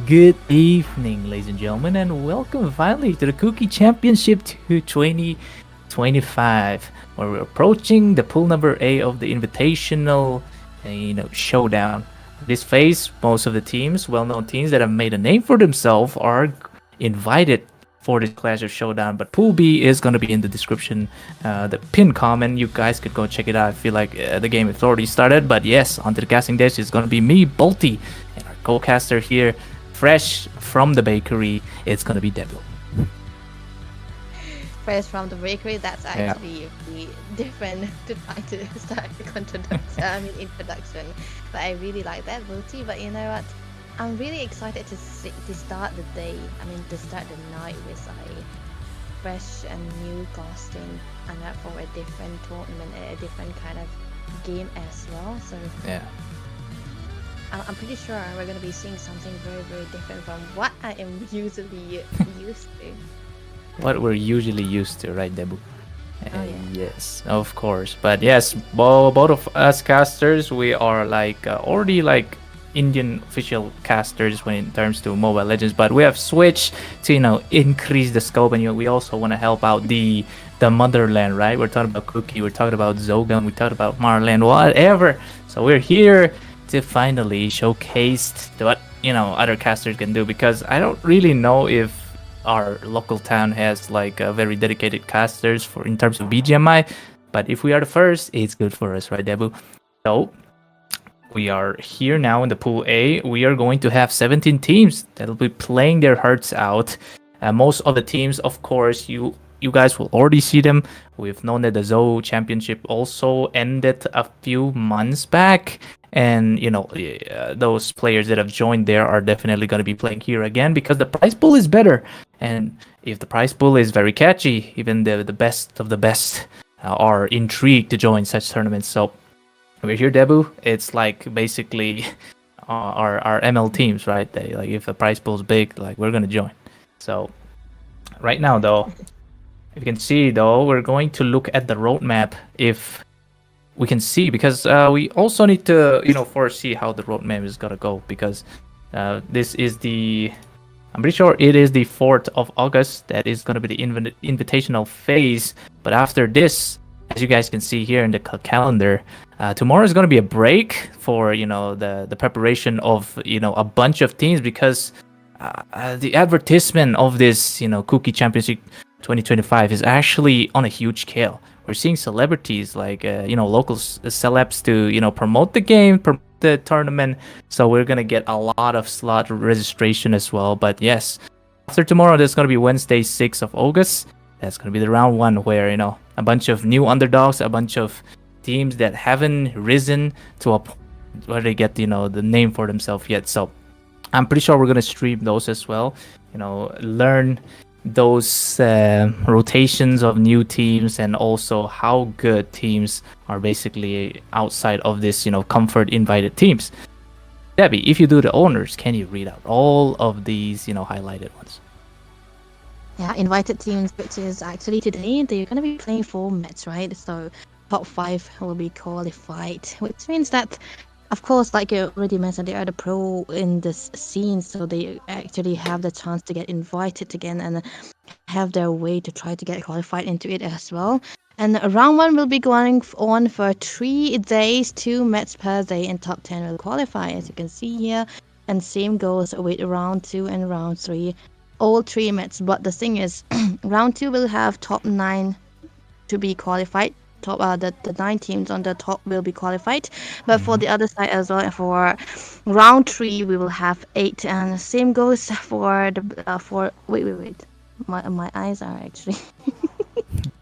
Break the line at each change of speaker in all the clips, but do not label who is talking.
Good evening, ladies and gentlemen, and welcome finally to the Kuki Championship 2025, where we're approaching the pool number A of the Invitational, Showdown. This phase, most of the teams, well-known teams that have made a name for themselves, are invited for this Clash of Showdown. But Pool B is going to be in the description, the pin comment. You guys could go check it out. I feel like the game has already started. But yes, onto the casting desk is going to be me, Bolty, and our co-caster here, fresh from the bakery, it's gonna be Debu.
Fresh from the bakery, that's actually really different to try to start the introduction. But I really like that, Booty. But you know what? I'm really excited to start the day. To start the night with a fresh and new costume, and that for a different tournament, a different kind of game as well. So
yeah.
I'm pretty sure we're going to be seeing something very, very different from what I am usually used to.
What we're usually used to, right, Debu?
Oh, yeah.
Yes, of course. But yes, both of us casters, we are already Indian official casters when in terms to Mobile Legends. But we have switched to increase the scope, and we also want to help out the motherland, right? We're talking about Kuki, we're talking about Zogan, we talked about Marland, whatever. So we're here to finally showcase what other casters can do, because I don't really know if our local town has a very dedicated casters for in terms of BGMI, but if we are the first, it's good for us, right, Debu? So we are here now in the pool A. We are going to have 17 teams that'll be playing their hearts out. Most of the teams, of course, you guys will already see them. We've known that the Zo Championship also ended a few months back, and those players that have joined there are definitely going to be playing here again because the prize pool is better. And if the prize pool is very catchy, even the best of the best are intrigued to join such tournaments. So we're here, Debu. It's basically our ML teams, right? If the prize pool is big, we're going to join. So right now, though, if you can see, though, we're going to look at the roadmap if we can see, because we also need to, foresee how the roadmap is gonna go, because this is I'm pretty sure it is the 4th of August. That is gonna be the invitational phase. But after this, as you guys can see here in the calendar, tomorrow is gonna be a break for the preparation of a bunch of teams, because the advertisement of this Kuki Championship 2025 is actually on a huge scale. We're seeing celebrities local celebs to promote the game, promote the tournament. So we're gonna get a lot of slot registration as well. But yes, after tomorrow, there's gonna be Wednesday, 6th of August. That's gonna be the round one, where a bunch of new underdogs, a bunch of teams that haven't risen to a point where they get the name for themselves yet. So I'm pretty sure we're gonna stream those as well. Learn those rotations of new teams, and also how good teams are basically outside of this comfort invited teams. Debbie, if you do the owners, can you read out all of these highlighted ones?
Yeah, invited teams, which is actually today, they're going to be playing 4 matches, right? So top 5 will be qualified, which means that, of course, like you already mentioned, they are the pro in this scene, so they actually have the chance to get invited again and have their way to try to get qualified into it as well. And round 1 will be going on for 3 days, 2 matches per day, and top 10 will qualify, as you can see here. And same goes with round 2 and round 3, all 3 matches. But the thing is, round 2 will have top 9 to be qualified. The 9 teams on the top will be qualified, but for the other side as well, for round 3 we will have 8, and same goes for the wait, my eyes are actually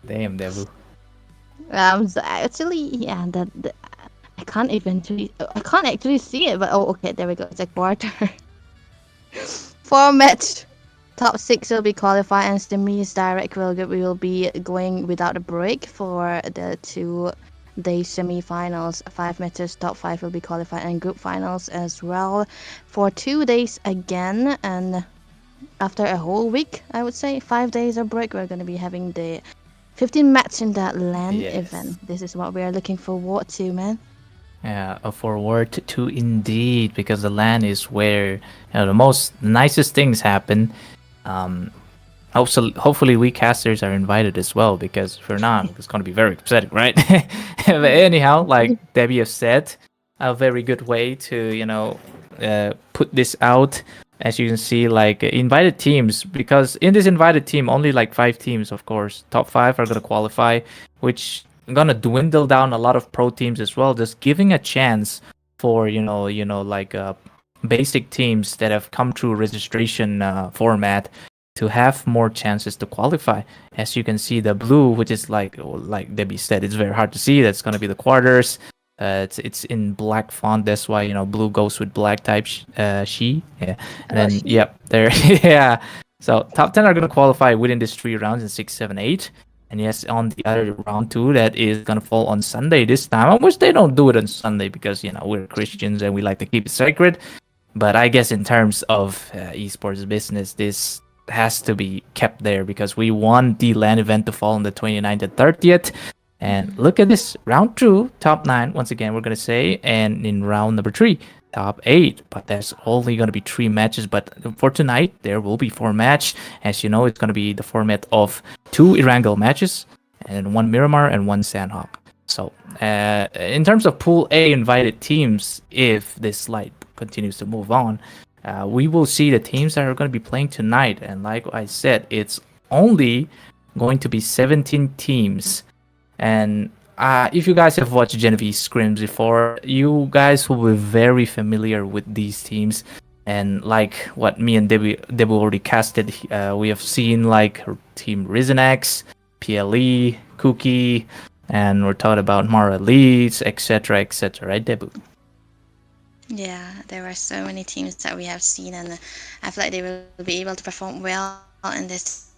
damn, Debu.
so actually, yeah, I can't actually see it, but okay, there we go. It's a quarter. 4 match. Top 6 will be qualified, and semis direct will be going without a break for the 2-day semi-finals. 5 matches, top 5 will be qualified, and group finals as well for 2 days again. And after a whole week, I would say 5 days of break, we're going to be having the 15 match in that LAN event. This is what we are looking forward to, man.
Yeah, a forward to indeed, because the LAN is where the most nicest things happen. Um, hopefully we casters are invited as well, because if we're not, it's going to be very upsetting, right? But anyhow, like Debbie has said, a very good way to put this out. As you can see, like invited teams, because in this invited team, only like 5 teams, of course, top 5 are going to qualify, which gonna dwindle down a lot of pro teams as well, just giving a chance for like basic teams that have come through registration format to have more chances to qualify. As you can see, the blue, which is like Debbie said, it's very hard to see. That's gonna be the quarters. It's in black font. That's why blue goes with black type. She, yeah, and then yep, there, yeah. So top 10 are gonna qualify within these 3 rounds in 6, 7, 8. And yes, on the other round 2, that is gonna fall on Sunday this time. I wish they don't do it on Sunday, because we're Christians and we like to keep it sacred. But I guess in terms of esports business, this has to be kept there, because we want the LAN event to fall on the 29th and 30th. And look at this, round 2, top 9, once again, we're going to say. And in round number 3, top 8. But there's only going to be 3 matches. But for tonight, there will be 4 matches. As you know, it's going to be the format of 2 Erangel matches, and 1 Miramar and 1 Sandhawk. So in terms of Pool A invited teams, if this slide continues to move on, we will see the teams that are going to be playing tonight. And like I said, it's only going to be 17 teams. And if you guys have watched Genevieve scrims before, you guys will be very familiar with these teams. And like what me and Debbie already casted, we have seen like Team Rizenex, PLE, Kuki, and we're talking about Mara Leeds, etc., right, Debu?
Yeah, there are so many teams that we have seen, and I feel like they will be able to perform well in this.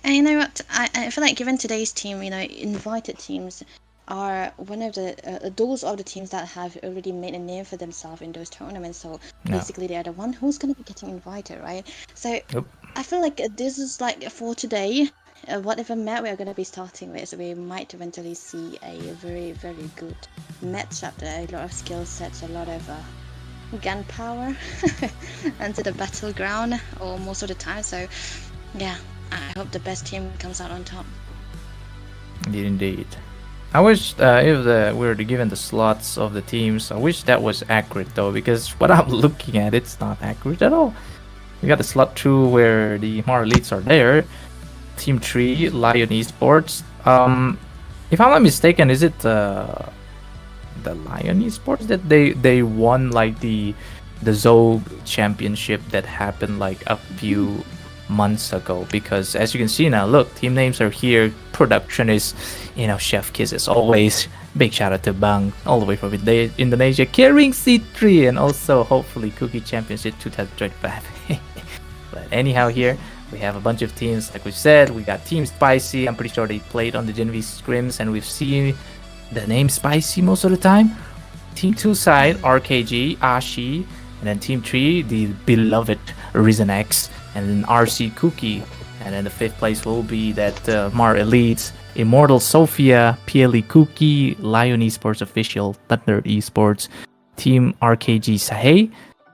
And you know what? I feel like given today's team, invited teams are one of the those are the teams that have already made a name for themselves in those tournaments. So basically, they are the one who's going to be getting invited, right? So I feel like this is like for today. Whatever map we are going to be starting with, we might eventually see a very, very good matchup. There are a lot of skill sets, a lot of gunpowder into the battleground, or most of the time. So, yeah, I hope the best team comes out on top.
Indeed. I wish if we were given the slots of the teams, I wish that was accurate though, because what I'm looking at, it's not accurate at all. We got the slot 2 where the HMAR elites are there. Team 3, Lion Esports. If I'm not mistaken, is it the Lion Esports that they won like the Zog championship that happened like a few months ago? Because as you can see now, look, team names are here. Production is, Chef Kiss as always. Big shout out to Bang, all the way from Indonesia, carrying C3, and also hopefully Kuki Championship 2025. But anyhow, here we have a bunch of teams, like we said. We got Team Spicy. I'm pretty sure they played on the Genevieve scrims, and we've seen the name Spicy most of the time. Team 2 side, RKG AHSI, and then Team 3, the beloved Rizenex, and then RC Kuki. And then the 5th place will be that Mar Elites, Immortal Sophia, PLE Kuki, Lion Esports Official, Thunder Esports, Team RKG SAHEI,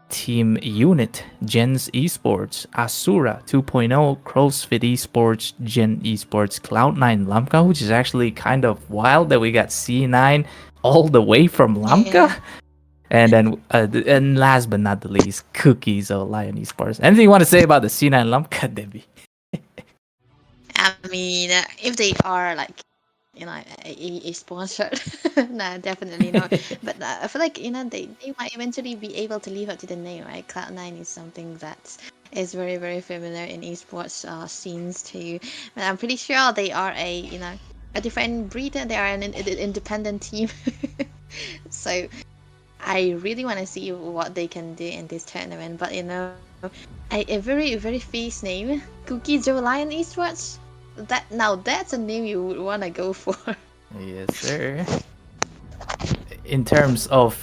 Team Unit, Gens Esports, ASURA 2.0, CROSSFIT Esports, Gen Esports, Cloud9 LAMKA, which is actually kind of wild that we got C9 all the way from LAMKA. Yeah. And then, and last but not the least, Cookies or Lion Esports. Anything you want to say about the C9 LAMKA, Debbie?
I mean, if they are like, a sponsor, no, definitely not. But I feel like, they might eventually be able to live up to the name, right? Cloud9 is something that is very, very familiar in esports scenes too. But I'm pretty sure they are a different breed. They are an independent team. So I really want to see what they can do in this tournament. But a very, very fierce name, Cookie Joe Lion Esports. That's a name you would want to go for.
Yes, sir. In terms of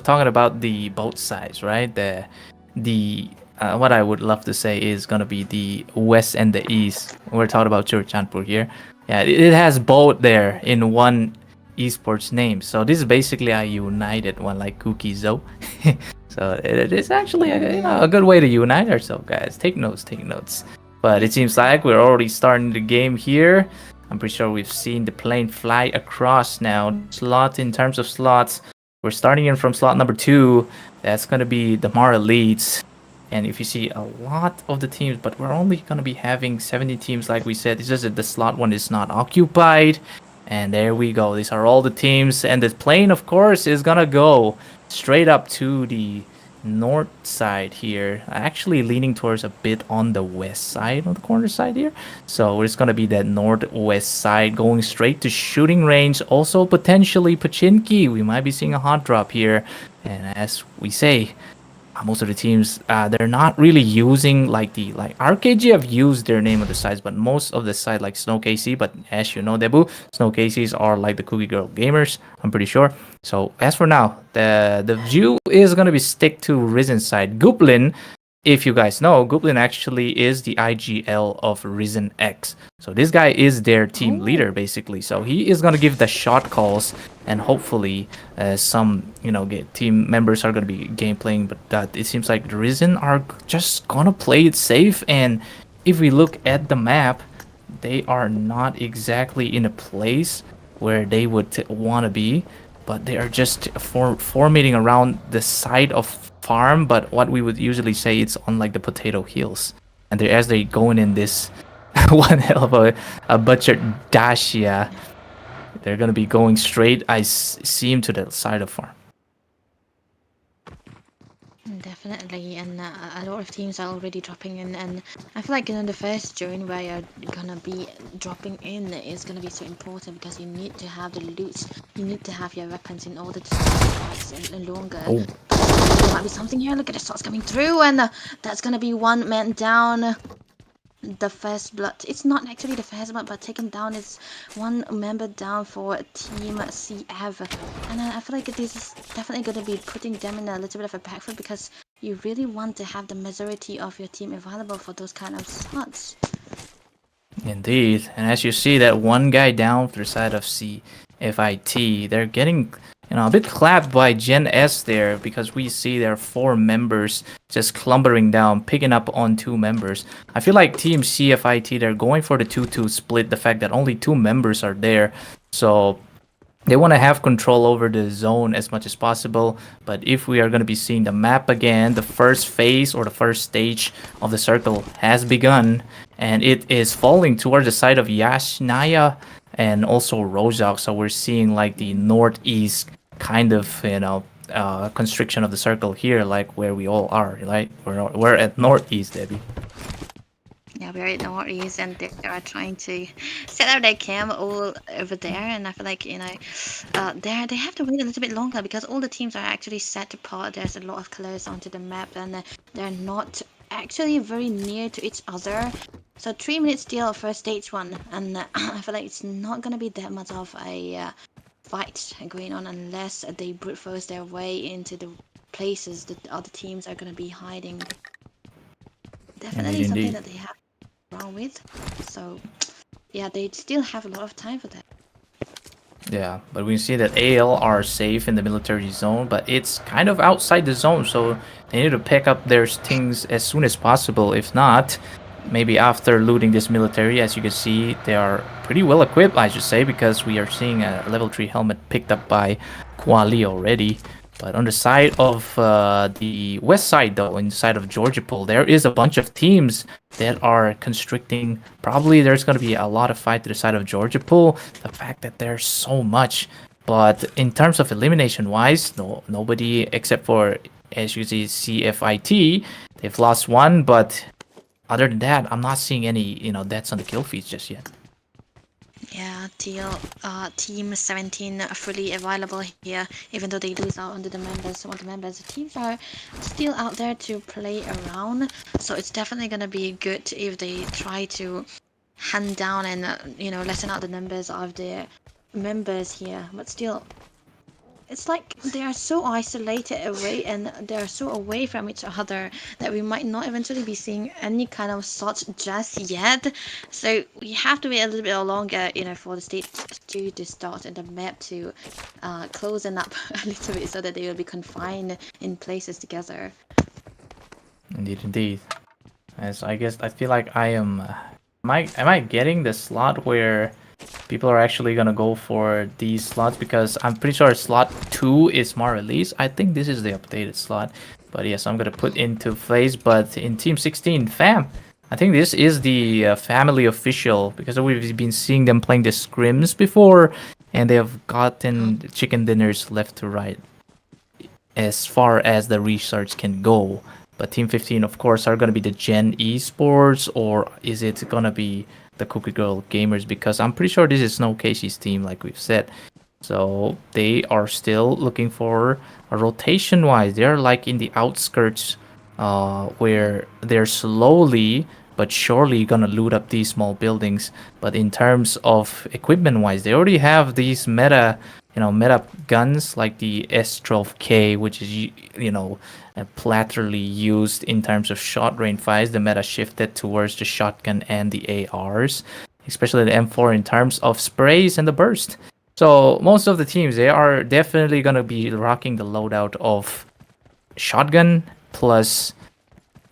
talking about the both sides, right? The what I would love to say is gonna be the west and the east. We're talking about Churchandpur here. Yeah, it has both there in one esports name. So this is basically a united one, like Kuki Zo. So it is actually a good way to unite ourselves, guys. Take notes, take notes. But it seems like we're already starting the game here. I'm pretty sure we've seen the plane fly across now. Slot in terms of slots, we're starting in from slot number 2. That's gonna be the Mara leads. And if you see a lot of the teams, but we're only gonna be having 70 teams, like we said. It's just that the slot one is not occupied. And there we go. These are all the teams, and the plane, of course, is gonna go straight up to the north side here, actually leaning towards a bit on the west side, on the corner side here. So it's gonna be that northwest side going straight to shooting range. Also potentially Pachinki, we might be seeing a hot drop here. And as we say, most of the teams, they're not really using like RKG have used their name on the sides, but most of the side like Snow KC, but as you know, Debu, Snow KCs are like the Cookie Girl gamers, I'm pretty sure. So as for now, the view is gonna be stick to Risen side. Guplin, if you guys know, Guplin actually is the IGL of Risen X. So this guy is their team leader basically. So he is gonna give the shot calls, and hopefully some team members are gonna be game playing. But that it seems like the Risen are just gonna play it safe. And if we look at the map, they are not exactly in a place where they would want to be, but they are just formatting around the side of farm, but what we would usually say it's on like the potato hills. And as they going in this one hell of a butchered Dacia, they're gonna be going straight, I seem, to the side of farm.
Definitely, and a lot of teams are already dropping in, and I feel like the first zone where you're gonna be dropping in is gonna be so important because you need to have the loot, you need to have your weapons in order to last longer.
Oh.
There might be something here. Look at the shots coming through, and that's gonna be one man down. The first blood. It's not actually the first blood, but taken down is one member down for Team CF. And I feel like this is definitely going to be putting them in a little bit of a back foot because you really want to have the majority of your team available for those kind of shots.
Indeed. And as you see, that one guy down for the side of CFIT, they're getting a bit clapped by Gen S there, because we see there are 4 members just clumbering down, picking up on 2 members. I feel like Team CFIT, they're going for the 2-2 split, the fact that only 2 members are there. So they want to have control over the zone as much as possible. But if we are going to be seeing the map again, the first phase or the first stage of the circle has begun, and it is falling towards the side of Yashnaya and also Rozak. So we're seeing like the northeast kind of constriction of the circle here, like where we all are, right? We're at northeast, Debbie.
Yeah, we're at northeast, and they are trying to set up their camp all over there. And I feel like they have to wait a little bit longer because all the teams are actually set apart. There's a lot of colors onto the map, and they're not actually very near to each other. So 3 minutes still for stage 1, and I feel like it's not gonna be that much of a fight going on unless they brute force their way into the places that other teams are gonna be hiding. Definitely something that they have wrong with. So yeah, they still have a lot of time for that.
Yeah, but we see that AL are safe in the military zone, but it's kind of outside the zone, so they need to pick up their things as soon as possible. If not, maybe after looting this military, as you can see, they are pretty well equipped, I should say, because we are seeing a level 3 helmet picked up by Kuali already. But on the side of the west side, though, in the side of Georgia Pool, there is a bunch of teams that are constricting. Probably there's going to be a lot of fight to the side of Georgia Pool. The fact that there's so much. But in terms of elimination-wise, nobody except for, as you see, CFIT. They've lost 1, but other than that, I'm not seeing any, deaths on the kill feeds just yet.
Yeah, Team 17 are fully available here, even though they lose out on the members. The teams are still out there to play around, so it's definitely gonna be good if they try to hunt down and lessen out the numbers of their members here. But still, it's like they are so isolated away and they are so away from each other that we might not eventually be seeing any kind of sorts just yet. So we have to wait a little bit longer, you know, for the stage 2 to start and the map to closing up a little bit so that they will be confined in places together.
Indeed. As I guess I feel like I am. Am I getting the slot where people are actually gonna go for these slots? Because I'm pretty sure slot 2 is more release. I think this is the updated slot. But yes, I'm gonna put into place. But in Team 16, fam, I think this is the family official because we've been seeing them playing the scrims before, and they have gotten chicken dinners left to right as far as the research can go. But Team 15, of course, are going to be the Gen Esports, or is it going to be the Cookie Girl Gamers? Because I'm pretty sure this is Snow Casey's team, like we've said. So they are still looking for a rotation-wise. They're like in the outskirts where they're slowly but surely going to loot up these small buildings. But in terms of equipment-wise, they already have these meta guns like the S12K, which is, platterly used in terms of short range fights. The meta shifted towards the shotgun and the ARs, especially the M4 in terms of sprays and the burst. So most of the teams, they are definitely going to be rocking the loadout of shotgun plus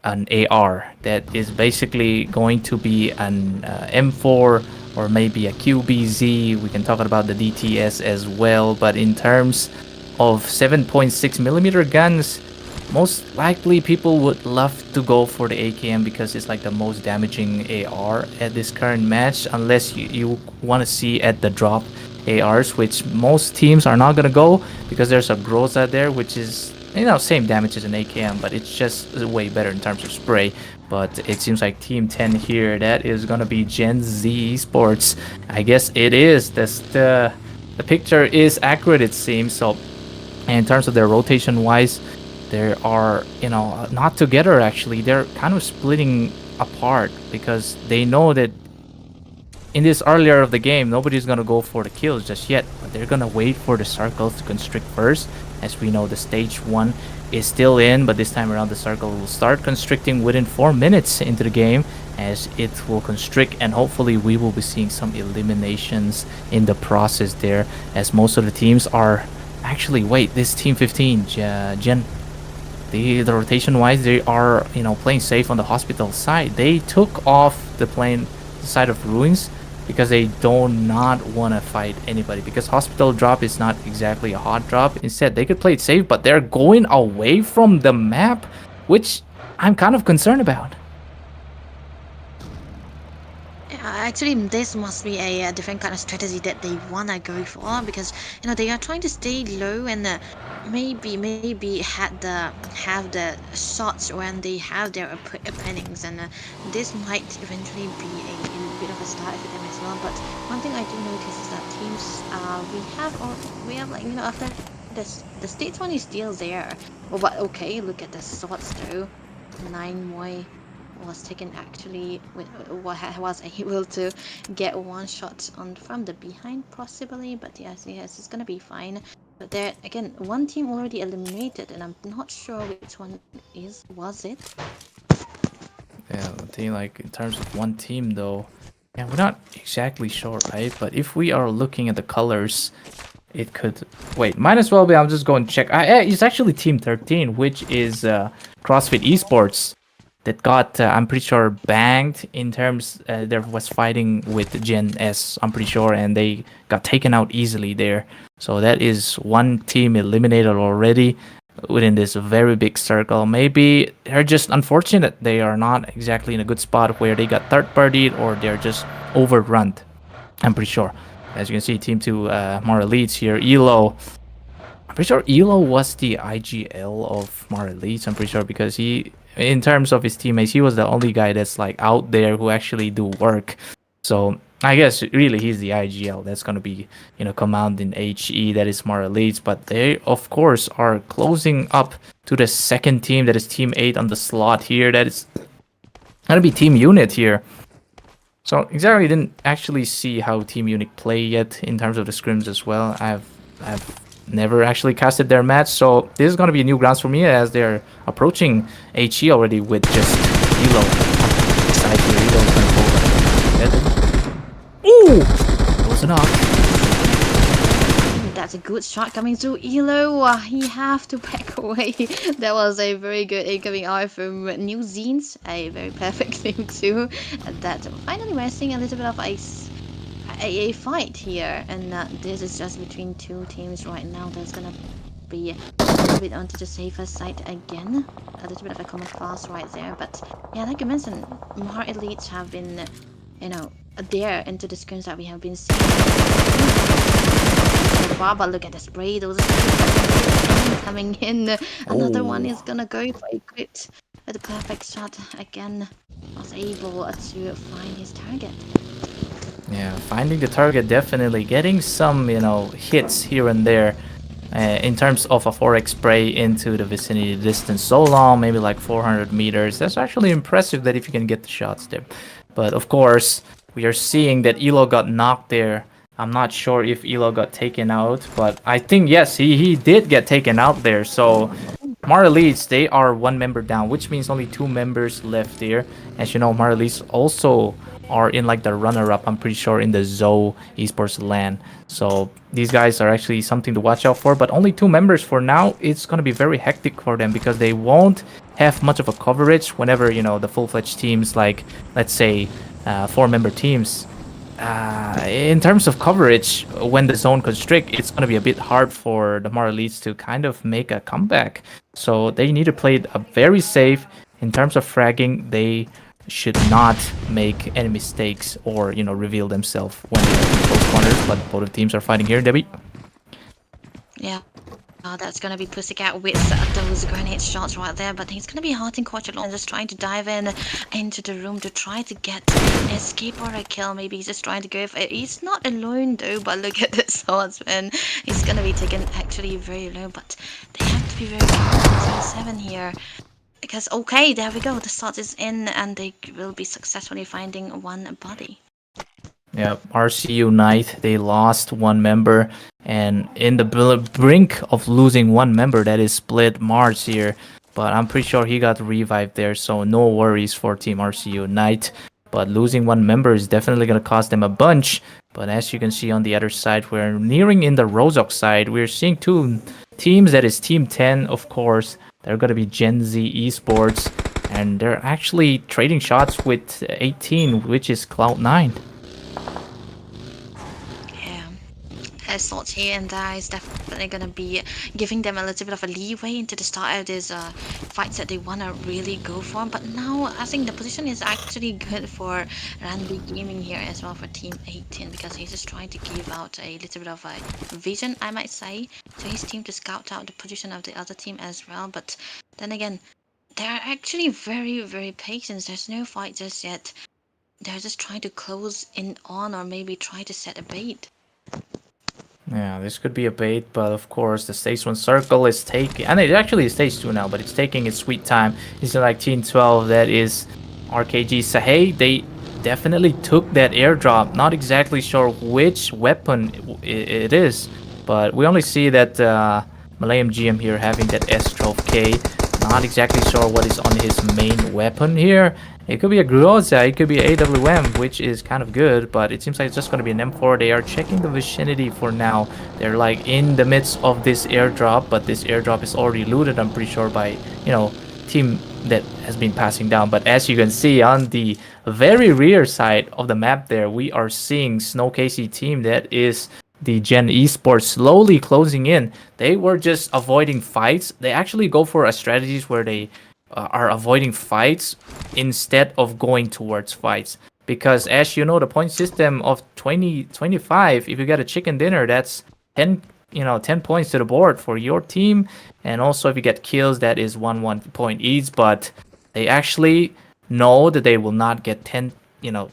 an AR that is basically going to be an M4 or maybe a QBZ. We can talk about the DTS as well, but in terms of 7.6mm guns, most likely people would love to go for the AKM because it's like the most damaging AR at this current match, unless you want to see at the drop ARs, which most teams are not going to go because there's a Groza there, which is, same damage as an AKM, but it's just way better in terms of spray. But it seems like Team 10 here, that is going to be Gen Z Esports. I guess it is. The picture is accurate, it seems. So in terms of their rotation-wise, they are, not together actually. They're kind of splitting apart because they know that in this earlier of the game, nobody's going to go for the kills just yet. But they're going to wait for the circles to constrict first. As we know, the stage 1 is still in, but this time around the circle will start constricting within 4 minutes into the game, as it will constrict, and hopefully we will be seeing some eliminations in the process there, as most of the teams are actually, wait, this Team 15, Gen, the rotation wise, they are, playing safe on the hospital side. They took off the side of ruins because they do not want to fight anybody, because hospital drop is not exactly a hot drop. Instead, they could play it safe, but they're going away from the map, which I'm kind of concerned about.
Actually, this must be a different kind of strategy that they wanna go for, because they are trying to stay low and maybe have the shots when they have their openings, and this might eventually be a bit of a start for them as well. But one thing I do notice is that teams we have like after the stage 1 is still there. Well, but okay, look at the shots though. 9 Moi was taken actually with was able to get one shot on from the behind possibly, but yes, it's gonna be fine. But there again, one team already eliminated, and I'm not sure which one was it.
Yeah, I think like in terms of one team though, yeah, we're not exactly sure, right? But if we are looking at the colors, it could wait. Might as well be. I'm just going to check. It's actually Team 13, which is CrossFit Esports, that got I'm pretty sure banged in terms there was fighting with Gen S, I'm pretty sure, and they got taken out easily there. So that is one team eliminated already within this very big circle. Maybe they're just unfortunate. They are not exactly in a good spot where they got third-partied, or they're just overrun, I'm pretty sure. As you can see, Team 2 more elites here. Elo, I'm pretty sure Elo was the IGL of more elites, I'm pretty sure, because he, in terms of his teammates, he was the only guy that's like out there who actually do work. So I guess really he's the IGL. That's gonna be command in HE, that is more elites. But they of course are closing up to the second team, that is Team 8 on the slot here. That is gonna be Team Unit here. So exactly didn't actually see how Team Unit play yet in terms of the scrims as well. I've never actually casted their match, so this is going to be new grounds for me as they're approaching HE already with just Elo side here. Elo's going to go. Ooh! Close enough.
That's a good shot coming through Elo. He have to back away. That was a very good incoming art from New Zeens. A very perfect thing too. That finally we're seeing a little bit of a fight here, and this is just between two teams right now. There's gonna be a little bit onto the safer side again. A little bit of a common class right there, but yeah, like you mentioned, more elites have been, there into the screens that we have been seeing. But look at the spray, those are coming in. Another one is gonna go for a crit with a perfect shot again. Was able to find his target.
Yeah, finding the target, definitely getting some, hits here and there. In terms of a 4x spray into the vicinity distance so long, maybe like 400 meters. That's actually impressive that if you can get the shots there. But of course, we are seeing that Elo got knocked there. I'm not sure if Elo got taken out, but I think, yes, he did get taken out there. So, Mar Elites, they are one member down, which means only 2 members left there. As you know, Mar Elites also are in like the runner-up, I'm pretty sure, in the ZOE esports LAN. So these guys are actually something to watch out for, but only 2 members for now. It's going to be very hectic for them because they won't have much of a coverage whenever, the full-fledged teams, like, let's say, 4-member teams. In terms of coverage, when the zone constrict, it's going to be a bit hard for the Mar Elites to kind of make a comeback. So they need to play it very safe. In terms of fragging, they should not make any mistakes or, reveal themselves when they're in close corners. But both teams are fighting here, Debbie.
Yeah. That's gonna be Pussycat with those grenade shots right there, but he's gonna be hunting quite a lot and just trying to dive into the room to try to get an escape or a kill. Maybe he's just trying to go for it. He's not alone though, but look at the shots, man. He's gonna be taken actually very low, but they have to be very careful. 7 here. Because, okay, there we go. The shot is in and they will be successfully finding one body.
Yeah, RCU Knight, they lost 1 member, and in the brink of losing 1 member, that is Split Mars here, but I'm pretty sure he got revived there, so no worries for Team RCU Knight. But losing 1 member is definitely going to cost them a bunch. But as you can see on the other side, we're nearing in the Rozok side. We're seeing 2 teams. That is Team 10, of course. They're going to be Gen Z Esports, and they're actually trading shots with 18, which is Cloud9.
Assault here and there is definitely going to be giving them a little bit of a leeway into the start of these fights that they want to really go for. But now I think the position is actually good for Randy Gaming here as well for Team 18, because he's just trying to give out a little bit of a vision, I might say, to his team to scout out the position of the other team as well. But then again, they're actually very, very patient. There's no fight just yet. They're just trying to close in on or maybe try to set a bait.
Yeah, this could be a bait, but of course the stage 1 circle is taking, and it actually is stage 2 now, but it's taking its sweet time. It's like Team 12, that is RKG SAHEI. They definitely took that airdrop. Not exactly sure which weapon it is, but we only see that Malayam GM here having that S12K. Not exactly sure what is on his main weapon here. It could be a Groza, it could be AWM, which is kind of good, but it seems like it's just going to be an M4. They are checking the vicinity for now. They're like in the midst of this airdrop, but this airdrop is already looted, I'm pretty sure, by, team that has been passing down. But as you can see on the very rear side of the map there, we are seeing Snow Casey team, that is the Gen Esports, slowly closing in. They were just avoiding fights. They actually go for a strategies where they are avoiding fights instead of going towards fights, because as you know, the point system of 20-25, if you get a chicken dinner, that's 10 points to the board for your team, and also if you get kills, that is 1 point each. But they actually know that they will not get 10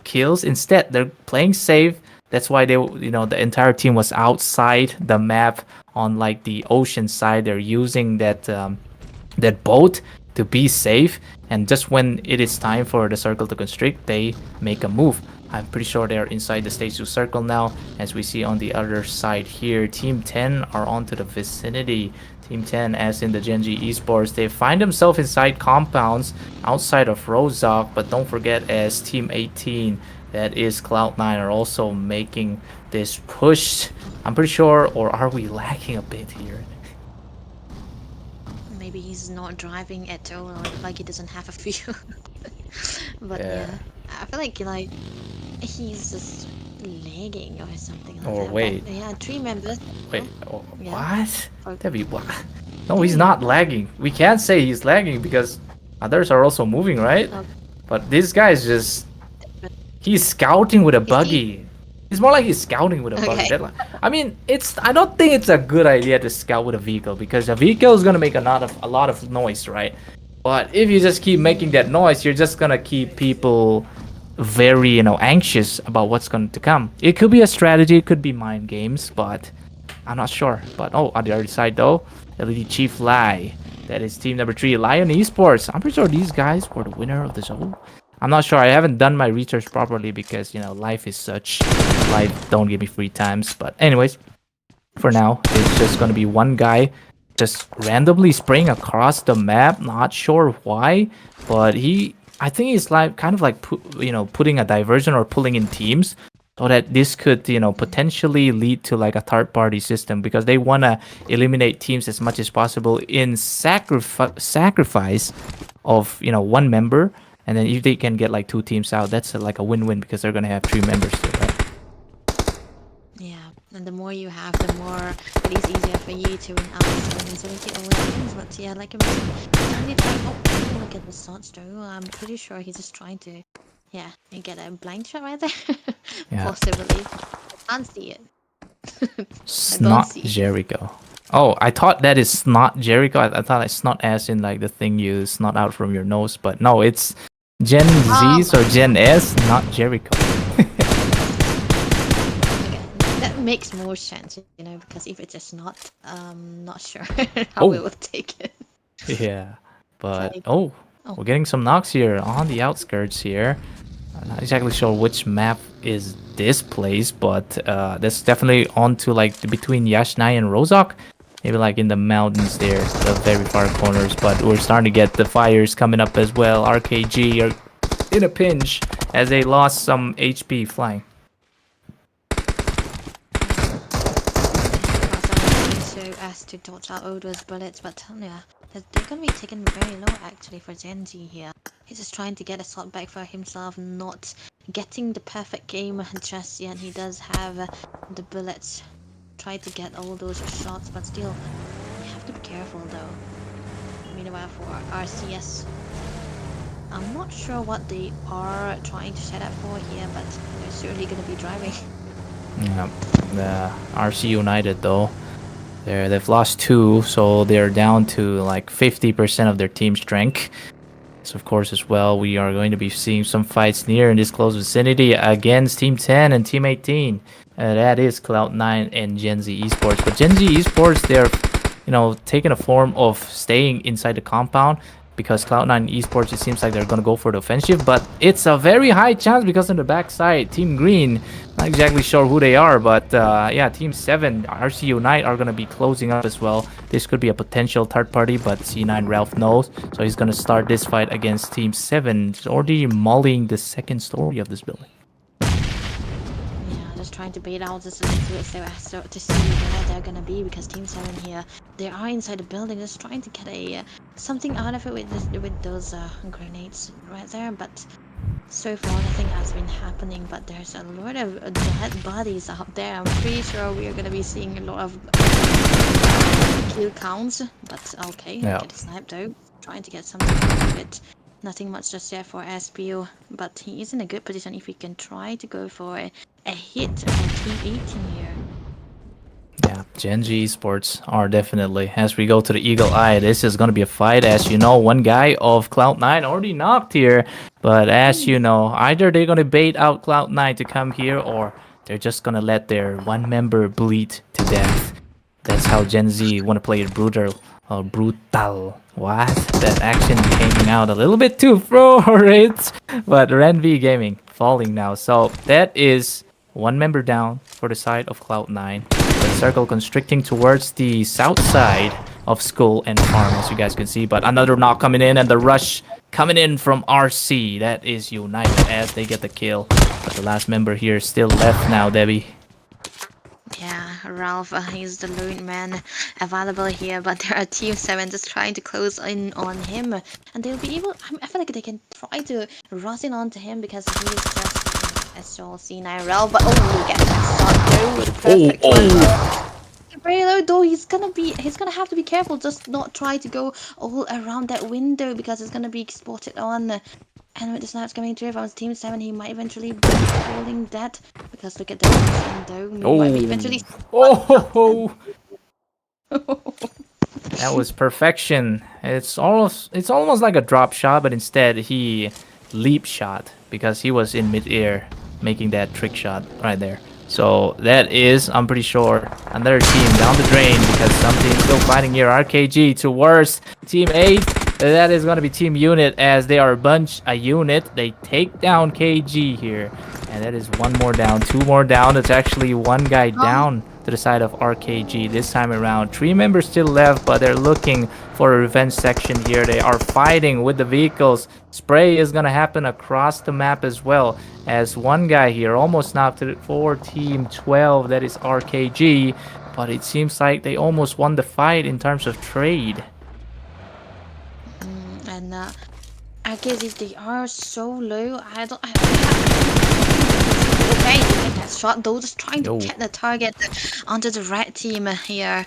kills. Instead, they're playing safe. That's why they the entire team was outside the map on like the ocean side. They're using that that boat to be safe, and just when it is time for the circle to constrict, they make a move. I'm pretty sure they're inside the stage 2 circle now. As we see on the other side here, Team 10 are onto the vicinity. Team 10, as in the Gen G Esports, they find themselves inside compounds outside of Rozok. But don't forget, as Team 18, that is Cloud9, are also making this push. I'm pretty sure, or are we lagging a bit here?
Maybe he's not driving at all, or like he doesn't have a fuel. But
Yeah.
yeah, I feel like he's just lagging or something like
Or
that.
wait.
But, yeah, 3 members.
Wait,
Yeah.
what? Debbie, what? No, he's not lagging. We can't say he's lagging because others are also moving, right?
Okay.
But this guy is just... He's scouting with a buggy. It's more like he's scouting with a buggy.
Okay.
That, like, I mean, I don't think it's a good idea to scout with a vehicle because a vehicle is gonna make a lot of noise, right? But if you just keep making that noise, you're just gonna keep people very, anxious about what's going to come. It could be a strategy, it could be mind games, but I'm not sure. But on the other side though, LED Chief Lai, that is team number 3, Lion Esports. I'm pretty sure these guys were the winner of the show. I'm not sure. I haven't done my research properly because life is such. Life don't give me free times. But anyways, for now, it's just gonna be one guy just randomly spraying across the map. Not sure why, but I think he's kind of like putting a diversion or pulling in teams so that this could potentially lead to like a third party system because they want to eliminate teams as much as possible in sacrifice of one member, and then if they can get like 2 teams out, that's like a win-win because they're gonna have 3 members still, right?
Yeah, and the more you have, the more it is easier for you to win out and so it always wins. But yeah, like I mentioned, look at the shots though. I'm pretty sure he's just trying to, and get a blind shot right there.
Yeah.
Possibly. I can't see it.
Snot
see it.
Jericho. Oh, I thought that is snot Jericho. I thought it's snot as in like the thing you snot out from your nose, but no, it's Gen Z or Gen S, not Jericho.
Okay, that makes more sense, because if it's just not, not sure how we would take it.
Yeah, but
Oh.
we're getting some knocks here on the outskirts here. I'm not exactly sure which map is this place, but that's definitely onto like between Yashnai and Rozok. Maybe like in the mountains there, the very far corners. But we're starting to get the fires coming up as well. RKG are in a pinch as they lost some HP flying.
So as to dodge out all those bullets, but yeah, they're gonna be taken very low actually for Gen Z here. He's just trying to get a shot back for himself, not getting the perfect game just yet. He does have the bullets. Try to get all those shots, but still, you have to be careful though. Meanwhile, for RCS, I'm not sure what they are trying to set up for here, but they're certainly going to be driving.
Yeah, the RC United though, they've lost 2, so they're down to like 50% of their team strength. So of course as well, we are going to be seeing some fights near in this close vicinity against Team 10 and Team 18. That is Cloud9 and Gen Z Esports. But Gen Z Esports, they're taking a form of staying inside the compound because Cloud9 Esports, it seems like they're going to go for the offensive, but it's a very high chance because on the backside, Team Green, not exactly sure who they are, but yeah, Team 7, RC Unite are going to be closing up as well. This could be a potential third party, but C9 Ralph knows, so he's going to start this fight against Team 7. He's already mauling the second story of this building.
Just trying to bait out just a little bit so to see where they're gonna be, because Team 7 here, they are inside the building, just trying to get a something out of it with those grenades right there, but so far nothing has been happening. But there's a lot of dead bodies out there. I'm pretty sure we are gonna be seeing a lot of kill counts, but okay, get a snipe though, trying to get something out of it. Nothing much just there for SPO, but he is in a good position if he can try to go for a hit on Team 18 here.
Yeah, Gen G Esports are definitely, as we go to the Eagle Eye, this is going to be a fight. As you know, one guy of Cloud9 already knocked here, but as you know, either they're going to bait out Cloud9 to come here, or they're just going to let their one member bleed to death. That's how Gen Z want to play it brutal. What? That action came out a little bit too for it. But Renvi Gaming falling now. So that is one member down for the side of Cloud9. The circle constricting towards the south side of School and Farm, as you guys can see. But another knock coming in, and the rush coming in from RC. That is United as they get the kill. But the last member here still left now, Debbie.
Yeah, Ralph, he's the lone man available here, but there are Team 7 just trying to close in on him. And they'll be able, I feel like they can try to rush in onto him because he's just, as you'll see now, Ralph, but oh, get that shot though with perfect one. Very low though, he's gonna have to be careful, just not try to go all around that window because it's gonna be spotted on. And with the snipes coming through from Team 7, he might eventually be holding that. Because look at that window. He might be eventually...
Oh! That was perfection. It's almost like a drop shot, but instead he leap shot because he was in mid-air making that trick shot right there. So that is, I'm pretty sure, another team down the drain because some team still fighting here. RKG towards Team 8. That is going to be Team Unit as they are a unit. They take down KG here. And that is one more down, two more down. It's actually one guy down to the side of RKG this time around. 3 members still left, but they're looking for a revenge section here. They are fighting with the vehicles. Spray is going to happen across the map as well. As one guy here almost knocked it for Team 12. That is RKG. But it seems like they almost won the fight in terms of trade.
And I guess if they are so low, okay, get that shot though, just trying to get the target onto the red team here.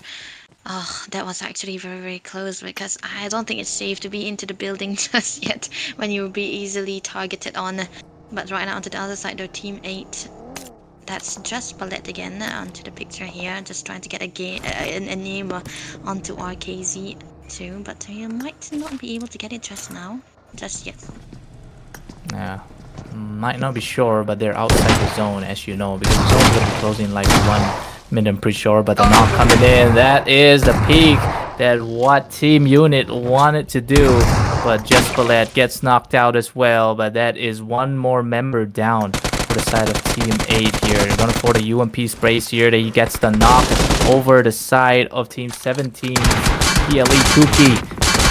Oh, that was actually very, very close because I don't think it's safe to be into the building just yet when you will be easily targeted on. But right now onto the other side though, Team 8. That's just Ballet again onto the picture here, just trying to get a name onto RKZ too, but he might not be able to get it just yet.
Yeah, might not be sure, but they're outside the zone, as you know, because the zone's going to be closing in like 1 minute, I'm pretty sure. But the knock coming in, that is the peak that what Team Unit wanted to do. But just Ballet gets knocked out as well, but that is one more member down for the side of Team 8 here. They're going for the UMP sprays here. He gets the knock over the side of Team 17. PLE Kuki.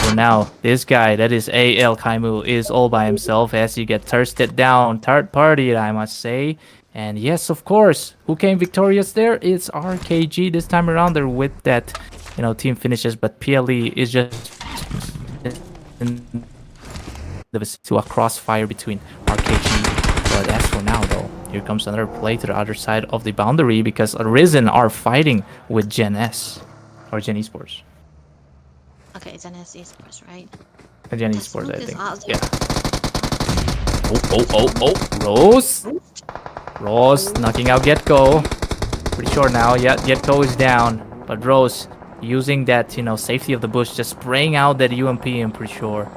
For now, this guy, that is AL Kaimu, is all by himself as he gets thirsted down. Third party, I must say. And yes, of course, who came victorious there? It's RKG this time around. They're with that, team finishes, but PLE is just to a crossfire between RKG. But as for now, though, here comes another play to the other side of the boundary because Arisen are fighting with Gen S or Gen Esports.
Okay, it's an ESPORTS, right?
Gen Esports, I think. Yeah. Oh. Rose knocking out Getgo. Pretty sure now. Yeah, Getgo is down. But Rose using that, safety of the bush, just spraying out that UMP, I'm pretty sure.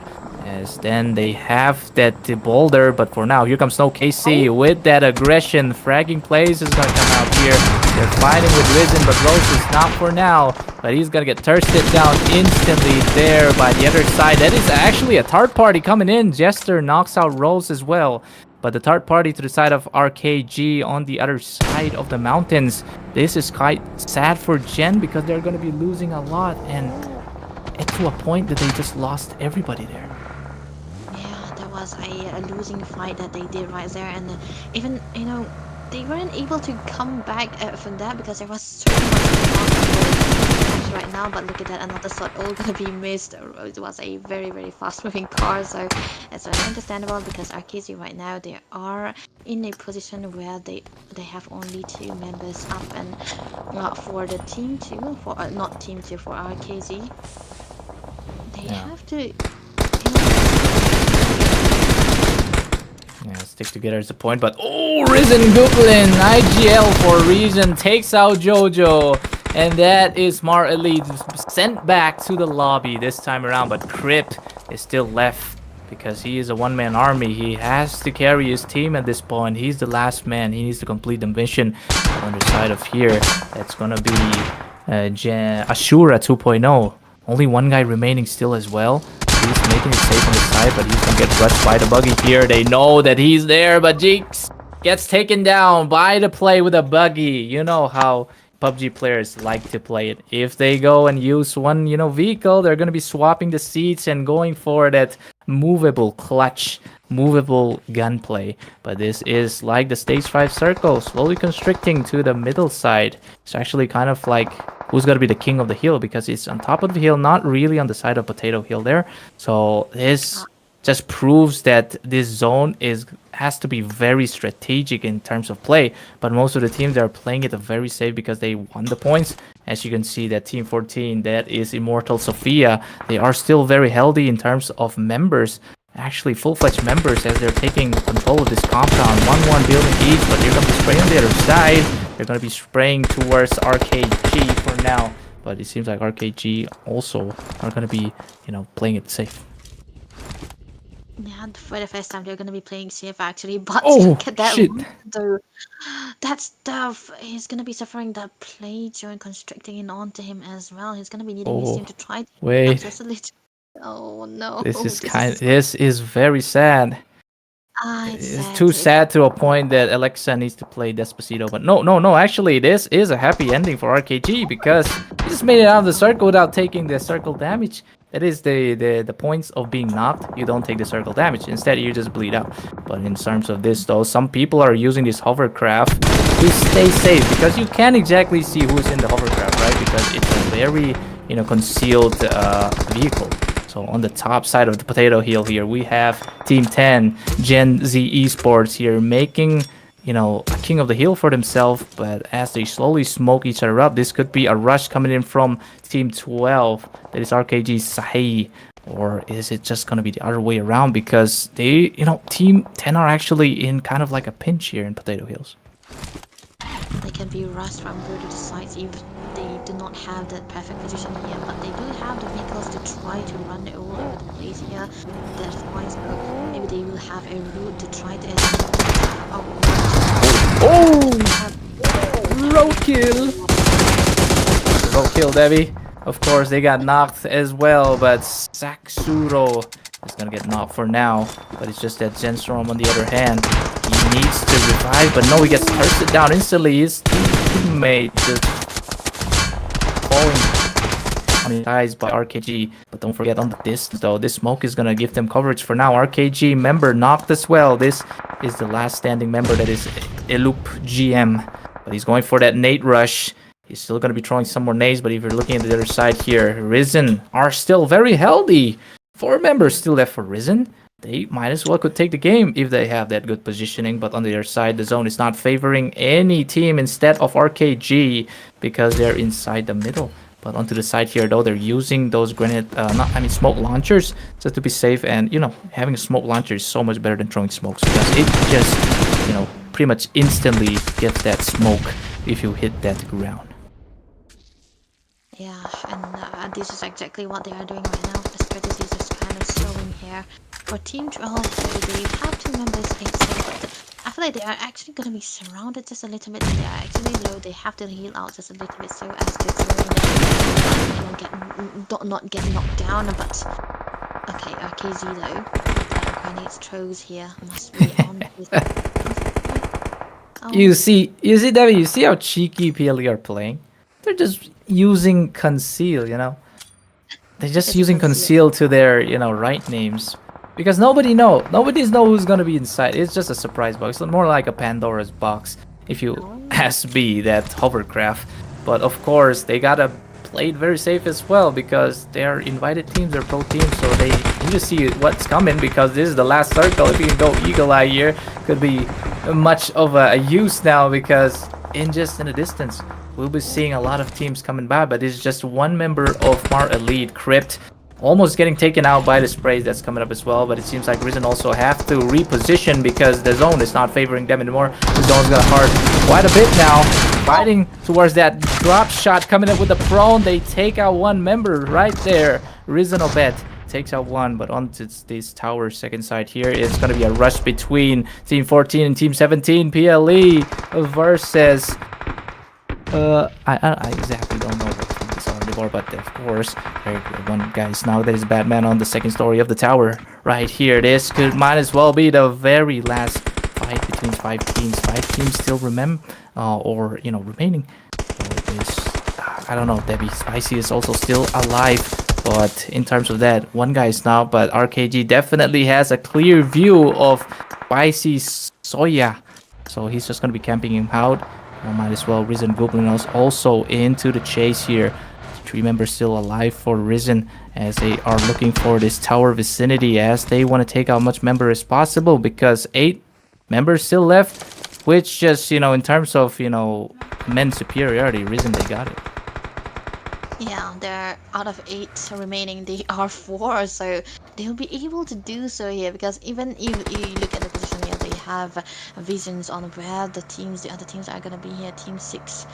As then they have that boulder, but for now, here comes No KC with that aggression. Fragging plays is going to come out here. They're fighting with Risen, but Rose is not for now. But he's going to get thirsted down instantly there by the other side. That is actually a third party coming in. Jester knocks out Rose as well. But the third party to the side of RKG on the other side of the mountains. This is quite sad for Gen because they're going to be losing a lot. And to a point that they just lost everybody there.
Was a losing fight that they did right there, and even they weren't able to come back from that because there was so much right now. But look at that, another shot all gonna be missed. It was a very, very fast moving car, so it's understandable because RKZ right now they are in a position where they have only 2 members up, and for the team 2 for not team 2 for RKZ they have to
stick together is the point, but Risen Googlin IGL for Reason takes out Jojo, and that is Mar Elite sent back to the lobby this time around. But Crypt is still left because he is a one-man army. He has to carry his team at this point. He's the last man. He needs to complete the mission. On the side of here, that's gonna be ASURA 2.0. Only one guy remaining still as well. He's making it safe on the side, but he's gonna get rushed by the buggy here. They know that he's there, but Jinx gets taken down by the play with a buggy. You know how PUBG players like to play it. If they go and use one, vehicle, they're gonna be swapping the seats and going for that movable clutch, movable gunplay. But this is like the stage 5 circle, slowly constricting to the middle side. It's actually kind of like who's gonna be the king of the hill, because it's on top of the hill, not really on the side of Potato Hill there. So this just proves that this zone has to be very strategic in terms of play. But most of the teams are playing it very safe because they won the points. As you can see, that Team 14, that is Immortal SOPHIA, they are still very healthy in terms of members. Actually, full-fledged members, as they're taking control of this compound. 1-1 building each, but they're going to be spraying on the other side. They're going to be spraying towards RKG for now. But it seems like RKG also are going to be, playing it safe.
Yeah, for the first time they're gonna be playing safe actually, but
Oh,
look at that
shit.
though. That stuff, he's gonna be suffering that play during constricting in onto him as well. He's gonna be needing his team to try to
wait.
just a little. Oh no.
This is very sad. It's too sad to a point that Alexa needs to play Despacito. But no. Actually, this is a happy ending for RKG because he just made it out of the circle without taking the circle damage. That is the points of being knocked. You don't take the circle damage. Instead, you just bleed out. But in terms of this, though, some people are using this hovercraft to stay safe because you can't exactly see who's in the hovercraft, right? Because it's a very, concealed vehicle. So on the top side of the Potato Hill here, we have Team 10, Gen Z Esports here, making, a king of the hill for themselves. But as they slowly smoke each other up, this could be a rush coming in from Team 12. That is RKG SAHEI. Or is it just going to be the other way around? Because they, Team 10 are actually in kind of like a pinch here in Potato Hills.
They can be rushed from both of the sides if they do not have that perfect position here, but they do have the vehicles to try to run all over the place here. That's why maybe they will have a route to try to
Roadkill! Roadkill, Debbie. Of course, they got knocked as well, but Saksuro is gonna get knocked for now. But it's just that Genstorm on the other hand, he needs to revive, but no, he gets bursted down instantly. His teammate just falling on his eyes by RKG. But don't forget on the distance though, this smoke is gonna give them coverage for now. RKG member knocked as well. This is the last standing member, that is Elup GM. But he's going for that nade rush. He's still going to be throwing some more nades, but if you're looking at the other side here, Risen are still very healthy. 4 members still left for Risen. They might as well could take the game if they have that good positioning. But on the other side, the zone is not favoring any team instead of RKG because they're inside the middle. But onto the side here, though, they're using those smoke launchers just to be safe. And, having a smoke launcher is so much better than throwing smokes because it just, pretty much instantly gets that smoke if you hit that ground.
Yeah, and this is exactly what they are doing right now. The strategy is just kind of showing here. For Team 12, they have 2 members being safe, but I feel like they are actually going to be surrounded just a little bit. They are actually low. They have to heal out just a little bit so as to not get knocked down. But okay, RKZ though, grenades throws here must be on.
You see, Debbie, you see how cheeky PLE are playing? They're just using conceal, They're just using conceal to their, right names. Because nobody's know who's gonna be inside. It's just a surprise box. It's more like a Pandora's box, if you ask me, that hovercraft. But of course, they gotta play it very safe as well because they're invited teams, they're pro teams, so they need to see what's coming because this is the last circle. If you can go Eagle Eye here, could be much of a use now because in the distance, we'll be seeing a lot of teams coming by, but this is just one member of HMAR Elite, Crypt, almost getting taken out by the sprays that's coming up as well. But it seems like Risen also have to reposition because the zone is not favoring them anymore. The zone's gonna hard quite a bit now, fighting towards that drop shot, coming up with the prone. They take out one member right there. Risen Obet takes out one, but onto this tower second side here, it's gonna be a rush between Team 14 and Team 17. PLE versus I exactly don't know what team these are. on the board, but of course, very good one, guys. Now there's Batman on the second story of the tower. Right here, this might as well be the very last fight between 5 teams. 5 teams still remaining. I don't know, Debbie. Spicy is also still alive, but in terms of that, one guy is now, but RKG definitely has a clear view of Spicy Soya. So he's just going to be camping him out. Might as well. Risen Goblin is also into the chase here. 3 members still alive for Risen as they are looking for this tower vicinity as they want to take out much member as possible because 8 members still left, which just, in terms of, men's superiority, Risen, they got it.
Yeah, they're out of 8 remaining. They are 4, so they'll be able to do so here because even if you look at the position here, they have visions on where the other teams are gonna be here. Team 6.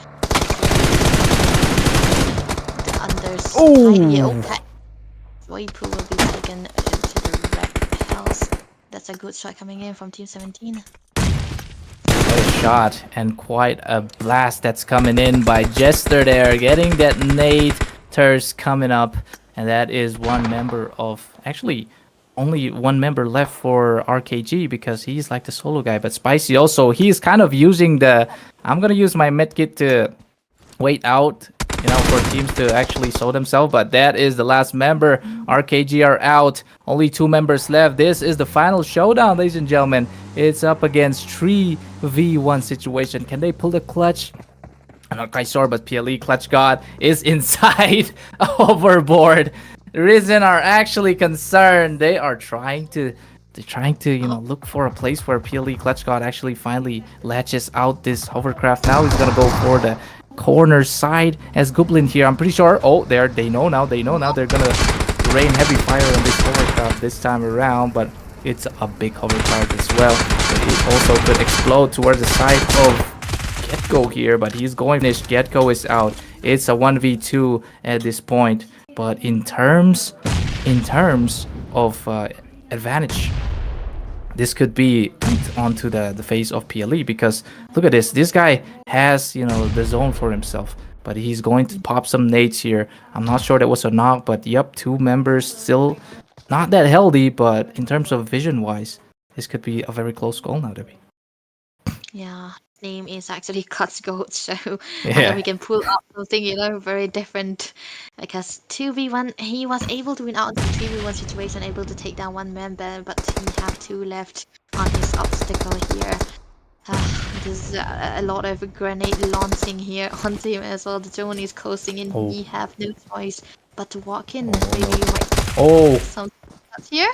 The unders. Okay. Waipu will be taken to the red house. That's a good shot coming in from Team 17.
A shot and quite a blast that's coming in by Jester there, getting that Naders coming up, and that is one member of, actually only one member left for RKG because he's like the solo guy, but Spicy also, he's kind of using I'm gonna use my medkit to wait out, for teams to actually show themselves, but that is the last member. RKG are out. Only 2 members left. This is the final showdown, ladies and gentlemen. It's up against 3v1 situation. Can they pull the clutch? I'm not quite sure, but PLE Clutch God is inside overboard. Risen are actually concerned. They are trying to look for a place where PLE Clutch God actually finally latches out this hovercraft. Now he's gonna go for the corner side as Goblin here. I'm pretty sure. Oh, they know now. They're gonna rain heavy fire on this hovercraft this time around, but it's a big hovercraft as well. It also could explode towards the side of Getgo here, but he's going. This Getgo is out. It's a 1v2 at this point, but in terms of advantage, this could be onto the face of PLE because look at this. This guy has, the zone for himself, but he's going to pop some nades here. I'm not sure that was a knock, but yep, 2 members still not that healthy, but in terms of vision-wise, this could be a very close goal now, Debbie.
Yeah, name is actually Cuts Goat, so
Yeah.
we can pull up something, very different. Because 2v1, he was able to win out the 3v1 situation, able to take down 1 member, but he have 2 left on his obstacle here. There's a lot of grenade launching here onto him as well. The drone is coasting in.
Oh.
He have no choice but to walk in. Maybe you might
Oh,
some here.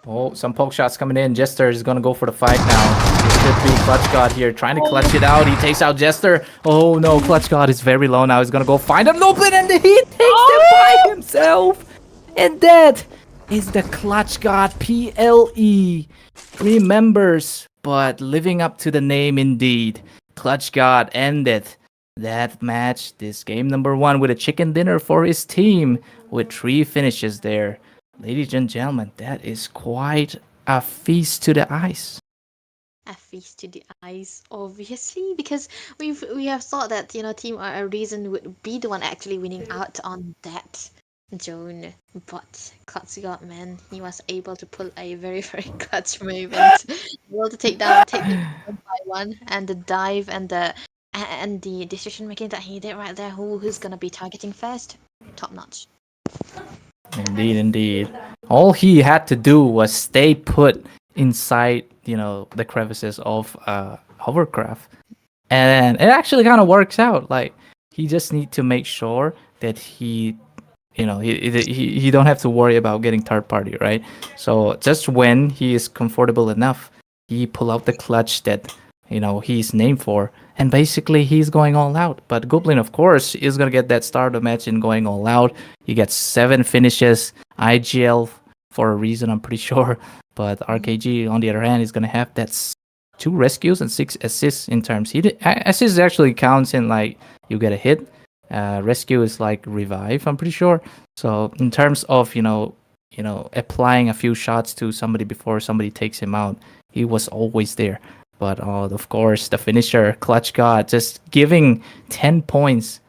oh, some poke shots coming in. Jester is gonna go for the fight now. This could be Clutch God here, trying to clutch it out. He takes out Jester. Oh no, Clutch God is very low now. He's gonna go find him. Open, and he takes him by himself. And that is the Clutch God PLE. Remembers, but living up to the name indeed. Clutch God ended that match, this game number 1, with a chicken dinner for his team with 3 finishes there. Ladies and gentlemen, that is quite a feast to the eyes.
A feast to the eyes, obviously, because we have thought that Team RR Reason would be the one actually winning out on that zone, but Clutch God, man, he was able to pull a very very clutch movement, able to take them one by one, and the dive and the decision making that he did right there. Who's gonna be targeting first? Top notch.
Indeed. All he had to do was stay put inside, the crevices of hovercraft, and it actually kind of works out. Like, he just need to make sure that he don't have to worry about getting third party, right? So just when he is comfortable enough, he pull out the clutch that he's named for, and basically he's going all out. But Goblin, of course, is gonna get that start of the match in going all out. He gets 7 finishes, IGL for a reason, I'm pretty sure. But RKG, on the other hand, is gonna have that 2 rescues and 6 assists in terms. Assists actually counts in like you get a hit. Rescue is like revive, I'm pretty sure. So in terms of applying a few shots to somebody before somebody takes him out, he was always there. But of course, the finisher, Clutch God, just giving 10 points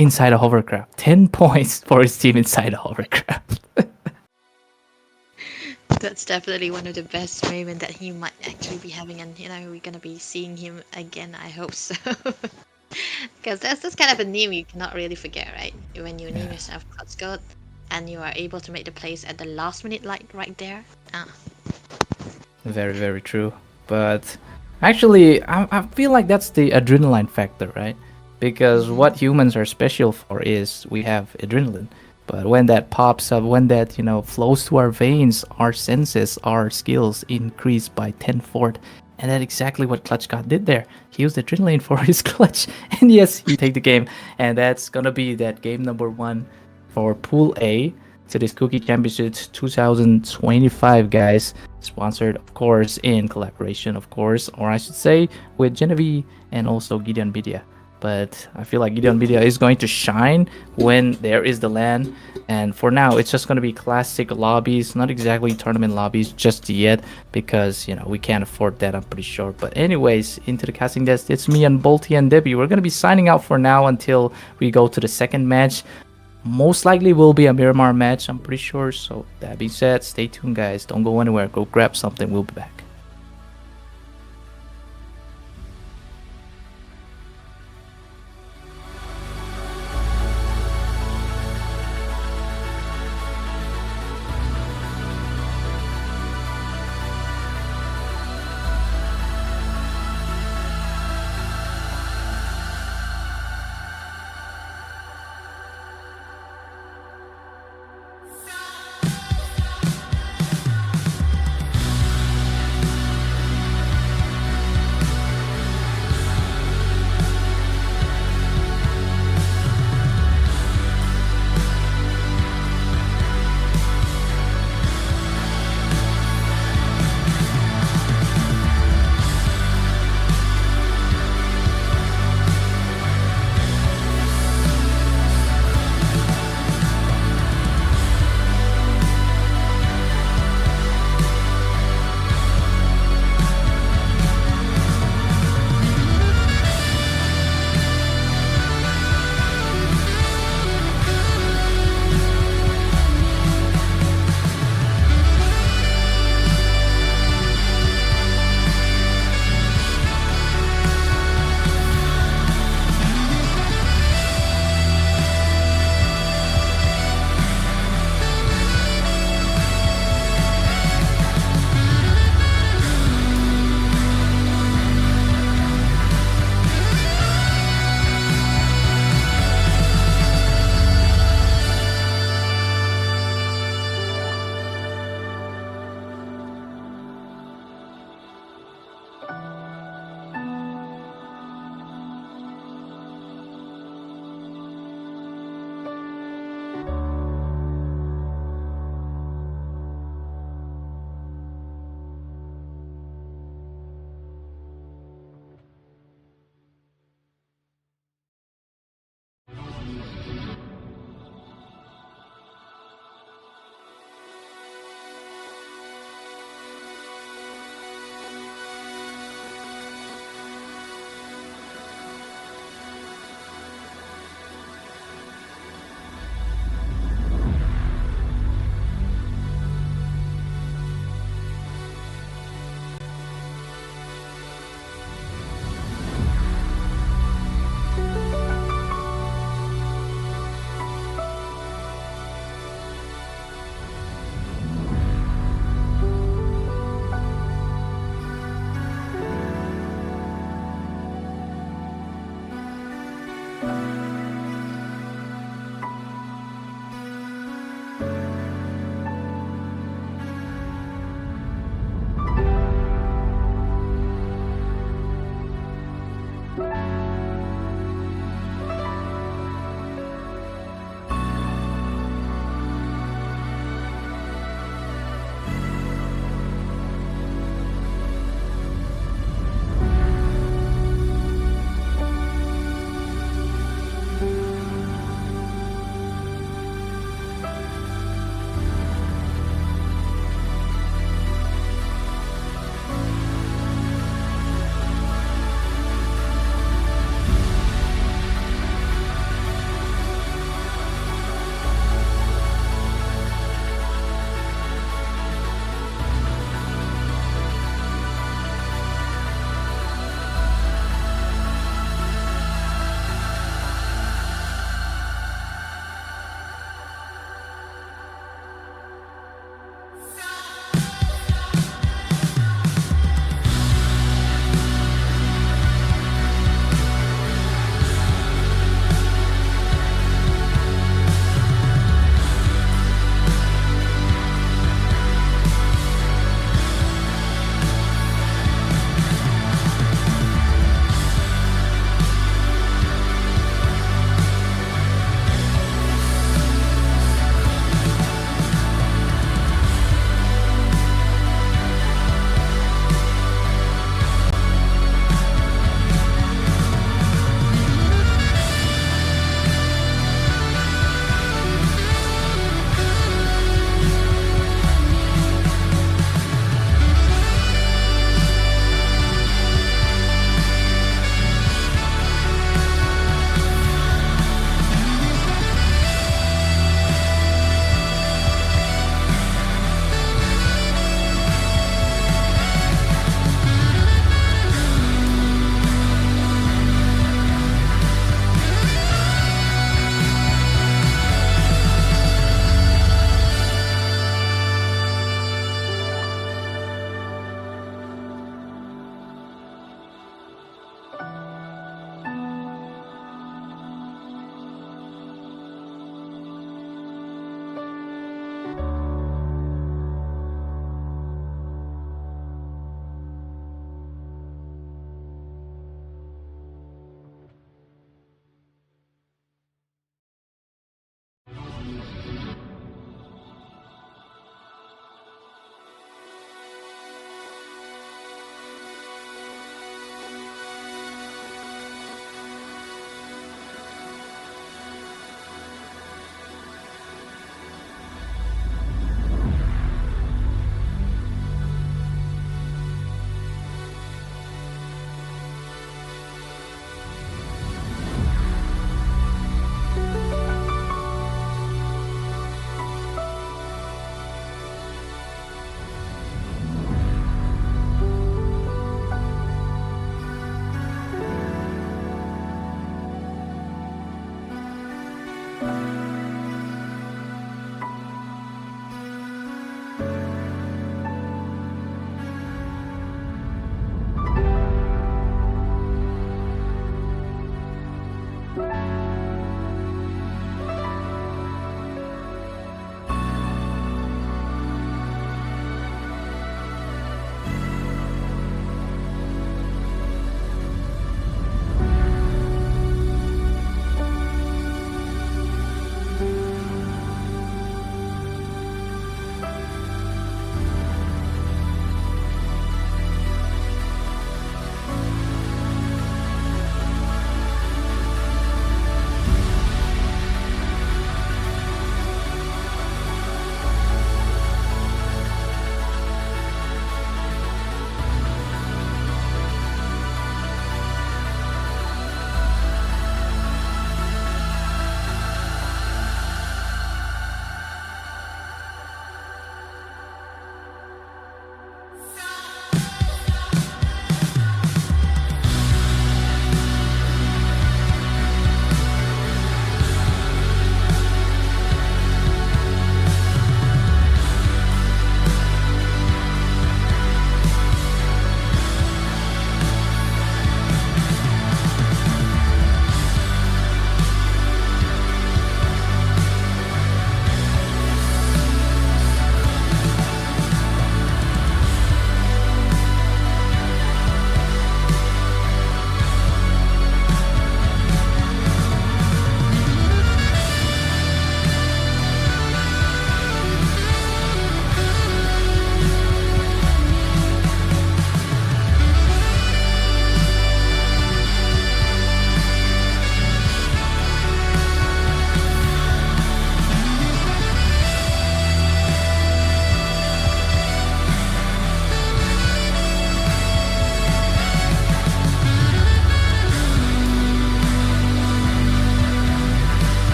inside a hovercraft. 10 points for his team inside a hovercraft.
That's definitely one of the best moments that he might actually be having, and we're gonna be seeing him again. I hope so, because that's kind of a name you cannot really forget, right? When you name yourself Scott, and you are able to make the plays at the last minute, like right there.
Very, very true. But actually, I feel like that's the adrenaline factor, right? Because what humans are special for is we have adrenaline. But when that pops up, when that, flows to our veins, our senses, our skills increase by tenfold. And that's exactly what Clutch God did there. He used adrenaline for his clutch. And yes, he take the game. And that's going to be that game number 1 for Pool A to this Kuki Championships 2025, guys. Sponsored, of course, in collaboration, of course, or I should say, with Genevieve and also Gideon Media. But I feel like Gideon Media is going to shine when there is the LAN. And for now, it's just going to be classic lobbies, not exactly tournament lobbies just yet, because, we can't afford that, I'm pretty sure. But anyways, into the casting desk, it's me and Bolty and Debbie. We're going to be signing out for now until we go to the second match. Most likely will be a Miramar match, I'm pretty sure. So that being said, stay tuned, guys. Don't go anywhere. Go grab something. We'll be back.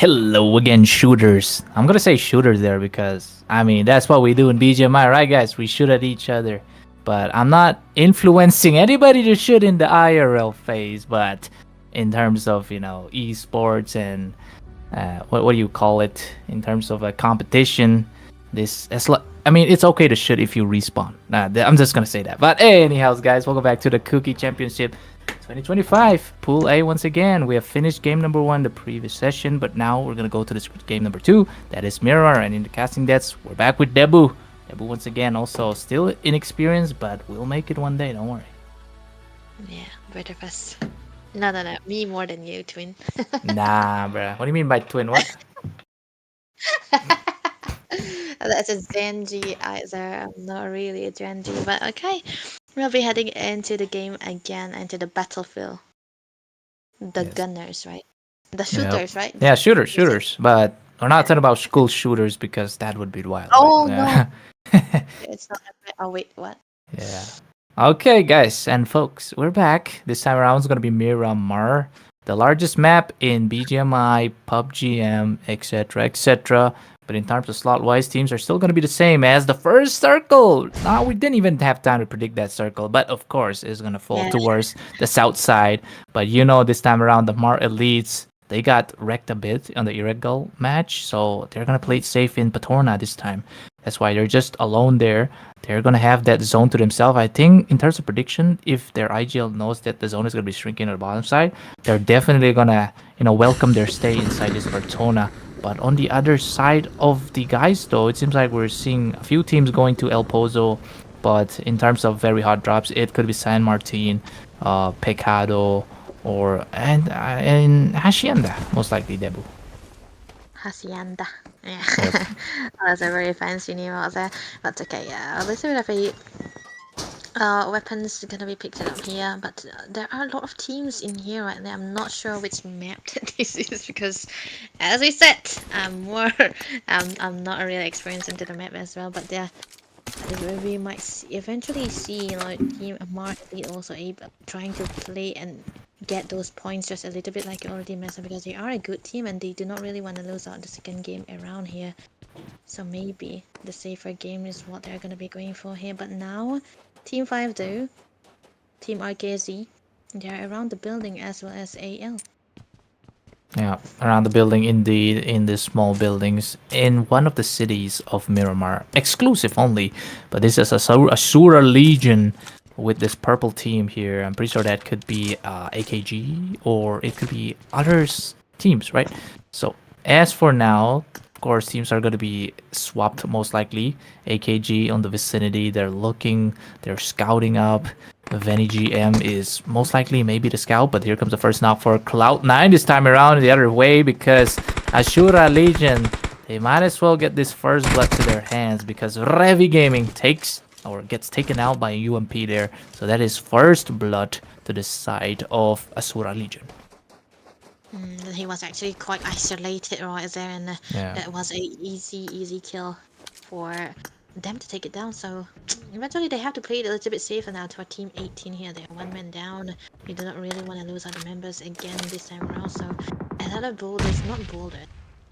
Hello again, shooters. I'm gonna say shooters there because I mean that's what we do in BGMI, right, guys? We shoot at each other. But I'm not influencing anybody to shoot in the IRL phase. But in terms of esports and what do you call it in terms of a competition, I mean it's okay to shoot if you respawn. I'm just gonna say that. But anyhow, guys, welcome back to the Kuki Championship 2025 Pool A. Once again, we have finished game number 1 the previous session, but now we're gonna go to this game number 2. That is Mirror, and in the casting deaths, we're back with Debu. Debu once again, also still inexperienced, but we'll make it one day. Don't worry.
Yeah, both of us. No, me more than you, twin.
Nah, bruh. What do you mean by twin? What?
That's a Gen G either. I'm not really a Gen G, but okay. We'll be heading into the game again, into the battlefield. The
Yes.
gunners, right? The shooters, right?
Yeah, shooters. But we're not talking about school shooters because that would be wild.
Oh,
right?
It's not. Oh wait, what?
Yeah. Okay, guys and folks, we're back. This time around it's gonna be Miramar, the largest map in BGMI, PUBG, etc., etc. But in terms of slot-wise, teams are still gonna be the same as the first circle. Now we didn't even have time to predict that circle, but of course it's gonna fall
Yeah.
towards the south side. But this time around the Mar Elites, they got wrecked a bit on the Irregular match, so they're gonna play it safe in Patorna this time. That's why they're just alone there. They're gonna have that zone to themselves. I think in terms of prediction, if their IGL knows that the zone is gonna be shrinking on the bottom side, they're definitely gonna welcome their stay inside this Patorna. But on the other side of the guys, though, it seems like we're seeing a few teams going to El Pozo. But in terms of very hot drops, it could be San Martin, Pecado, and Hacienda, most likely, Debu.
Hacienda. Yeah.
Yep.
That's a very fancy name out there. But okay, yeah. A little bit of a weapons gonna be picked up here, but there are a lot of teams in here right now. I'm not sure which map this is because, as I said, I'm not really experienced into the map as well. But yeah, we might eventually see Team Market also trying to play and get those points just a little bit like you already mentioned, because they are a good team and they do not really want to lose out the second game around here. So maybe the safer game is what they're gonna be going for here. But now, Team 5 though, Team RKG, they're around the building as well as AL.
Yeah, around the building, indeed, in the small buildings in one of the cities of Miramar, exclusive only. But this is ASURA Legion with this purple team here. I'm pretty sure that could be AKG or it could be other teams, right? So as for now, of course, teams are going to be swapped most likely. AKG on the vicinity, they're scouting up. Veni GM is most likely maybe the scout, but here comes the first knock for Cloud9 this time around the other way, because ASURA Legion, they might as well get this first blood to their hands, because Revi Gaming gets taken out by UMP there. So that is first blood to the side of ASURA Legion.
He was actually quite isolated right there, and that was a easy kill for them to take it down. So eventually they have to play it a little bit safer now to a team 18 here. They're one man down. You do not really want to lose other members again this time around. So another boulders, not boulder,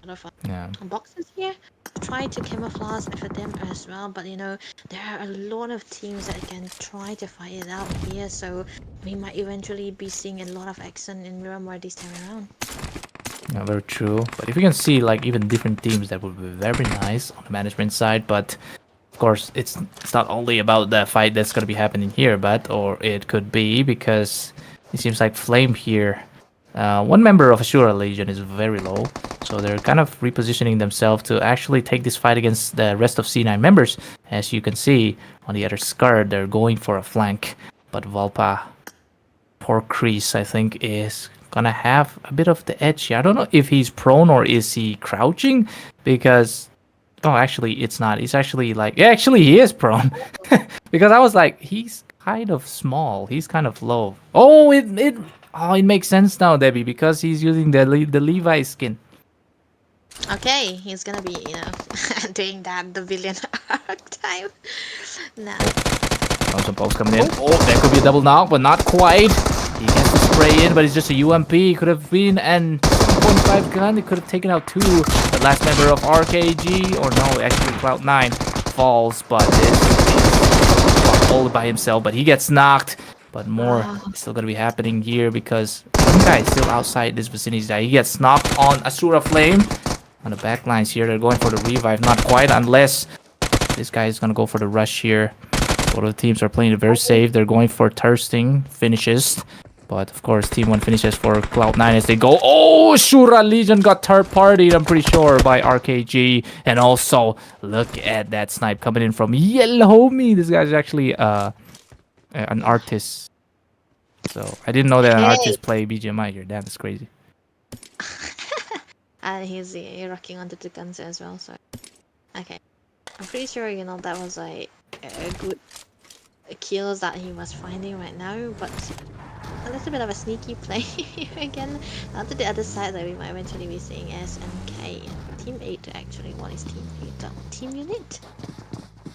a lot of boxes here. Try to camouflage for them as well, but there are a lot of teams that can try to fight it out here, so we might eventually be seeing a lot of action in Miramar this time around.
Yeah, very true. But if you can see even different teams, that would be very nice on the management side. But of course, it's not only about the fight that's going to be happening here, or it could be because it seems like Flame here, one member of ASURA Legion is very low, so they're kind of repositioning themselves to actually take this fight against the rest of C9 members. As you can see on the other card, they're going for a flank, but Valpa, poor Kreese, I think, is gonna have a bit of the edge here. I don't know if he's prone or is he crouching, because actually it's not. He's actually he is prone. Because I was like, he's kind of small, he's kind of low. It makes sense now, Debbie, because he's using the Levi skin.
Okay, he's gonna be, doing that, the villain archetype. Now.
Some pokes coming in. Oh, that could be a double knock, but not quite. He gets to spray in, but it's just a UMP. Could have been, and 1.5 gun. It could have taken out 2. The last member of RKG, or no, actually Cloud9 falls, but this is all by himself. But he gets knocked. But more is still gonna be happening here because one guy is still outside this vicinity. He gets knocked on ASURA Flame. On the back lines here, they're going for the revive. Not quite, unless this guy is gonna go for the rush here. Both of the teams are playing it very safe. They're going for thirsting finishes. But of course, Team 1 finishes for Cloud9 as they go. Oh, Shura Legion got third-partied, I'm pretty sure, by RKG. And also, look at that snipe coming in from Yellow Homie. This guy's actually an artist. So, I didn't know that an artist play BGMI here. Damn, that's crazy.
And he's rocking onto the guns as well, so... Okay. I'm pretty sure, you know, that was like a good kills that he was finding right now, but a little bit of a sneaky play again. To the other side that we might eventually be seeing SNK. Team 8 actually. What is Team 8? Team Unit?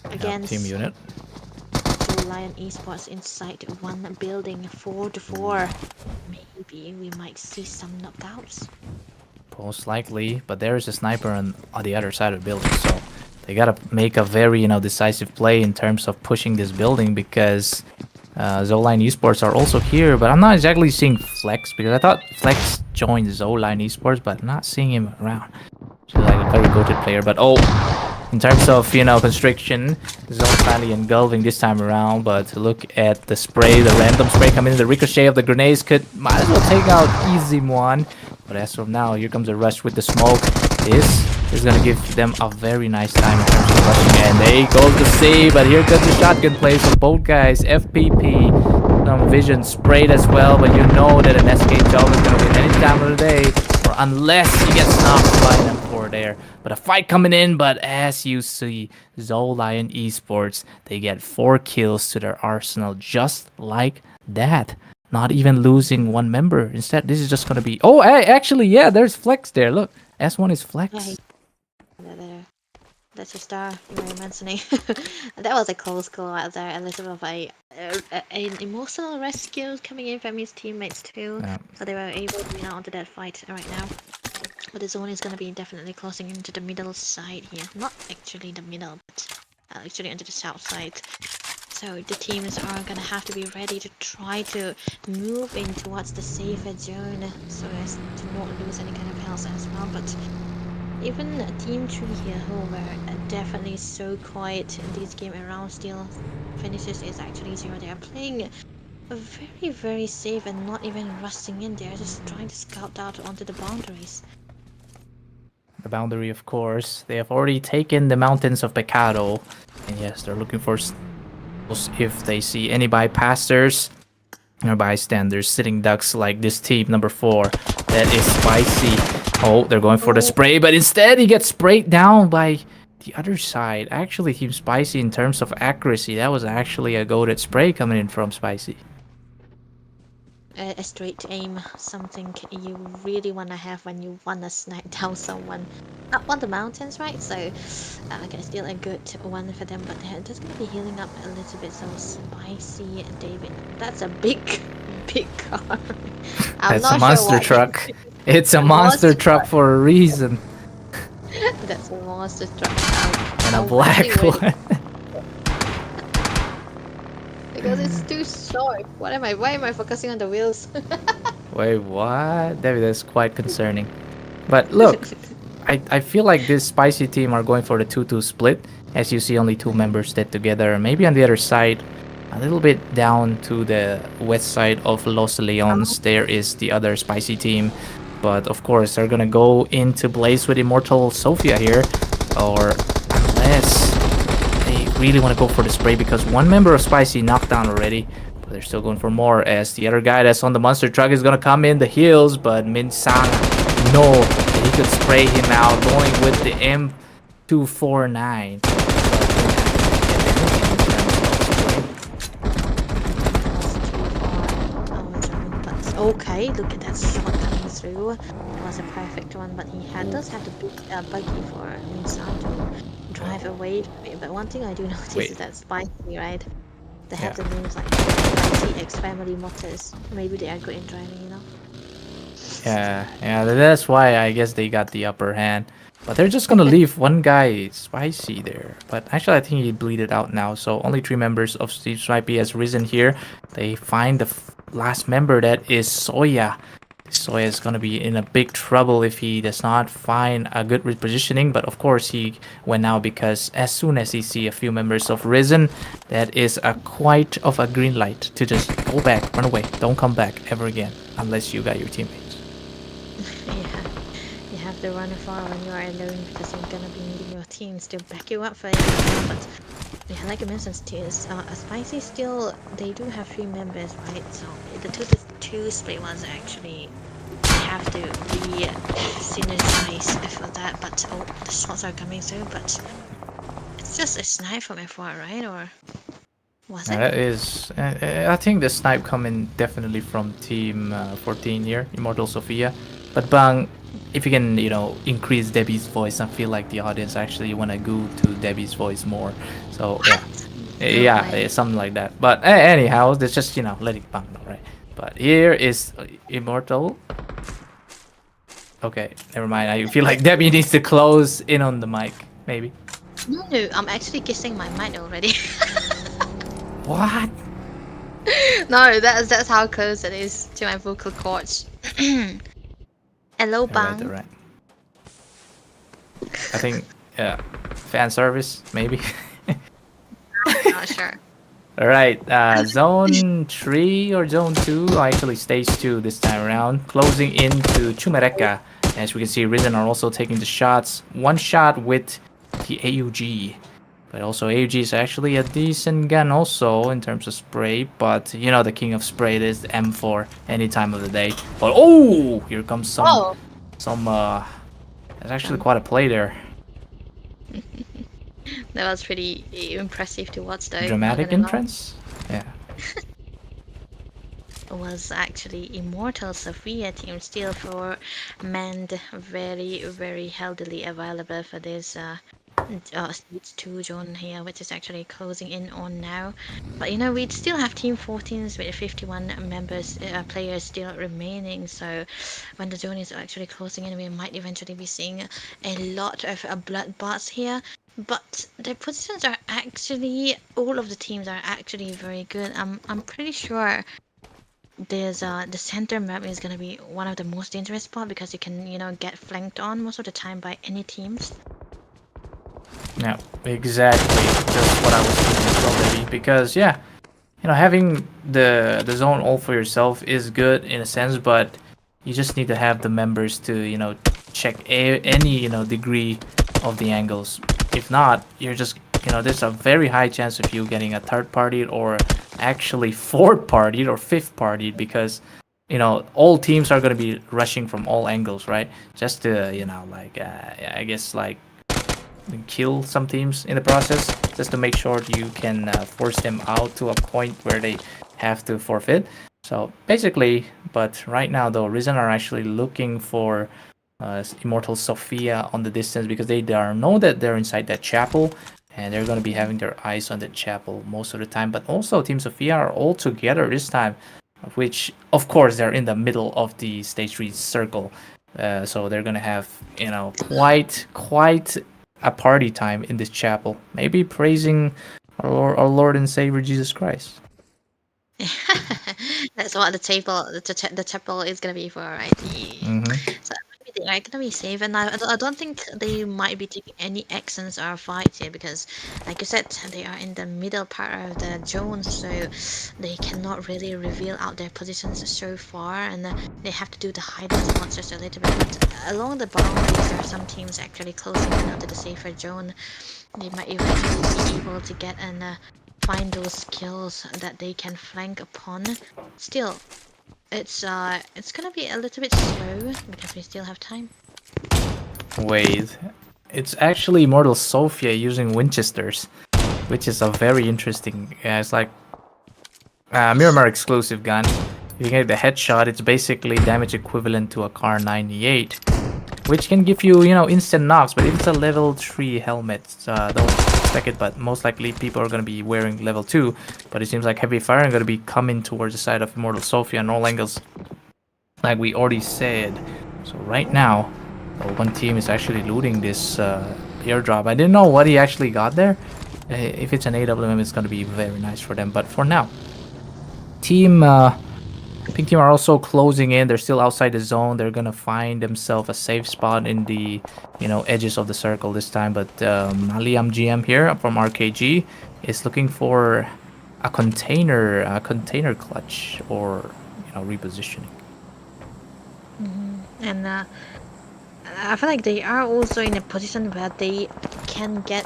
Against
Team Unit.
Lion Esports inside one building, 4-4. Maybe we might see some knockouts.
Most likely, but there is a sniper on the other side of the building, so they gotta make a very, decisive play in terms of pushing this building because Zoline Esports are also here, but I'm not exactly seeing Flex because I thought Flex joined Zoline Esports, but I'm not seeing him around. She's like a very goated player, but in terms of, constriction, Zone finally engulfing this time around, but look at the spray, the random spray coming in, the ricochet of the grenades might as well take out Easy One. But as of now, here comes a rush with the smoke. This is going to give them a very nice time in terms of rushing. And they go to C, but here comes the shotgun play for both guys. FPP, some vision sprayed as well, but you know that an escape job is going to win any time of the day. Or unless he gets knocked by them for there. But a fight coming in, but as you see, Zoline Esports, they get 4 kills to their arsenal just like that. Not even losing one member. Instead, this is just going to be... Oh, hey, actually, yeah, there's Flex there. Look, S1 is Flex.
Yeah, that's your star you were mentioning. That was a close call out there. A little bit of an emotional rescue coming in from his teammates too.
Yeah.
So they were able to win out onto that fight right now. But the zone is going to be definitely closing into the middle side here. Not actually the middle, but actually into the south side. So the teams are gonna have to be ready to try to move in towards the safer zone so as to not lose any kind of health as well. But even Team 3 here, who were definitely so quiet in this game around still finishes is actually 0. They are playing very, very safe and not even rushing in. They are just trying to scout out onto the boundaries.
The boundary, of course. They have already taken the mountains of Pecado. And yes, they're looking for... if they see any bypassers or bystanders, sitting ducks like this team number 4, that is Spicy. Oh, they're going for the spray, but instead he gets sprayed down by the other side. Actually, Team Spicy, in terms of accuracy, that was actually a goated spray coming in from Spicy.
A straight aim, something you really want to have when you want to snipe down someone up on the mountains, right? So, okay, still a good one for them, but they're just going to be healing up a little bit. So, Spicy David, that's a big car.
That's a monster truck. It's a monster truck for a reason.
That's a monster truck.
And a black one.
Because it's too short. Why am I focusing on the wheels?
Wait, what? That's quite concerning. But look, I feel like this Spicy team are going for the 2-2 split. As you see, only 2 members dead together. Maybe on the other side, a little bit down to the west side of Los Leones, there is the other Spicy team. But of course, they're gonna go into Blaze with Immortal Sophia here. Or unless they really want to go for the spray, because one member of Spicy knocked down already. But they're still going for more, as the other guy that's on the monster truck is gonna come in the heels. But Min Sang, no, he could spray him out, going with the M249.
Okay, look at that shot coming through. It was a perfect one, but he does have the big buggy for Min-san to drive away from it. But one thing I do notice is that Spicy, right? They have the names like Spicy X Family Motors. Maybe they are good in driving,
Yeah, that's why I guess they got the upper hand. But they're just gonna leave one guy spicy there. But actually, I think he bleeded out now. So only 3 members of Steve Snipey has risen here. They find the last member, that is Soya. Soya is gonna be in a big trouble if he does not find a good repositioning. But of course, he went out because as soon as he see a few members of Risen, that is a quite of a green light to just go back, run away, don't come back ever again unless you got your teammates.
Yeah, you have to run far when you are alone because you're gonna be needing your teams to back you up for it. But yeah, like I mentioned, Spicy still, they do have 3 members, right? So the 2-2 split ones are actually have to be synergized for that. But oh, the shots are coming through. But it's just a snipe from F1, right? Or was it?
That is, I think the snipe coming definitely from team 14 here, Immortal Sophia. But Bang, if you can, increase Debbie's voice, I feel like the audience actually want to go to Debbie's voice more. So yeah, something like that. But anyhow, it's just letting Bang know, right? But here is Immortal. Okay, never mind. I feel like Debbie needs to close in on the mic, maybe.
No, I'm actually kissing my mic already.
What?
No, that's how close it is to my vocal cords. Hello, Bang.
Alright. I think, fan service, maybe.
Not sure.
Alright, zone 3 or zone 2, actually stage 2 this time around, closing into Chumereka. As we can see, Risen are also taking the shots. One shot with the AUG. But also AUG is actually a decent gun also in terms of spray. But the king of spray is the M4 any time of the day. But oh, here comes some that's actually quite a play there.
That was pretty impressive to watch though.
Dramatic entrance? Yeah.
Was actually Immortal Sophia team still for manned, very, very healthily available for this stage 2 zone here, which is actually closing in on now. But we still have team 14s with 51 members, players still remaining. So when the zone is actually closing in, we might eventually be seeing a lot of bloodbaths here. But their positions are actually, all of the teams are actually very good. I'm pretty sure there's the center map is gonna be one of the most dangerous spot because you can get flanked on most of the time by any teams.
Yeah, exactly. Just what I was thinking as well, maybe. Because having the zone all for yourself is good in a sense, but you just need to have the members to check any degree of the angles. If not, you're just there's a very high chance of you getting a third party or actually fourth party or fifth party because all teams are going to be rushing from all angles, right? Just to I guess kill some teams in the process, just to make sure you can force them out to a point where they have to forfeit. So basically, but right now though, Risen are actually looking for Immortal Sophia on the distance because they know that they're inside that chapel and they're going to be having their eyes on the chapel most of the time. But also Team Sophia are all together this time, which of course they're in the middle of the stage 3 circle, so they're going to have quite a party time in this chapel, maybe praising our Lord and Savior Jesus Christ.
That's what the chapel is gonna be for, right? So they are gonna be safe, and I don't think they might be taking any actions or fights here because, like you said, they are in the middle part of the zone, so they cannot really reveal out their positions so far, and they have to do the hiding spots just a little bit. But along the boundaries, there are some teams actually closing in onto the safer zone. They might eventually be able to get and find those kills that they can flank upon. Still, it's gonna be a little bit slow because we still have time.
Wait, it's actually Immortal Sophia using Winchesters, which is a very interesting. It's like Miramar exclusive gun. You get the headshot. It's basically damage equivalent to a Car 98, which can give you instant knocks. But if it's a level 3 helmet, don't expect it. But most likely people are gonna be wearing level 2. But it seems like heavy fire are gonna be coming towards the side of Immortal Sophia on all angles. like we already said. So right now, one team is actually looting this airdrop. I didn't know what he actually got there. If it's an AWM, it's going to be very nice for them. But for now, team pink team are also closing in. They're still outside the zone. They're going to find themselves a safe spot in the edges of the circle this time. But Aliam GM here from RKG is looking for a container clutch or repositioning.
And I feel like they are also in a position where they can get,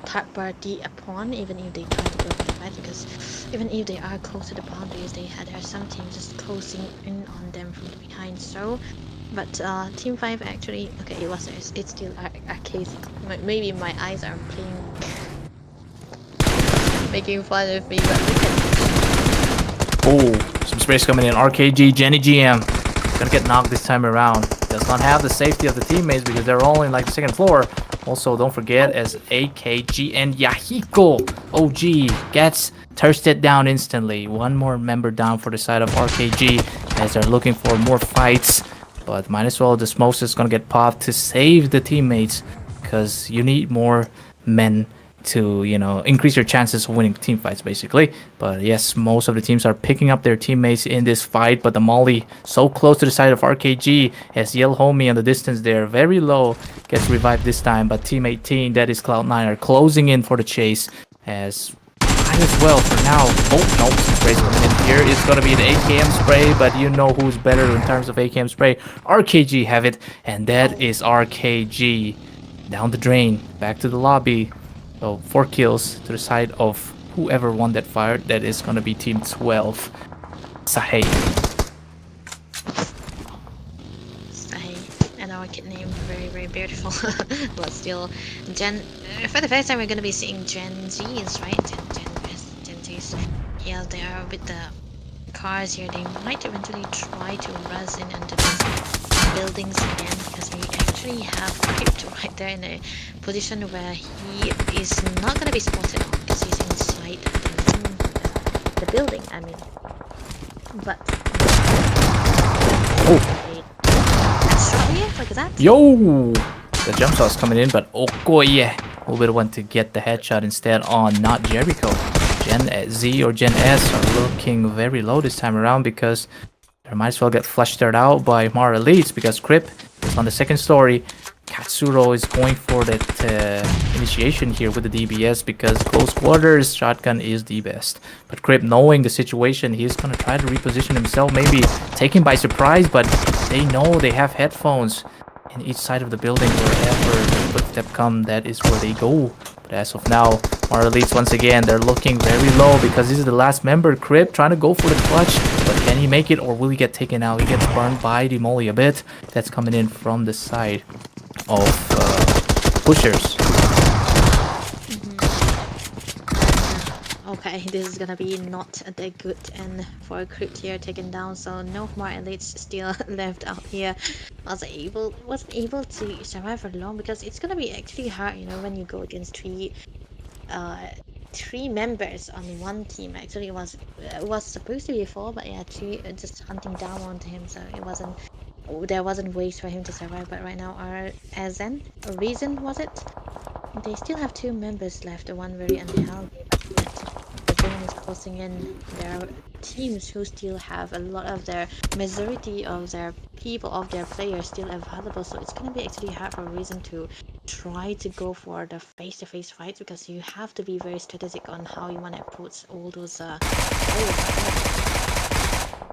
third party upon even if they try to go for the fight, because even if they are close to the boundaries, there are some teams just closing in on them from behind. So, but Team 5 actually, okay, it's still a case. Maybe my eyes are making fun of me, but look at.
Oh, some sprays coming in. RKG, Jenny GM. Gonna get knocked this time around. Does not have the safety of the teammates because they're all in like the second floor. Also, don't forget as AKG and Yahiko OG gets thirsted down instantly. One more member down for the side of RKG as they're looking for more fights. But might as well, the smokes is gonna get popped to save the teammates because you need more men to increase your chances of winning team fights basically. But yes, most of the teams are picking up their teammates in this fight, but the molly so close to the side of RKG as Yell Homie on the distance there, very low, gets revived this time. But team 18, that is Cloud9, are closing in for the chase as might as well for now. Oh no, some sprays coming in here. It's gonna be an AKM spray, but you know who's better in terms of AKM spray. RKG have it, and that is RKG down the drain, back to the lobby. So 4 kills to the side of whoever won that fight. That is going to be Team 12. SAHEI.
SAHEI, and our kid name, very, very beautiful. But still, for the first time we're going to be seeing Gen Zs, right? Gen Zs. Yeah, they are with the cars here. They might eventually try to rush in into these buildings again, because we actually have Crypt right there in a position where he is not going to be spotted on because he's inside the building, I mean. But look at that.
Yo, the jump shot's coming in, but Okoye will be the one to get the headshot instead on not Jericho. Gen Z or Gen S are looking very low this time around because they might as well get flushed out by HMAR elites, because Crip is on the second story. Katsuro is going for that initiation here with the DBS because close quarters shotgun is the best. But Crip, knowing the situation, he's gonna try to reposition himself, maybe take him by surprise, but they know they have headphones in each side of the building. Wherever the footstep come, that is where they go. But as of now, our elites once again, they're looking very low because this is the last member. Crip trying to go for the clutch, but can he make it or will he get taken out? He gets burned by the molly a bit. That's coming in from the side of pushers.
Okay, this is gonna be not that good, and for Crypt here taken down, so no more elites still left out here. Wasn't able to survive for long because it's gonna be actually hard, when you go against three members on one team. Actually, it was supposed to be 4, but yeah, 3 just hunting down onto him, so there wasn't ways for him to survive. But right now, our Reason was it? They still have 2 members left, one very unhealthy, but yet the game is closing in. There are teams who still have a lot of their majority of their people, of their players still available, so it's gonna be actually hard for Reason to try to go for the face-to-face fights, because you have to be very strategic on how you want to approach all those players.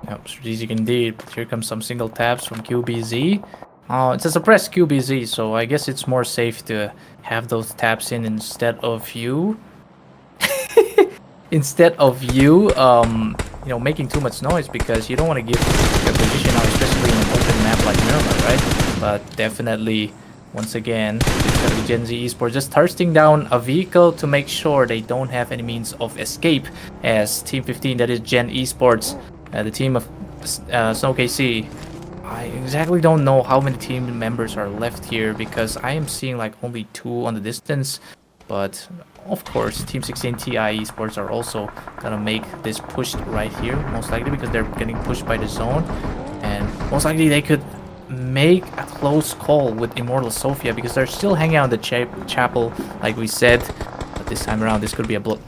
Yep, strategic indeed. But here comes some single taps from QBZ. It's a suppressed QBZ, so I guess it's more safe to have those taps in instead of you. Making too much noise, because you don't want to give your position out, especially in an open map like Miramar, right? But definitely, once again, it's gonna be Gen Z Esports just thirsting down a vehicle to make sure they don't have any means of escape. As Team 15, that is Gen Esports, the team of Snow KC. I exactly don't know how many team members are left here, because I am seeing like only 2 on the distance. But of course, Team 16 TI Esports are also gonna make this push right here, most likely because they're getting pushed by the zone. most likely they could make a close call with Immortal Sophia because they're still hanging out in the chapel, like we said. But this time around, this could be a blood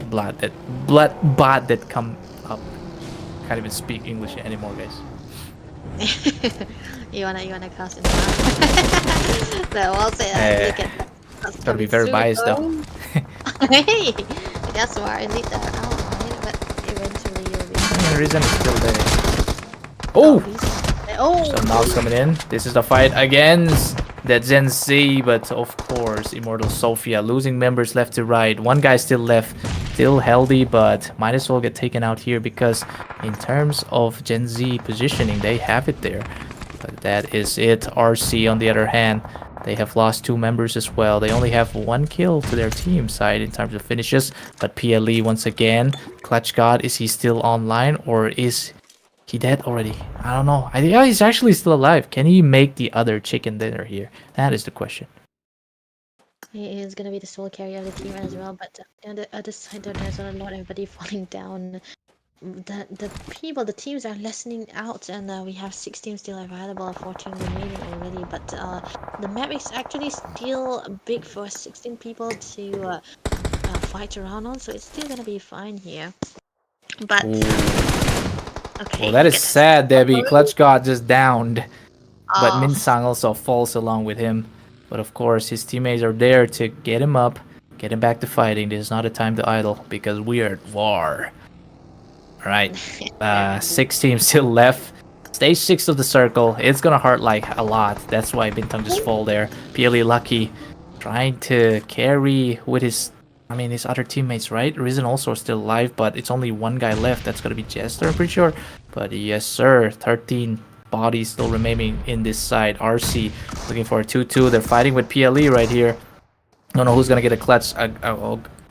bot that come up. Can't even speak English anymore, guys.
you wanna cast in the That was it. You can.
Gotta be very biased though.
Hey, that's smart. Indeed, outline, but eventually you'll be.
The reason is still there. Oh!
Oh!
Some knocks coming in. This is the fight against the Gen Z, but of course, Immortal Sophia losing members left to right. One guy still left, still healthy, but might as well get taken out here because in terms of Gen Z positioning, they have it there. But that is it. RC, on the other hand, they have lost 2 members as well. They only have 1 kill to their team side in terms of finishes. But PLE once again, Clutch God, is he still online or is he dead already? I don't know. I think he's actually still alive. Can he make the other chicken dinner here? That is the question.
He is gonna be the sole carrier of the team as well, but on the other side, there's a lot of everybody falling down. The teams are lessening out, and we have 6 teams still available, 14 remaining already. But the map is actually still big for 16 people to fight around on, so it's still gonna be fine here. But okay,
Well, that is sad, Debbie. Clutch God just downed, but Minsang also falls along with him. But of course, his teammates are there to get him up, get him back to fighting. This is not a time to idle because we are at war. Alright, 6 teams still left. Stage 6 of the circle. It's gonna hurt like a lot. That's why Bintang just fall there. PLE lucky, trying to carry with his other teammates, right? Risen also still alive, but it's only 1 guy left. That's gonna be Jester, I'm pretty sure. But yes, sir, 13 bodies still remaining in this side. RC looking for a 2-2. They're fighting with PLE right here. Don't know who's gonna get a clutch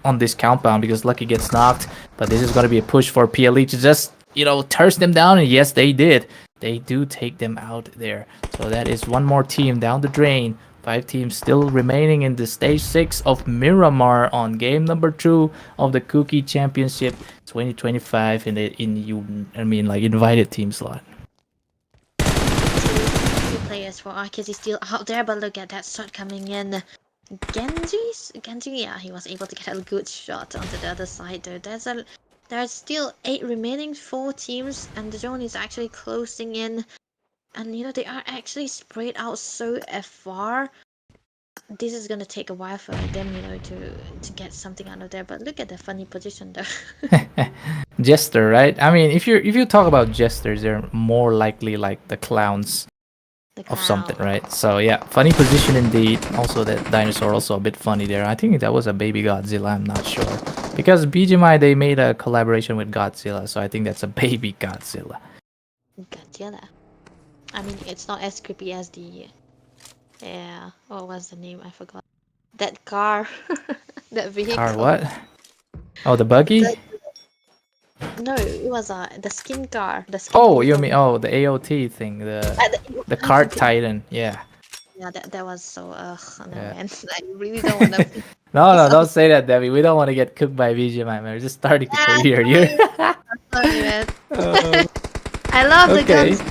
on this compound because Lucky gets knocked, but this is going to be a push for PLE to just, thirst them down, and yes, they did. They do take them out there. So that is 1 more team down the drain. 5 teams still remaining in the stage 6 of Miramar on game number 2 of the Kuki Championship 2025 in the invited team slot.
2 players for RKG still out there, but look at that shot coming in. Genji, yeah, he was able to get a good shot onto the other side there. There's still 8 remaining, 4 teams, and the zone is actually closing in. And they are actually spread out so far. This is gonna take a while for them, to get something out of there. But look at the funny position though.
Jester, right? I mean, if you talk about jesters, they're more likely like the clowns of something, right? So yeah, funny position indeed. Also, that dinosaur also a bit funny there. I think that was a baby Godzilla, I'm not sure, because BGMI, they made a collaboration with Godzilla, so I think that's a baby Godzilla.
Godzilla. I mean, it's not as creepy as the what was the name? I forgot. That car. That vehicle.
Car what? Oh, the buggy?
No, it was the skin car. The skin
Oh, you
vehicle.
mean the AOT thing, the cart titan, yeah.
Yeah, that was so no,
Yeah.
man. I really don't want to.
No, don't say that, Debbie. We don't want to get cooked by BGMI, man. We're just starting the career here.
Sorry, man. I love the
Okay.
guns.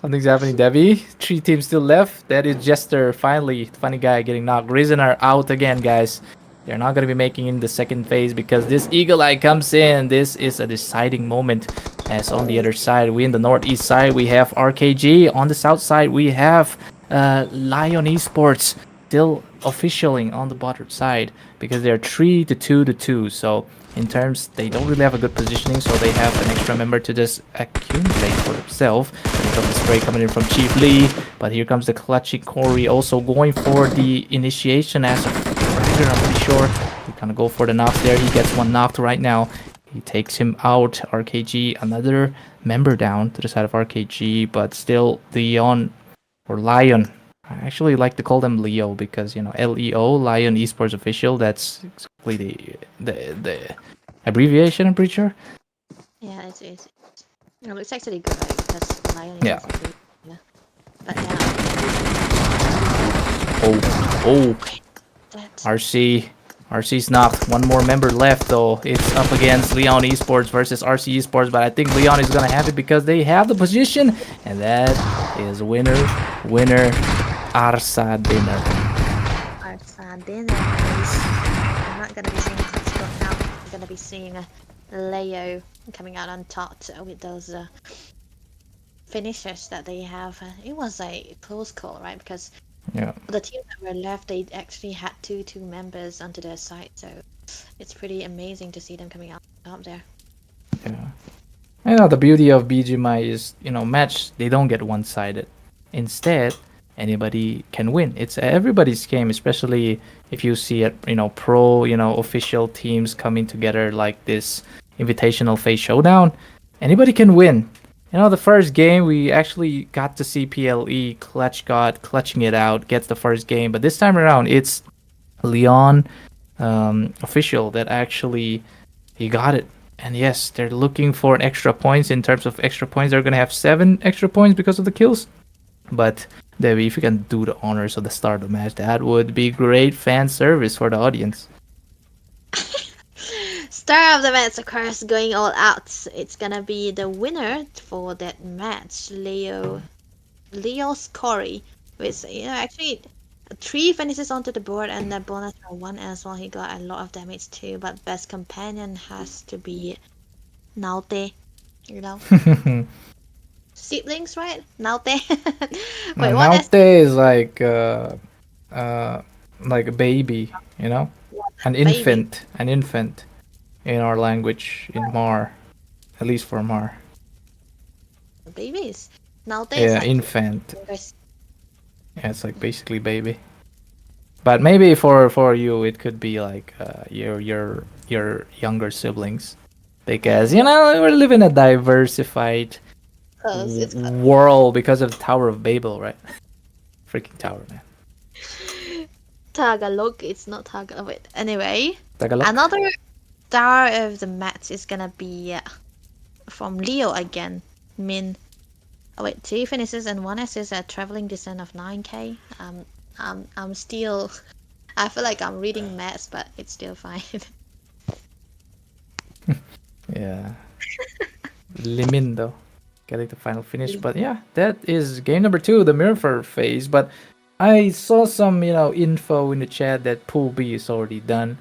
Something's happening, Debbie. 3 teams still left. That is Jester, finally. Funny guy getting knocked. Risen are out again, guys. They're not going to be making in the second phase because this Eagle Eye comes in. This is a deciding moment. As on the other side, we in the northeast side, we have RKG. On the south side, we have Lion Esports still officialing on the bottom side because they're 3-2-2. So in terms, they don't really have a good positioning, so they have an extra member to just accumulate for themselves. Here comes the spray coming in from Chief Lee, but here comes the clutching Corey also going for the initiation as a fragger, I'm pretty sure. He's gonna go for the knock there. He gets 1 knocked right now. He takes him out. RKG, another member down to the side of RKG, but still Leon or Lion. I actually like to call them Leo because, LEO, Lion Esports Official, that's exactly the abbreviation, I'm pretty sure.
Yeah, it's no, it's actually good, right? Because Lion is
Yeah.
also good. Yeah. But
Oh,
that
RC RC's knocked. One more member left, though. It's up against Leon Esports versus RC Esports, but I think Leon is gonna have it because they have the position, and that is winner, Arsa dinner.
Arsa dinner, guys. I'm not gonna be seeing Scott now. I'm gonna be seeing Leo coming out on top with those finishers that they have. It was a close call, right? Because the team that were left, they actually had two members onto their side, so it's pretty amazing to see them coming out top there.
Yeah. You know, the beauty of BGMI is, match, they don't get one-sided. Instead, anybody can win. It's everybody's game, especially if you see it, pro, official teams coming together like this invitational phase showdown. Anybody can win. The first game, we actually got to see PLE clutching it out, gets the first game. But this time around, it's Leon official that actually, he got it. And yes, they're looking for an extra points. In terms of extra points, they're going to have 7 extra points because of the kills. But Debbie, if you can do the honors of the start of the match, that would be great fan service for the audience.
Star of the match, of course, going all out. It's gonna be the winner for that match, Leo Corey, with actually 3 finishes onto the board and the bonus for 1 as well. He got a lot of damage too, but best companion has to be Naute, siblings, right? Naute.
Wait, what? Naute is like a baby, an infant, in our language in MAR, at least for MAR.
Babies. Naute.
Yeah, like infant. Yeah, it's like basically baby. But maybe for you, it could be like your younger siblings, because we're living a diversified world because of the Tower of Babel, right? Freaking tower, man.
Tagalog, it's not Tagalog. Anyway,
Tagalog?
Another star of the match is gonna be from Leo again. Min. 2 finishes and 1 assist at traveling descent of 9k. I'm still. I feel like I'm reading maths, but it's still fine.
Yeah. Limin though, getting the final finish. But yeah, that is game number 2, the Mirror phase. But I saw some, info in the chat that Pool B is already done.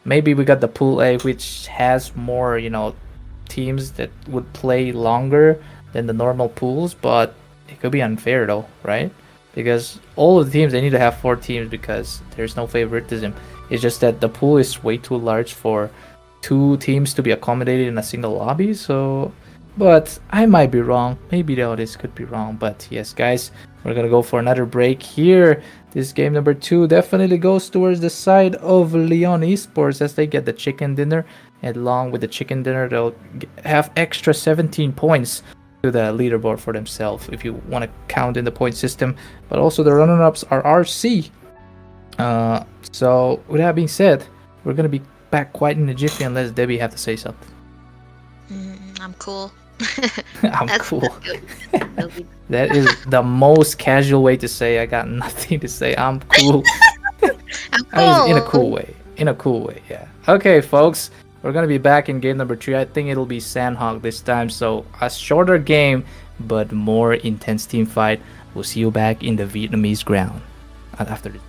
Maybe we got the Pool A, which has more, teams that would play longer than the normal pools. But it could be unfair though, right? Because all of the teams, they need to have 4 teams because there's no favoritism. It's just that the pool is way too large for 2 teams to be accommodated in a single lobby. So, but I might be wrong. Maybe the audience could be wrong. But yes, guys, we're gonna go for another break here. This game number 2 definitely goes towards the side of Leon Esports as they get the chicken dinner. And along with the chicken dinner, they'll have extra 17 points to the leaderboard for themselves if you want to count in the point system. But also the runner-ups are RC. So with that being said, we're gonna be back quite in a jiffy unless Debbie have to say something.
I'm cool.
I'm cool. That is the most casual way to say I got nothing to say. I'm cool.
I'm cool.
In a cool way. In a cool way, yeah. Okay, folks. We're going to be back in game number 3. I think it'll be Sandhawk this time. So a shorter game, but more intense team fight. We'll see you back in the Vietnamese ground after this.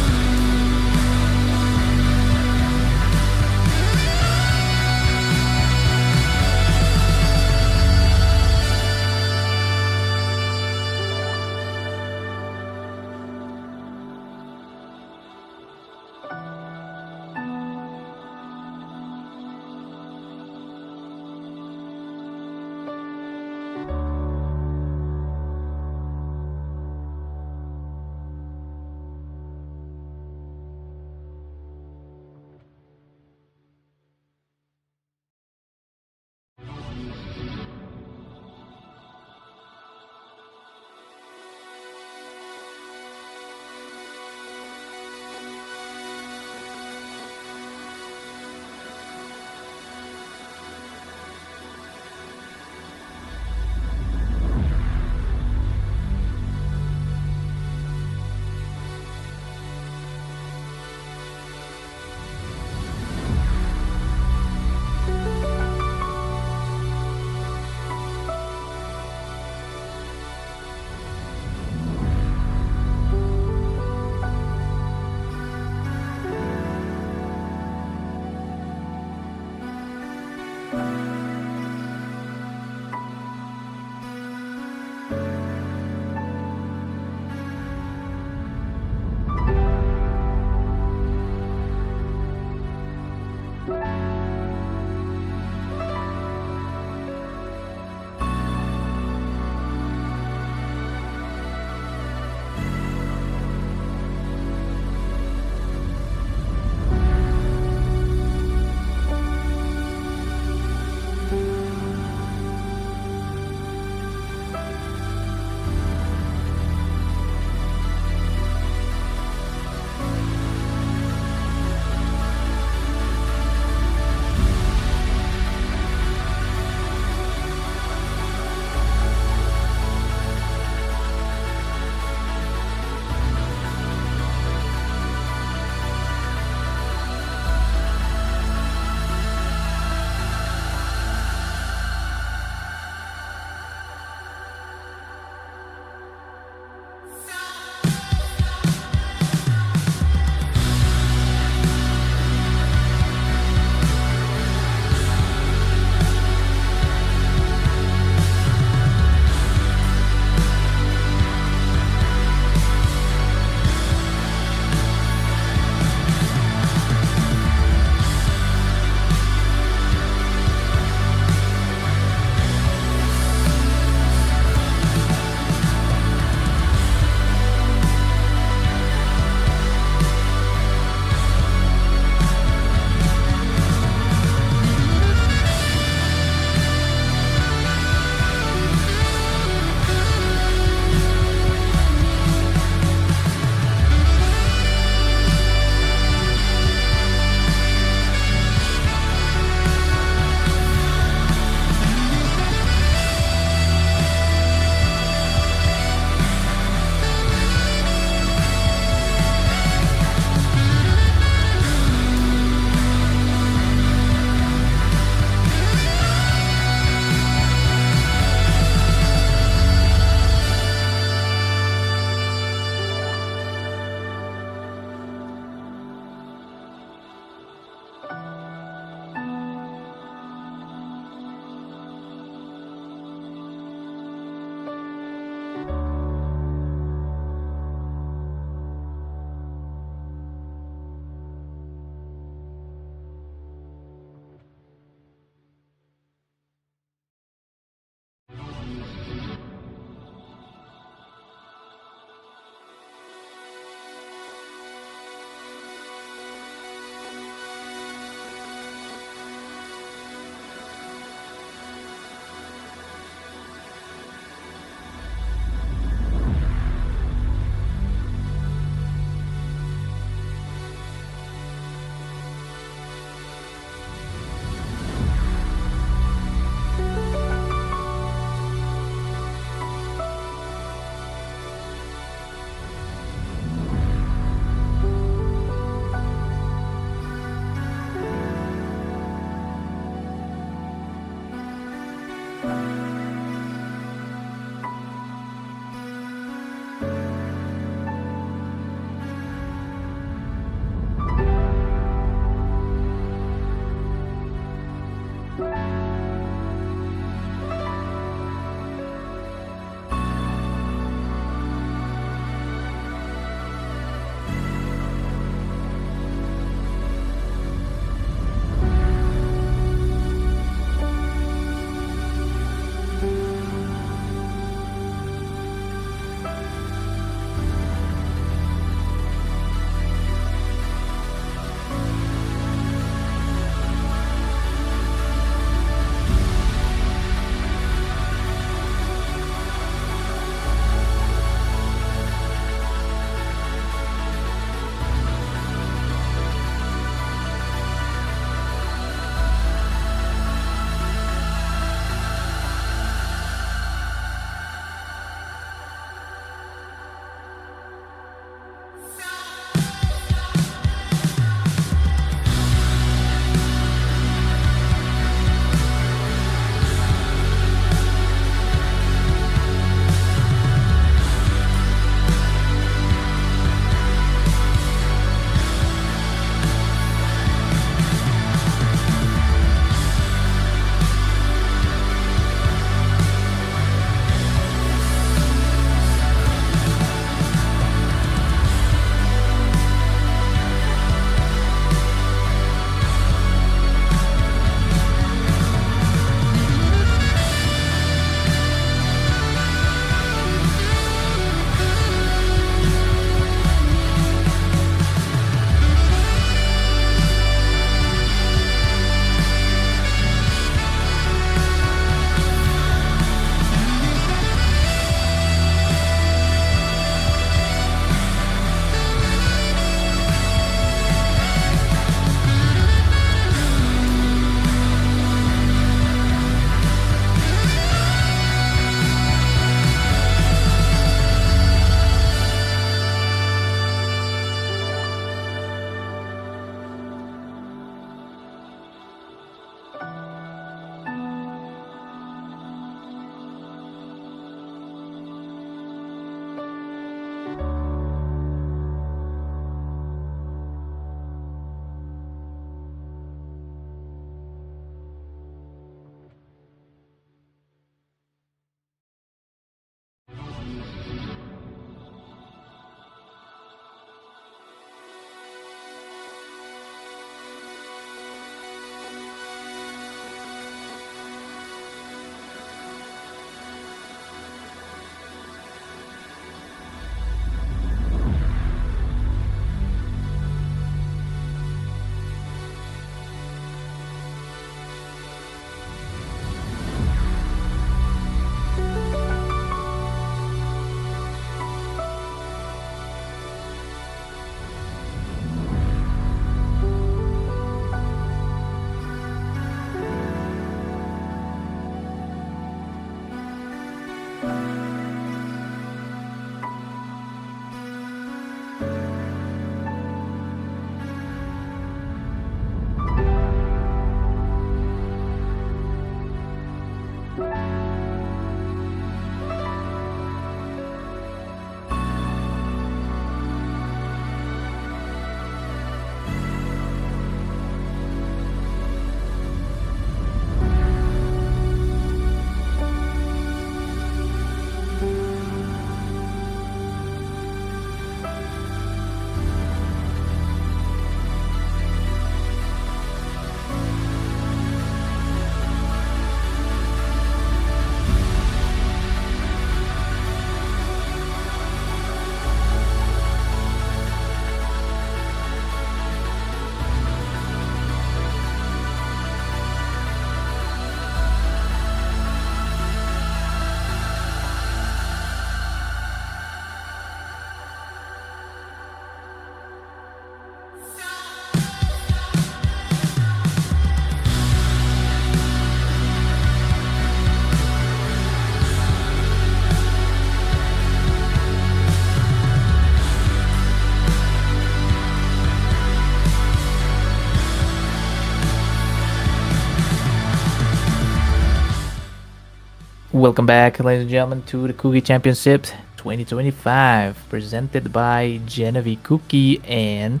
Welcome back, ladies and gentlemen, to the Kuki Championship 2025, presented by Genevieve Kuki and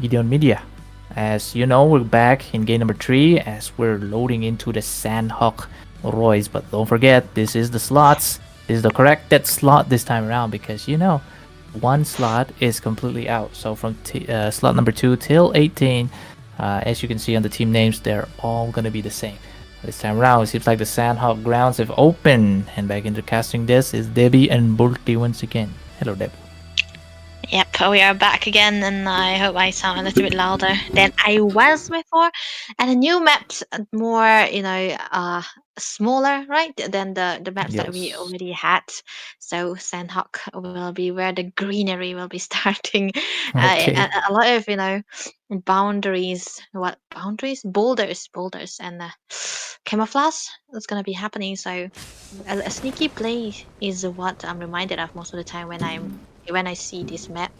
Gideon Media. As you know, we're back in game number 3 as we're loading into the Sandhawk Royce. But don't forget, this is the slots. This is the corrected slot this time around because you know, one slot is completely out. So from slot number 2 till 18, as you can see on the team names, they're all going to be the same. This time around, it seems like the Sandhawk grounds have opened, and back into casting this is Debbie and Burti once again. Hello, Deb.
Yep, we are back again, and I hope I sound a little bit louder than I was before. And the new maps are more, smaller, right, than the maps that we
Yes.
already had. So Sandhawk will be where the greenery will be starting.
Okay.
A lot of, boundaries. What boundaries? Boulders, and camouflage is gonna be happening. So a sneaky play is what I'm reminded of most of the time when I see this map.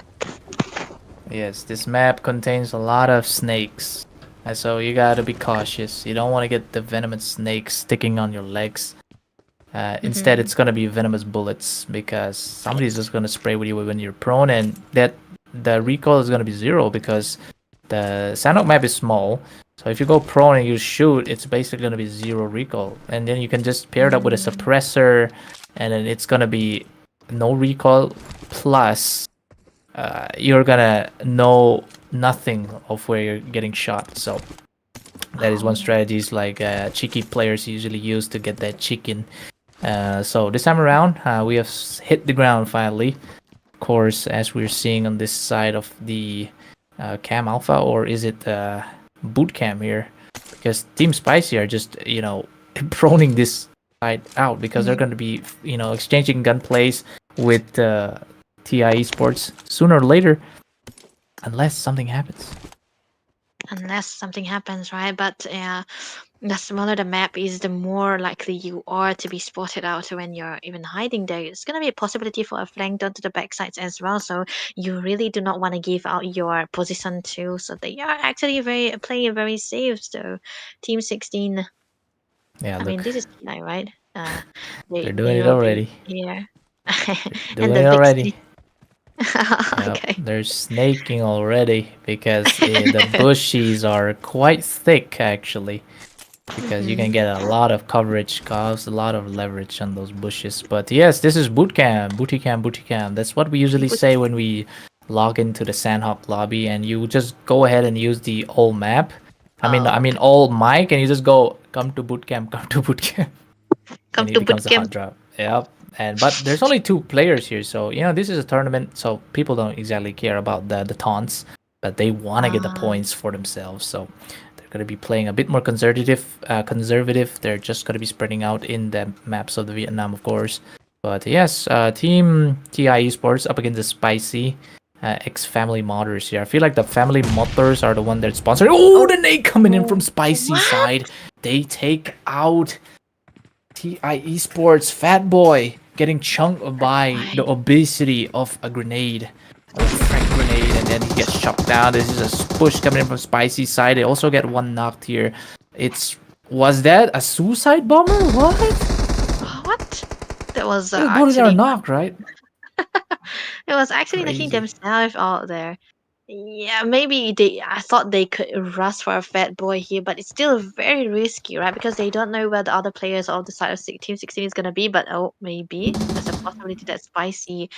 Yes, this map contains a lot of snakes, and so you gotta be cautious. You don't want to get the venomous snakes sticking on your legs. Instead, it's gonna be venomous bullets because somebody's just gonna spray with you when you're prone, and that the recoil is gonna be 0 because the Sandhawk map is small. So if you go prone and you shoot, it's basically gonna be 0 recoil, and then you can just pair it up with a suppressor, and then it's gonna be no recoil plus you're gonna know nothing of where you're getting shot. So that is one strategy like cheeky players usually use to get that chicken. So this time around, we have hit the ground finally. Of course, as we're seeing on this side of the Cam Alpha, or is it boot camp here? Because Team Spicy are just proning this side out because they're going to be exchanging gunplays with TI Esports sooner or later, unless something happens.
Unless something happens, right? But the smaller the map is, the more likely you are to be spotted out when you're even hiding there. It's going to be a possibility for a flank onto the backsides as well. So you really do not want to give out your position too. So they are actually playing very safe. So Team 16.
Yeah,
I mean, this is TI, right?
They're doing it already.
Here.
Doing
and the
it already.
Okay.
They're snaking already because the bushes are quite thick actually. Because you can get a lot of coverage, cause a lot of leverage on those bushes. But yes, this is boot camp. That's what we usually say when we log into the Sandhawk lobby, and you just go ahead and use the old map. I mean old mic, and you just go come to boot camp.
Come
and it
to
becomes
boot
a
camp.
hot drop. Yep. But there's only 2 players here, so this is a tournament, so people don't exactly care about the taunts, but they want to get the points for themselves. So they're going to be playing a bit more conservative. They're just going to be spreading out in the maps of the Vietnam, of course. But yes, Team TI Esports up against the Spicy ex-Family Modders here. I feel like the Family Modders are the one that's sponsoring. Oh, the nade coming in from Spicy side. They take out TI Esports Fat Boy, getting chunked by the obesity of a grenade, a frag grenade, and then he gets shot down. This is a push coming in from Spicy side. They also get one knocked here. Was that a suicide bomber?
What? That was
Those bullets are knocked, right?
It was actually
Crazy.
knocking themselves out there. Yeah, maybe I thought they could rush for a Fat Boy here, but it's still very risky, right? Because they don't know where the other players on the side of Team 16 is gonna be. But maybe there's a possibility that Spicy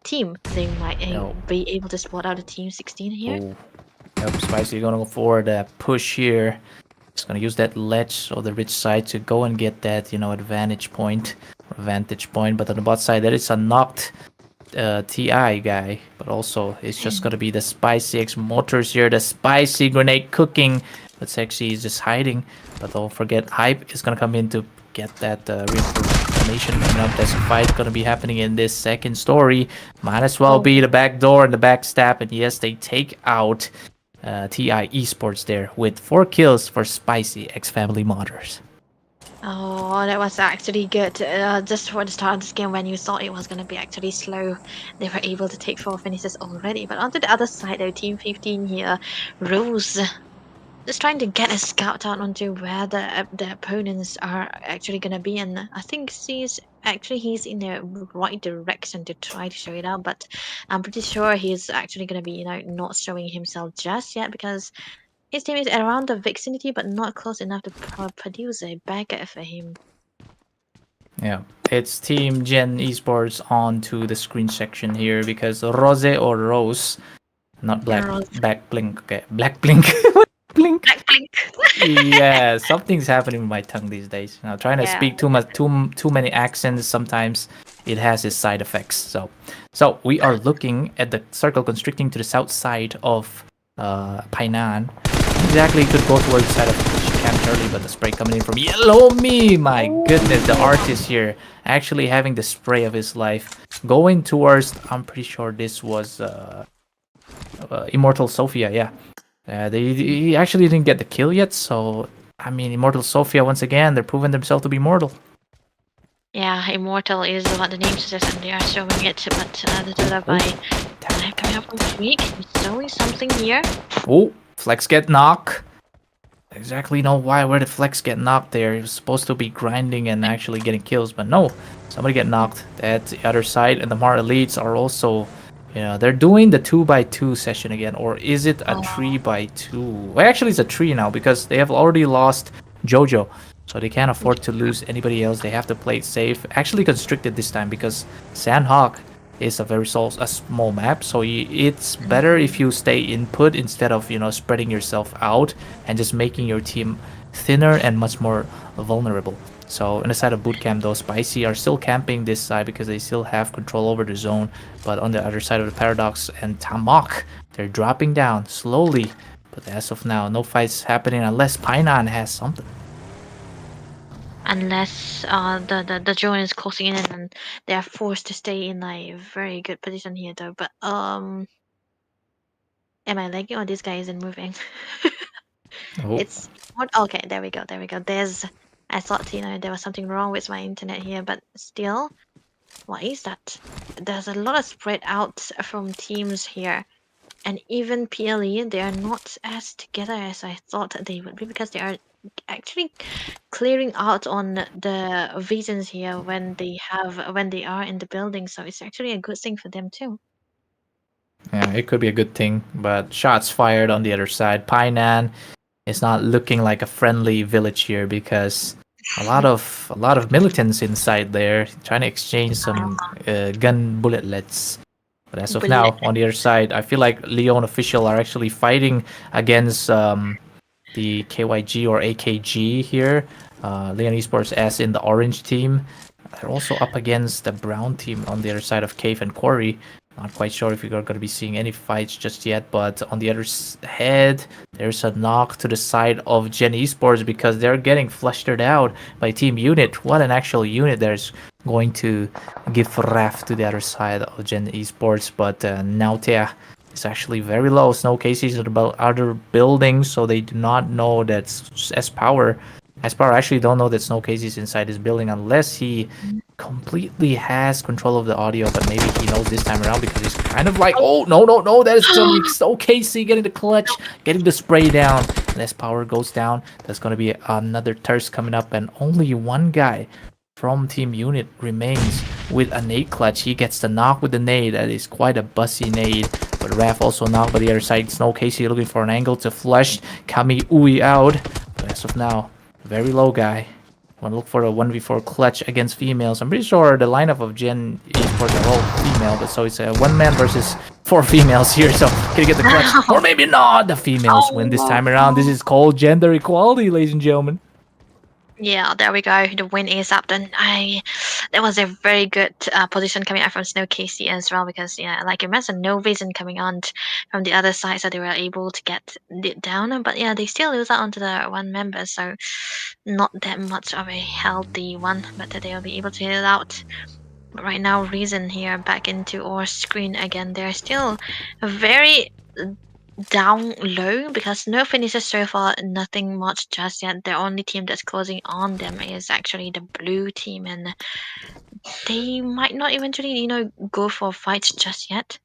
team they might be able to spot out a Team 16 here.
Yep, Spicy gonna go for the push here. He's gonna use that ledge or the rich side to go and get that vantage point. But on the bot side, there is a knocked TI guy, but also it's just gonna be the Spicy X Motors here, the Spicy grenade cooking, but Sexy is just hiding. But don't forget, Hype is gonna come in to get that reinformation coming up. There's a fight gonna be happening in this second story. Might as well be the back door and the backstab, and yes, they take out TI Esports there with 4 kills for Spicy X Family Modders.
Oh, that was actually good. Just for the start of this game, when you thought it was going to be actually slow, they were able to take 4 finishes already. But onto the other side, though, Team 15 here, Rose just trying to get a scout out onto where the opponents are actually gonna be, and I think he's in the right direction to try to show it out. But I'm pretty sure he's actually gonna be not showing himself just yet because his team is around the vicinity, but not close enough to produce a backup for him.
Yeah, it's Team Gen Esports on to the screen section here because Rose or Rose, not Black,
Rose.
Black Blink, okay, Black Blink, Blink.
Black blink.
Yeah, something's happening with my tongue these days. Now, trying to
Yeah.
speak too many accents sometimes it has its side effects. So we are looking at the circle constricting to the south side of Painan. Exactly, could go towards the side of Camp Charlie, but the spray coming in from Yellow Me. My goodness, the artist here actually having the spray of his life, going towards. I'm pretty sure this was Immortal Sophia. Yeah. He actually didn't get the kill yet, so I mean, Immortal Sophia once again, they're proving themselves to be mortal.
Yeah, Immortal is what the name suggests, and they are showing it. But the Dota by coming up from Freak, he's showing something here.
Oh, Flex get knocked. Exactly know where did Flex get knocked there. He was supposed to be grinding and actually getting kills, but no, somebody get knocked at the other side, and the Mar Elites are also. Yeah, they're doing the 2x2 session again, or is it a 3x2? Well, actually, it's a 3 now because they have already lost Jojo, so they can't afford to lose anybody else. They have to play it safe. Actually, constricted this time because Sandhawk is a very small map, so it's better if you stay input instead of spreading yourself out and just making your team thinner and much more vulnerable. So on the side of bootcamp, though, Spicy are still camping this side because they still have control over the zone. But on the other side of the Paradox and Tamok, they're dropping down slowly. But as of now, no fights happening unless Painan has something.
Unless the drone is closing in and they are forced to stay in a very good position here, though. But am I lagging or this guy isn't moving?
Oh.
It's okay. There we go. I thought there was something wrong with my internet here, but still, what is that? There's a lot of spread out from teams here, and even PLE, they are not as together as I thought they would be because they are actually clearing out on the visions here when they are in the building. So it's actually a good thing for them too.
Yeah, it could be a good thing, but shots fired on the other side. Painan is not looking like a friendly village here because a lot of militants inside there trying to exchange some gun bulletlets. But as of now, on the other side, I feel like Leon official are actually fighting against the KYG or AKG here. Leon Esports as in the orange team. They're also up against the brown team on the other side of Cave and Quarry. Not quite sure if you're going to be seeing any fights just yet, but on the other head, there's a knock to the side of Gen Esports because they're getting flustered out by Team Unit. What an actual unit there's going to give ref to the other side of Gen Esports, but Nautea is actually very low. Snow Casey's at about other buildings, so they do not know that S-Power actually don't know that Snow Casey's inside his building unless he completely has control of the audio, but maybe he knows this time around because he's kind of like, oh, no, that is Snow Casey getting the clutch, getting the spray down, and as power goes down, there's going to be another thirst coming up, and only one guy from Team Unit remains with a nade clutch. He gets the knock with the nade. That is quite a bussy nade, but Raf also knocked by the other side. Snow Casey looking for an angle to flush Kami Ui out, but as of now, very low guy. Want to look for a 1v4 clutch against females. I'm pretty sure the lineup of Gen Esports are all female, but so it's a one man versus 4 females here. So can you get the clutch? Or maybe not. The females win this time around. This is called gender equality, ladies and gentlemen.
Yeah, there we go. The win is up. Then that was a very good position coming out from Snow Casey as well because like you mentioned, no vision coming on from the other side, so they were able to get it down. But yeah, they still lose out onto the one member, so not that much of a healthy one. But they'll be able to hit it out. But right now, Reason here back into our screen again. They're still very down low because no finishes so far, nothing much just yet. The only team that's closing on them is actually the blue team, and they might not eventually go for fights just yet.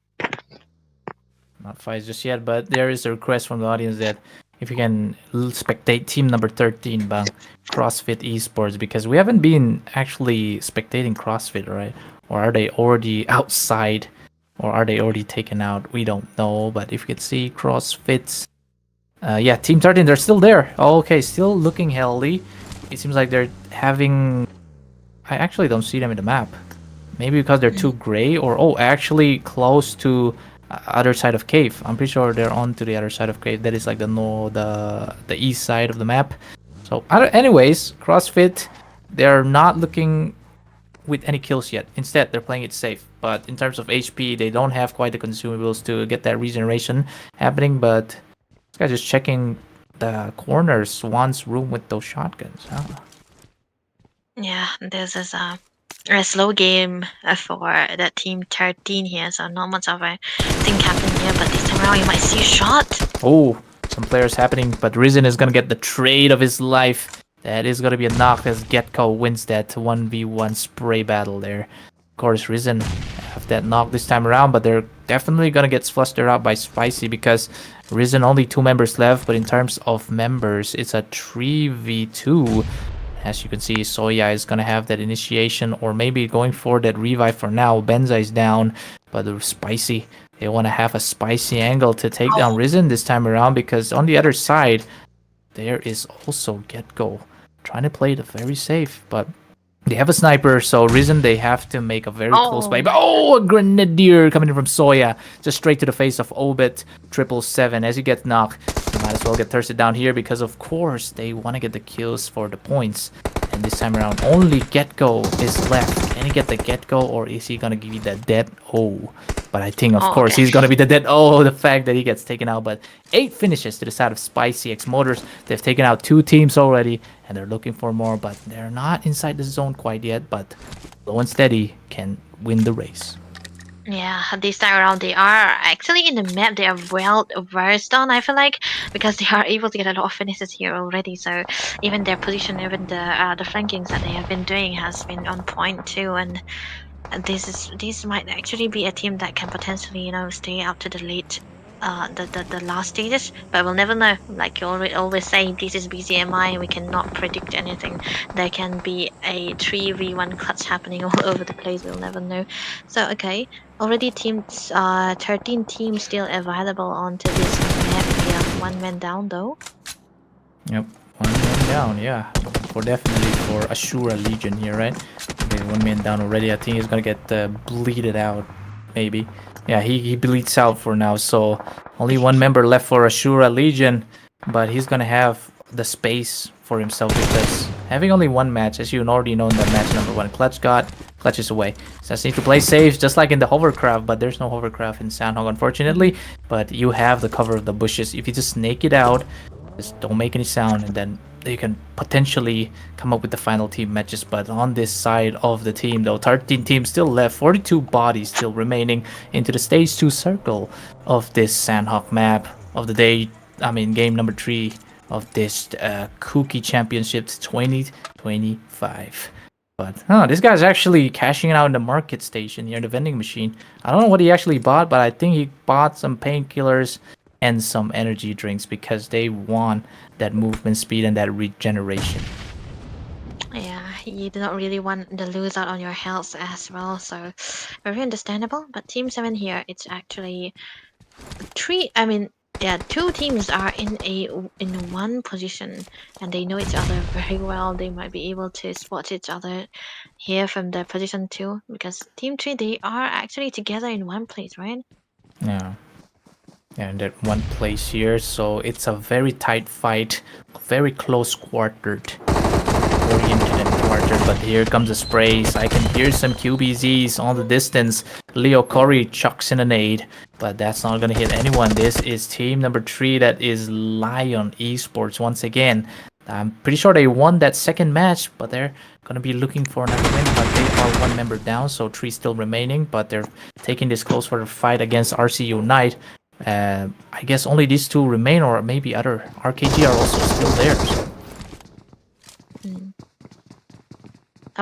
Not fights just yet, but there is a request from the audience that if you can spectate team number 13, bang, CrossFit Esports, because we haven't been actually spectating CrossFit, right? Or are they already outside, or are they already taken out? We don't know. But if you can see CrossFit, yeah, team 13, they're still there. Oh, okay, still looking healthy. It seems like they're having. I actually don't see them in the map. Maybe because they're too gray, or actually close to other side of cave. I'm pretty sure they're on to the other side of cave. That is like the east side of the map. So anyways, CrossFit, they're not looking with any kills yet. Instead, they're playing it safe. But in terms of HP, they don't have quite the consumables to get that regeneration happening. But this guy's just checking the corners, Swan's room with those shotguns. Huh?
Yeah, this is a slow game for the team 13 here, so not much of a thing happening here, but this time around you might see a shot.
Oh, some players happening, but Risen is gonna get the trade of his life. That is gonna be a knock as Getco wins that 1v1 spray battle there. Of course, Risen have that knock this time around, but they're definitely gonna get flustered out by Spicy because Risen only 2 members left, but in terms of members, it's a 3v2. As you can see, Soya is going to have that initiation, or maybe going for that revive for now. Benza is down, but the Spicy, they want to have a Spicy angle to take down Risen this time around, because on the other side, there is also Getgo trying to play it very safe, but they have a sniper, so Risen, they have to make a very close play. But a Grenadier coming in from Soya, just straight to the face of Obit 777. As he gets knocked, you might as well get thirsted down here, because of course they want to get the kills for the points. And this time around, only Getgo is left. Can he get the Getgo, or is he gonna give you the dead O? But I think, of course, he's gonna be the dead O. The fact that he gets taken out, but 8 finishes to the side of Spicy X Motors. They've taken out 2 teams already, and they're looking for more, but they're not inside the zone quite yet. But Low and Steady can win the race.
Yeah, this time around they are actually in the map. They are well versed on, I feel like, because they are able to get a lot of finishes here already. So even their position, even the flankings that they have been doing has been on point too. And this might actually be a team that can potentially stay up to the late. The last stages, but we'll never know. Like you always say, this is BGMI, we cannot predict anything. There can be a 3v1 clutch happening all over the place, we'll never know. So okay, already teams 13 teams still available onto this map here. 1 man down though.
Yep, 1 man down, yeah. Definitely for ASURA Legion here, right? Okay, 1 man down already. I think he's gonna get bleeded out, maybe. Yeah, he bleeds out for now, so only 1 member left for ASURA Legion, but he's gonna have the space for himself, because having only 1 match, as you already know in the match number 1, Clutch is away. So just need to play safe, just like in the hovercraft, but there's no hovercraft in Sandhog, unfortunately. But you have the cover of the bushes. If you just snake it out, just don't make any sound, and then you can potentially come up with the final team matches. But on this side of the team, though, 13 teams still left, 42 bodies still remaining into the stage 2 circle of this Sandhawk map of the day. I mean, game number 3 of this Kuki Championships 2025. But this guy's actually cashing out in the market station here, the vending machine. I don't know what he actually bought, but I think he bought some painkillers and some energy drinks, because they want that movement speed and that regeneration.
Yeah, you do not really want to lose out on your health as well, so very understandable. But Team 7 here, it's actually 2 teams are in one position, and they know each other very well. They might be able to spot each other here from their position too, because Team 3, they are actually together in one place, right?
Yeah. And that 1 place here, so it's a very tight fight, very close quartered, oriented and quartered. But here comes the sprays. I can hear some QBZs on the distance. Leo Corey chucks in a nade, but that's not gonna hit anyone. This is team number 3, that is Lion Esports once again. I'm pretty sure they won that 2nd match, but they're gonna be looking for another win. But they are 1 member down, so 3 still remaining. But they're taking this close for the fight against RCU Knight. I guess only these 2 remain, or maybe other RKG are also still there. So.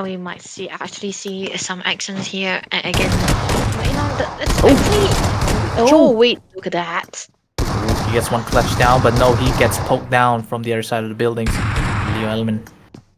We might actually see some actions here again. It's actually... Oh wait, look at that!
He gets one clutch down, but no, he gets poked down from the other side of the buildings. Leo Element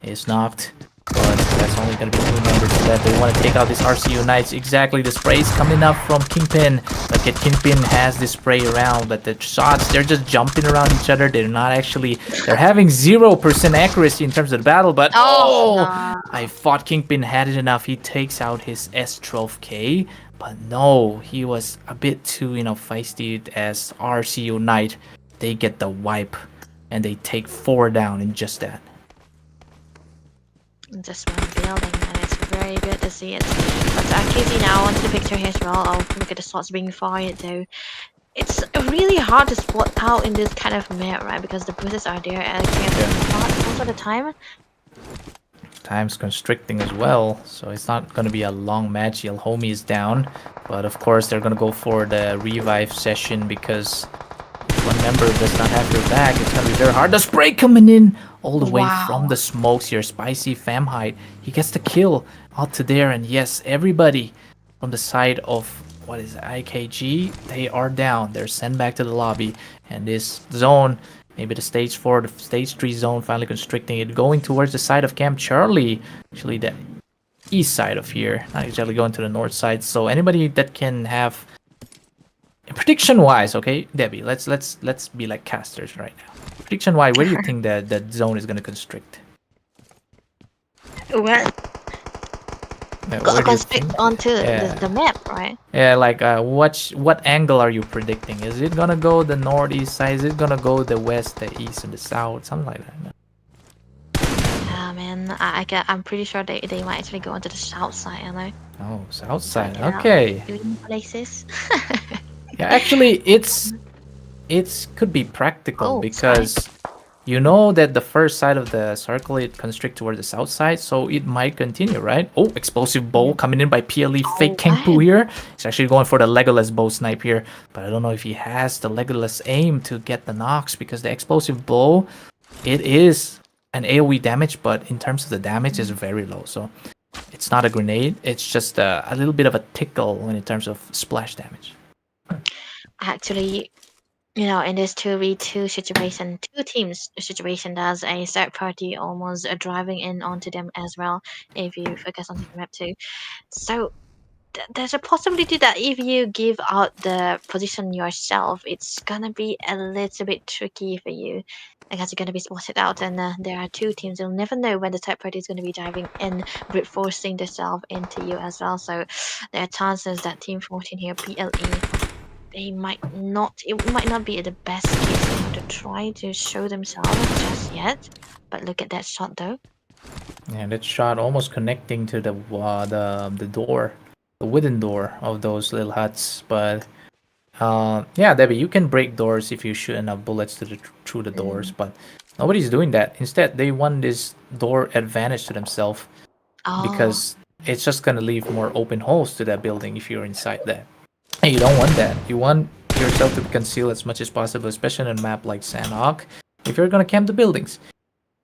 is knocked, but that's only going to be 2 members left. They want to take out this RCU Knights. Exactly, the spray's coming up from Kingpin. Look at Kingpin has this spray around, but the shots, they're just jumping around each other. They're not actually, they're having 0% accuracy in terms of the battle, but I thought Kingpin had it enough. He takes out his S12K, but no, he was a bit too, feisty as RCU Knight. They get the wipe, and they take 4 down in just that.
Just one building, and it's very good to see it. But RKG now onto the picture here as well. Oh, look at the shots being fired though. It's really hard to spot out in this kind of map, right? Because the bruises are there and most of the time.
Time's constricting as well, so it's not going to be a long match. Yell Homie is down, but of course they're going to go for the revive session because if one member does not have their back, it's going to be very hard. The spray coming in all the way from the smokes here. Spicy Famhide, he gets the kill out to there, and yes, everybody from the side of what is it, IKG, they are down. They're sent back to the lobby, and this zone, maybe the stage 4, the stage 3 zone finally constricting it, going towards the side of Camp Charlie, actually the east side of here, not exactly going to the north side. So anybody that can have prediction wise, okay, Debbie, let's be like casters right now. Prediction wise, where do you think that zone is going to constrict?
Well, constrict onto the map, right?
Yeah, like what angle are you predicting? Is it gonna go the northeast side? Is it gonna go the west, the east, and the south? Something like that.
Man, I'm pretty sure they might actually go onto the south side, you know.
Oh, south side. Okay.
Places.
Yeah, actually, it's could be practical because you know that the first side of the circle it constricts toward the south side, so it might continue, right? Oh, explosive bow coming in by PLE. Fake Kangpu here. He's actually going for the Legolas bow snipe here, but I don't know if he has the Legolas aim to get the knocks because the explosive bow, it is an AoE damage, but in terms of the damage is very low. So it's not a grenade. It's just a little bit of a tickle when in terms of splash damage.
Actually, you know, in this 2v2 situation, 2 teams situation, there's a third party almost driving in onto them as well, if you focus on the map too. So there's a possibility that if you give out the position yourself, it's gonna be a little bit tricky for you because you're gonna be spotted out, and there are 2 teams. You'll never know when the third party is gonna be diving in, brute forcing themselves into you as well. So there are chances that Team 14 here, PLE, it might not be the best case for them to try to show themselves just yet. But look at that shot though.
Yeah, that shot almost connecting to the door, the wooden door of those little huts. But yeah, Debbie, you can break doors if you shoot enough bullets through the doors, but nobody's doing that. Instead, they want this door advantage to themselves because it's just gonna leave more open holes to that building if you're inside that. And you don't want that. You want yourself to be concealed as much as possible, especially on a map like Sandhawk, if you're gonna camp the buildings.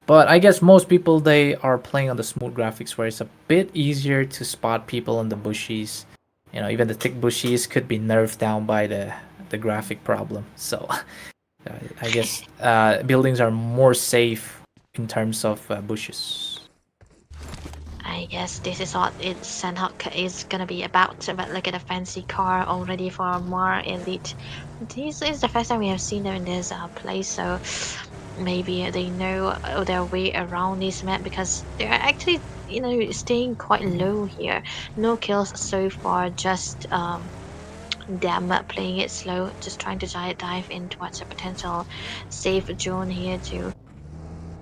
But I guess most people, they are playing on the smooth graphics where it's a bit easier to spot people in the bushes. You know, even the thick bushes could be nerfed down by the graphic problem. So I guess buildings are more safe in terms of bushes.
I guess this is what Sandhawk is gonna be about. But look at the fancy car already for more elite. This is the first time we have seen them in this place, so maybe they know their way around this map because they're actually, you know, staying quite low here. No kills so far, just them playing it slow, just trying to dive in towards a potential safe zone here too.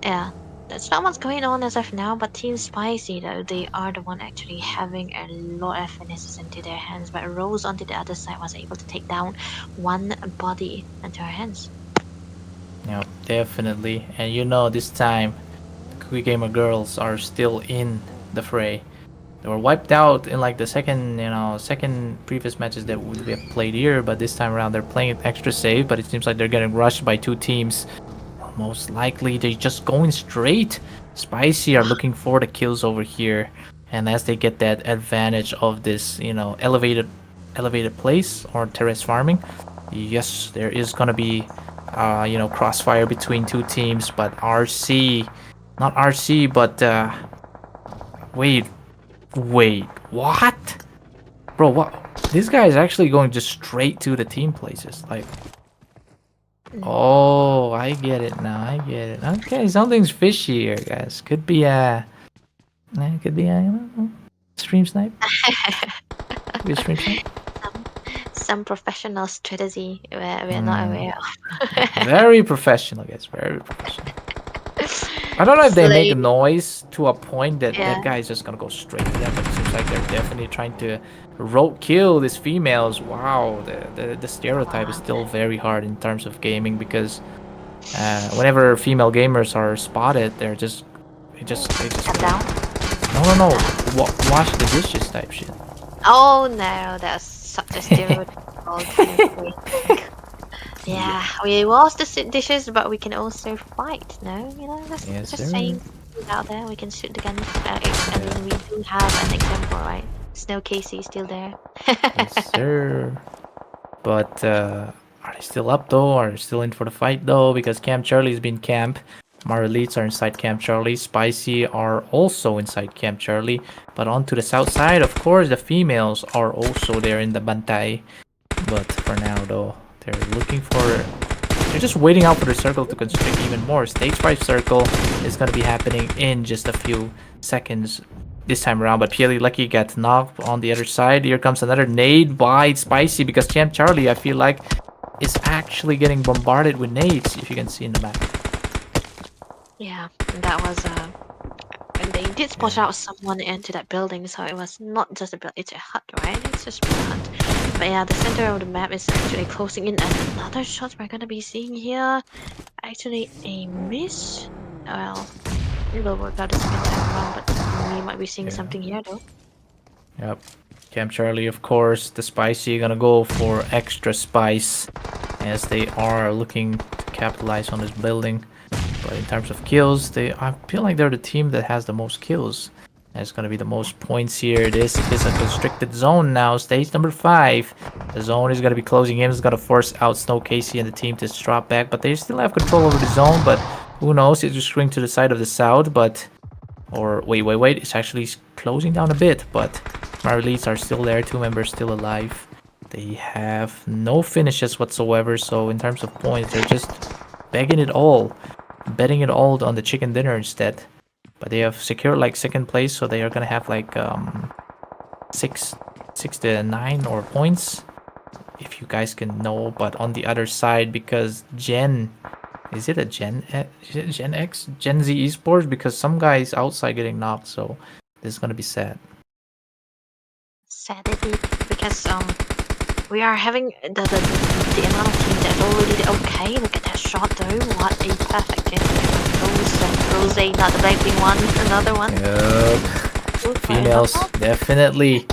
Yeah. That's not what's going on as of now, but Team Spicy though, they are the one actually having a lot of finesses into their hands, but Rose onto the other side was able to take down one body into her hands.
Yeah, definitely. And you know, this time the Kuki Gamer girls are still in the fray. They were wiped out in like the second previous matches that we have played here, but this time around they're playing it extra safe, but it seems like they're getting rushed by 2 teams. Most likely they're just going straight. Spicy are looking for the kills over here, and as they get that advantage of this, you know, elevated place or terrace farming, Yes, there is gonna be, crossfire between two teams, but RC, not RC, but wait, what? Bro, what? This guy is actually going just straight to the team places. Like, oh, I get it now. I get it. Okay, something's fishy here, guys. Could be stream snipe. Could be a stream snipe.
Some professional strategy we're not aware of.
Very professional, guys. Very professional. I don't know if they make a noise to a point that that guy is just gonna go straight to them, but it seems like they're definitely trying to road kill these females. Wow, the stereotype is still very hard in terms of gaming because whenever female gamers are spotted, they just
down.
No. Wash the dishes type shit.
Oh no, that's such a stereotypical kind of thing. Yeah, we wash the dishes, but we can also fight. No, just saying out there, we can shoot the guns. I mean, we do have an example, right? Snow Casey is still there.
Yes, sir. But are they still up though? Are they still in for the fight though? Because Camp Charlie's been camp. HMAR elites are inside Camp Charlie. Spicy are also inside Camp Charlie. But on to the south side, of course, the females are also there in the Bantai. But for now though, they're just waiting out for the circle to constrict even more. Stage 5 circle is going to be happening in just a few seconds this time around, but Pieli Lucky gets knocked on the other side. Here comes another nade by Spicy because Camp Charlie, I feel like, is actually getting bombarded with nades, if you can see in the map.
Yeah, that was and they did spot out someone into that building, so it was not just a building, it's a hut, right? It's just a hut. But yeah, the center of the map is actually closing in, and another shot we're gonna be seeing here. Actually, a miss. Well, it will work out the second time around, but we might be seeing something here though.
Yep. Camp Charlie, of course, the Spicy gonna go for extra spice as they are looking to capitalize on this building. But in terms of kills, I feel like they're the team that has the most kills. It's gonna be the most points here. This is a constricted zone now, stage number 5. The zone is gonna be closing in. It's gonna force out Snow Casey and the team to drop back, but they still have control over the zone. But who knows? It's just going to the side of the south, but wait. It's actually closing down a bit, but my elites are still there. 2 members still alive. They have no finishes whatsoever. So in terms of points, they're just betting it all on the chicken dinner instead. But they have secured like second place, so they are gonna have like 6 to 9 or points, if you guys can know. But on the other side, because Gen Z esports, because some guys outside getting knocked, so this is gonna be sad.
Sad indeed, because we are having the amount of teams that already okay. Look at that shot though. What a perfect hit. Rose, not the Blackpink one, another one.
Yep. Females definitely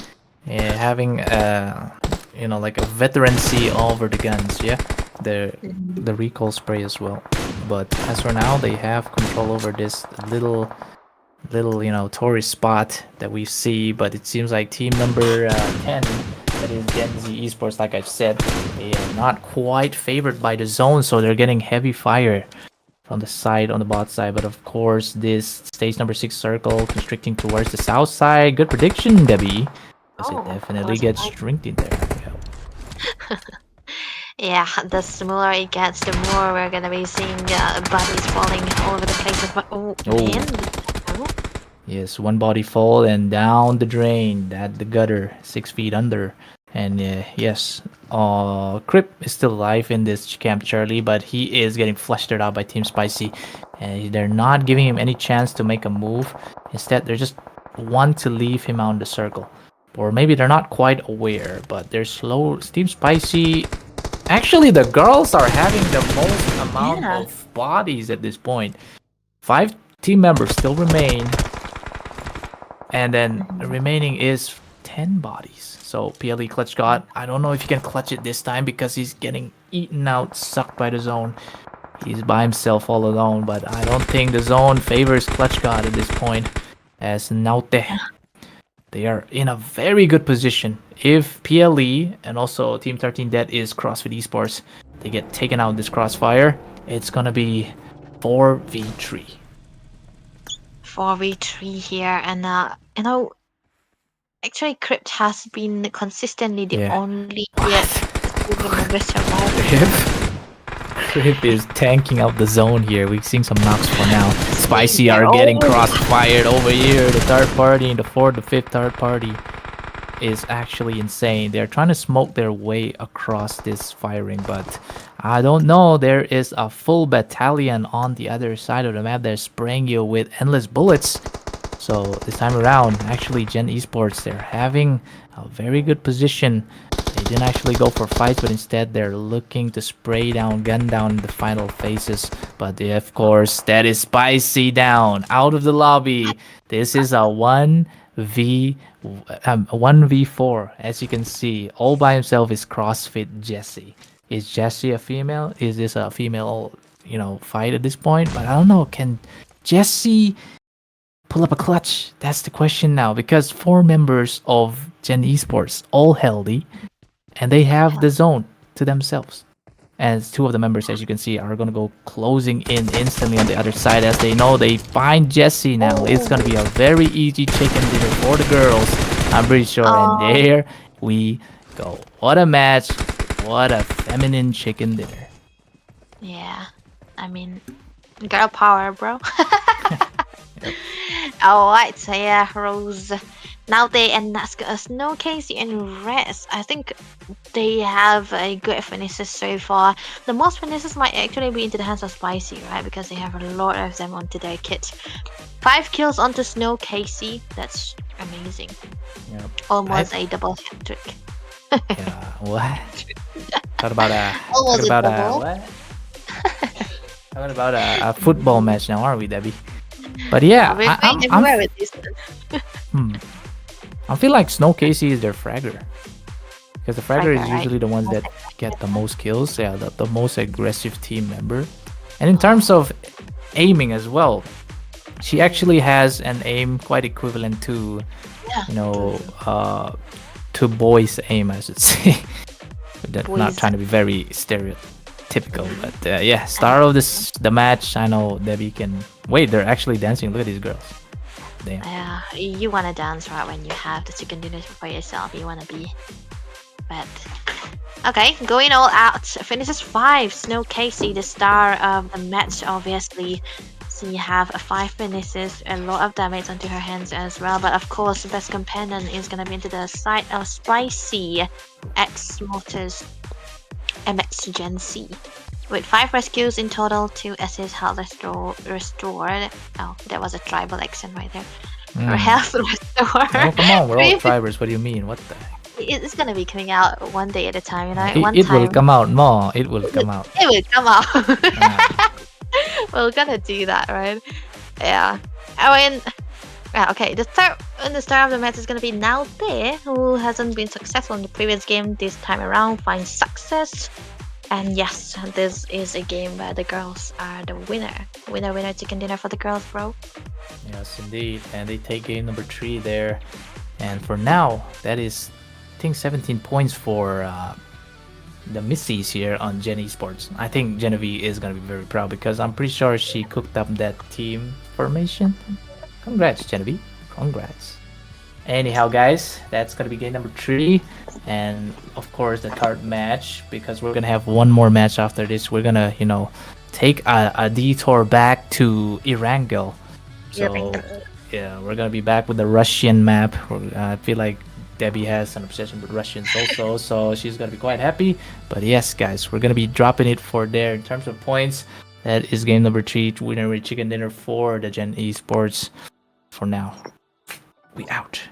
having like a veterancy over the guns. Yeah, the recoil spray as well. But as for now, they have control over this little tourist spot that we see. But it seems like team number 10, that is Gen Z esports, like I've said, they are not quite favored by the zone, so they're getting heavy fire on the bot side. But of course, this stage number 6 circle constricting towards the south side. Good prediction, Debbie, because it definitely gets strinked in there.
Yeah, the smaller it gets, the more we're gonna be seeing bodies falling all over the place. But again,
yes, one body fall and down the drain, at the gutter, 6 feet under. And yes, Crip is still alive in this Camp Charlie, but he is getting flushed out by Team Spicy. And they're not giving him any chance to make a move. Instead, they just want to leave him out in the circle. Or maybe they're not quite aware, but they're slow. Team Spicy... Actually, the girls are having the most amount of bodies at this point. 5 team members still remain. And then the remaining is 10 bodies. So PLE Clutch God, I don't know if he can clutch it this time because he's getting eaten out, sucked by the zone. He's by himself all alone, but I don't think the zone favors Clutch God at this point, as Naute they are in a very good position. If PLE and also Team 13 that is CrossFit Esports, they get taken out in this crossfire, it's gonna be 4v3.
4v3 here, and actually, Crypt has been consistently the
Yeah.
only
What?
student member surviving.
Crip is tanking out the zone here. We're seeing some knocks for now. Spicy are getting
Oh.
cross-fired over here. The third party, the fourth, the fifth third party is actually insane. They're trying to smoke their way across this firing, but I don't know. There is a full battalion on the other side of the map. They're spraying you with endless bullets. So this time around, actually, Gen Esports, they're having a very good position. They didn't actually go for fights, but instead they're looking to spray down, gun down in the final phases. But of course, that is Spicy down out of the lobby. This is a 1v4. As you can see, all by himself is CrossFit Jesse. Is Jesse a female? Is this a female, fight at this point? But I don't know. Can Jesse pull up a clutch? That's the question now, because 4 members of Gen Esports all healthy, and they have the zone to themselves. And 2 of the members, as you can see, are gonna go closing in instantly on the other side, as they know they find Jesse now. It's gonna be a very easy chicken dinner for the girls, I'm pretty sure. And there we go. What a match! What a feminine chicken dinner.
Yeah, I mean, girl power, bro. Alright, so yeah, Rose. Now they and Snow, Casey, and Rest. I think they have a good finishes so far. The most finishes might actually be into the hands of Spicy, right? Because they have a lot of them onto their kit. 5 kills onto Snow, Casey. That's amazing.
Yep.
Almost a double hat trick.
Yeah, what? What about
Almost
what
a
about
double.
what? What about a football match now, are we, Debbie? But yeah,
We're going everywhere with this one.
I feel like Snow Casey is their fragger, because the fragger is
Fragger, right?
usually the ones that get the most kills. Yeah, the most aggressive team member. And in terms of aiming as well, she actually has an aim quite equivalent to, to boys' aim, I should say. Not trying to be very stereotypical, but yeah, start of the match. I know Debbie can wait. They're actually dancing. Look at these girls. Damn.
Yeah, you wanna dance right when you have the chicken dinner for yourself. You wanna be, but okay, going all out. Finishes 5. Snow Casey, the star of the match, obviously. She have 5 finishes, a lot of damage onto her hands as well. But of course, the best companion is gonna be into the side of Spicy, X Motors, MX Gen C. With 5 rescues in total, 2 assists, health restored. Oh, that was a tribal action right there. Health restored.
Oh, come on, we're all tribers. What do you mean? What the heck?
It's gonna be coming out one day at a time, you know?
It will come out. No, it will come out.
It will come out. We're gonna do that, right? Yeah. I mean, okay. The start of the match is gonna be Now There, who hasn't been successful in the previous game. This time around, finds success. And yes, this is a game where the girls are the winner. Winner, chicken dinner for the girls, bro.
Yes, indeed. And they take game number 3 there. And for now, that is, I think, 17 points for the Missies here on Gen Esports. I think Genevieve is going to be very proud, because I'm pretty sure she cooked up that team formation. Congrats, Genevieve. Congrats. Anyhow, guys, that's going to be game number 3. And of course, the third match, because we're going to have one more match after this. We're going to, take a detour back to Erangel. So, yeah, we're going to be back with the Russian map. I feel like Debbie has an obsession with Russians also, so she's going to be quite happy. But yes, guys, we're going to be dropping it for there. In terms of points, that is game number 3, winner with chicken dinner for the Gen Esports. For now, we out.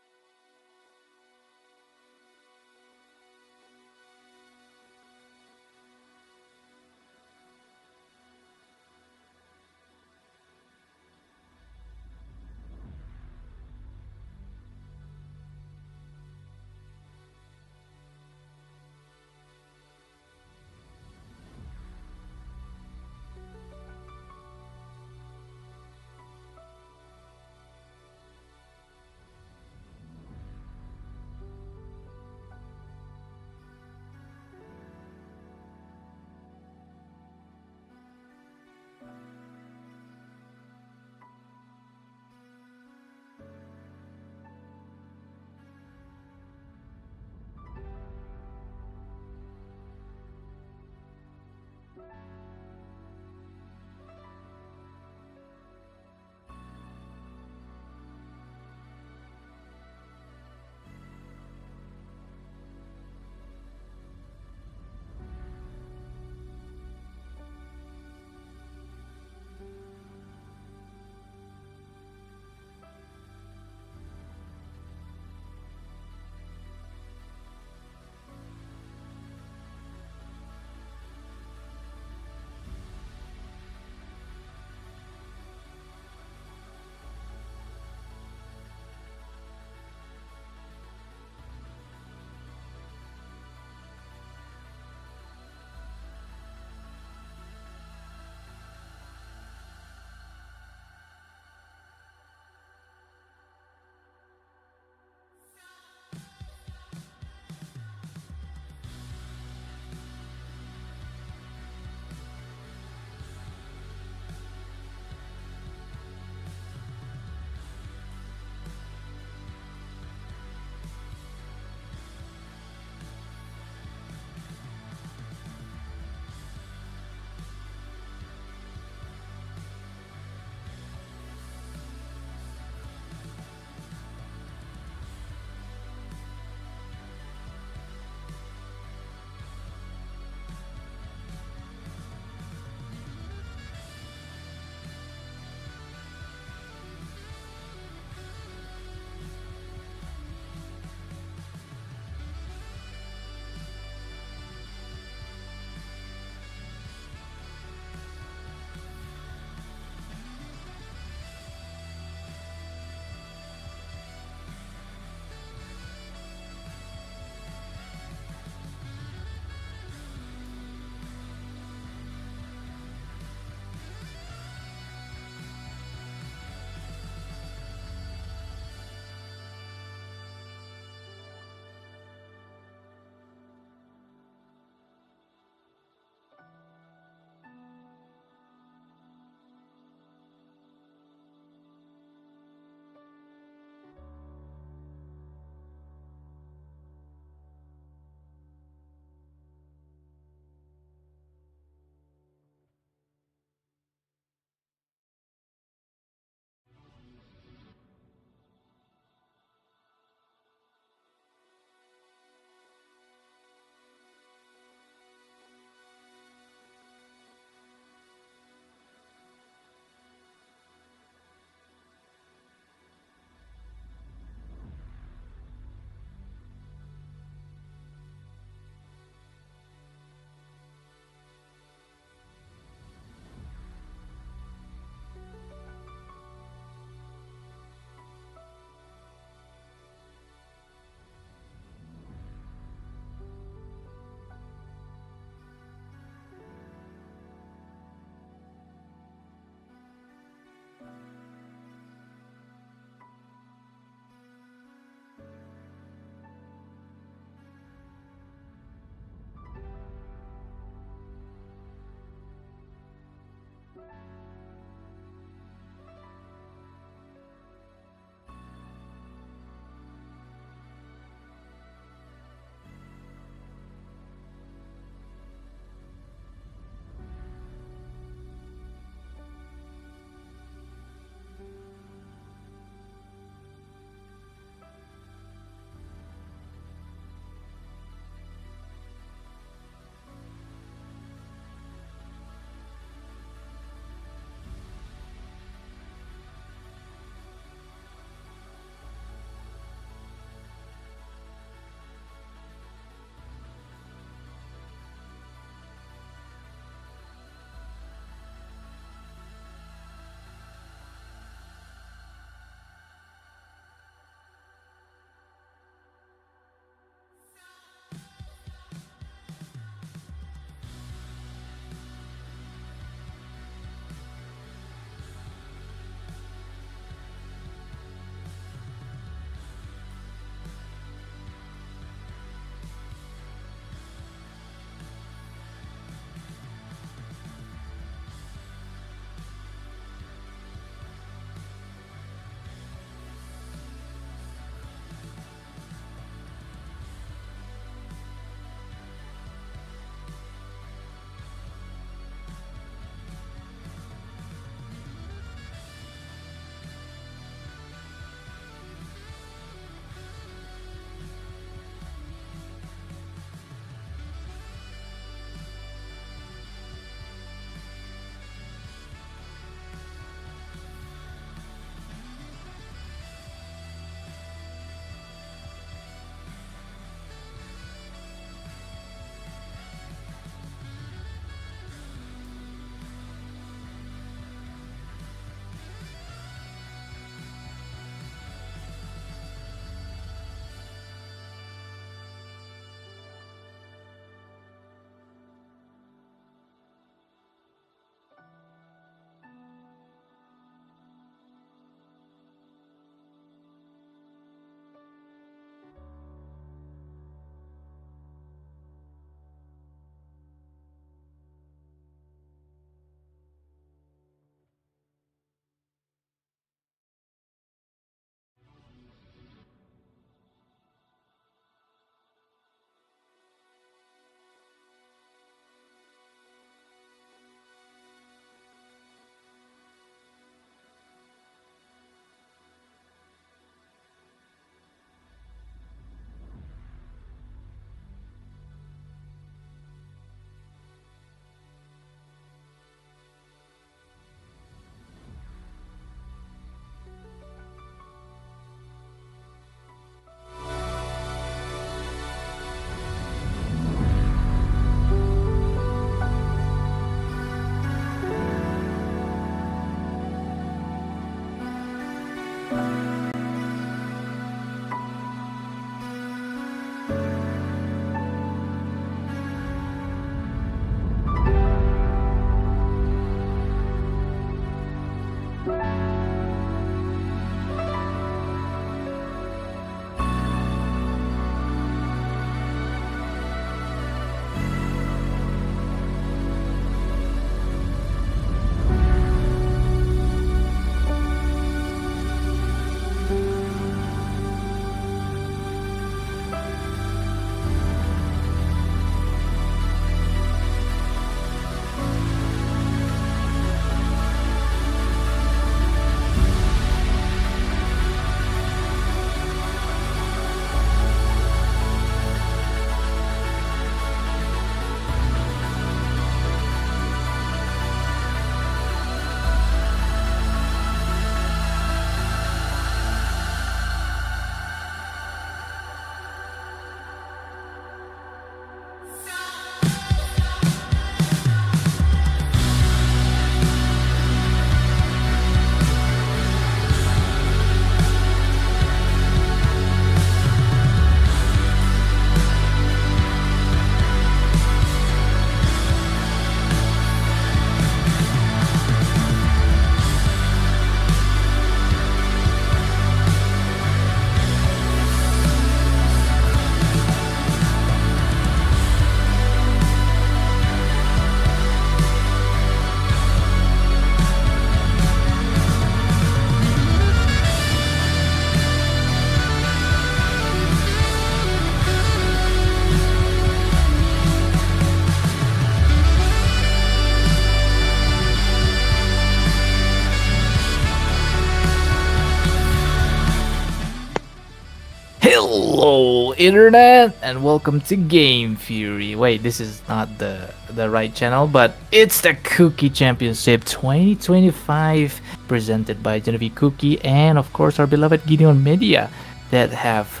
Hello, internet, and welcome to Game Fury. Wait, this is not the right channel, but it's the Kuki Championship 2025, presented by Genevieve Kuki and, of course, our beloved Gideon Media, that have,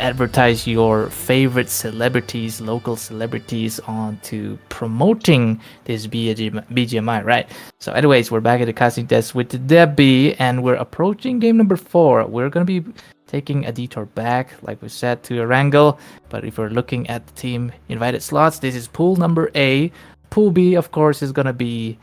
advertised your favorite celebrities, local celebrities, onto promoting this BGMI, right? So, anyways, we're back at the casting test with Debbie, and we're approaching game number 4. We're gonna be taking a detour back, like we said, to Erangel. But if we're looking at the team invited slots, this is pool number A. Pool B, of course, is gonna be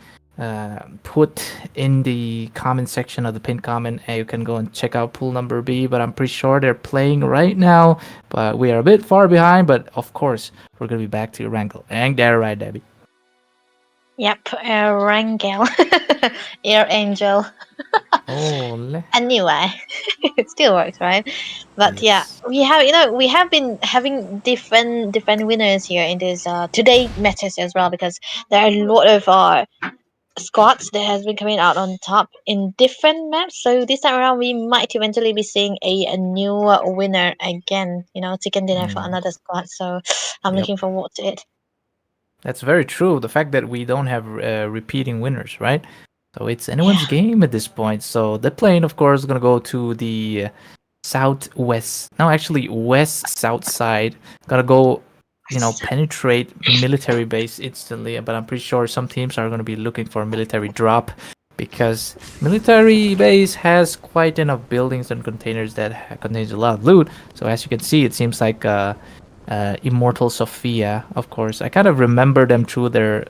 put in the comment section of the pinned comment, and you can go and check out pool number B. But I'm pretty sure they're playing right now, but we are a bit far behind. But of course, we're gonna be back to Erangel. And there, right, Debbie?
Yep, Rangel. Air Angel.
Oh,
Anyway, it still works, right? But
yes.
yeah, we have been having different winners here in this today matches as well, because there are a lot of squads that has been coming out on top in different maps. So this time around, we might eventually be seeing a new winner again. Chicken dinner for another squad. So I'm
Yep.
looking forward to it.
That's very true. The fact that we don't have repeating winners, right? So it's anyone's game at this point. So the plane, of course, is going to go to the southwest. No, actually, west south side. Going to go, penetrate military base instantly. But I'm pretty sure some teams are going to be looking for a military drop, because military base has quite enough buildings and containers that contains a lot of loot. So as you can see, it seems like IMMORTAL SOPHIA, of course. I kind of remember them through their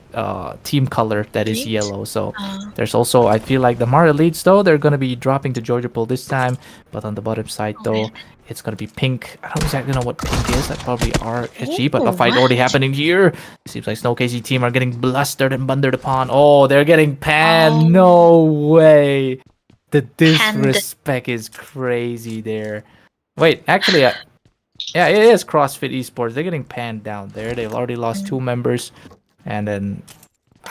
team color that is
Right.
yellow. So there's also, I feel like the Mara leads, though, they're going to be dropping to Georgia Pool this time. But on the bottom side, though, it's going to be pink. I don't exactly know what pink is. That's probably RKG, but a fight already happening here. Seems like Snow KC team are getting blustered and bundered upon. Oh, they're getting panned. No way. The disrespect is crazy there. Wait, actually, yeah, it is CrossFit Esports. They're getting panned down there. They've already lost 2 members. And then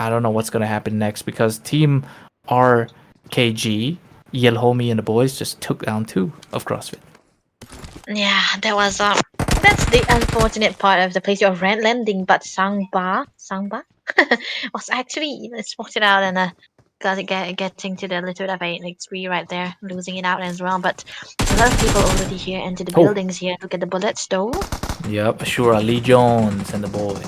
I don't know what's going to happen next, because Team RKG, Yelhomi and the boys, just took down 2 of CrossFit.
Yeah, that's the unfortunate part of the place of red landing. But Sangba was actually spotted out and getting to the little bit of a 3 right there, losing it out as well. But a lot of people already here into the buildings here to get the bullets though.
Yep, ASURA, Legions and the boys.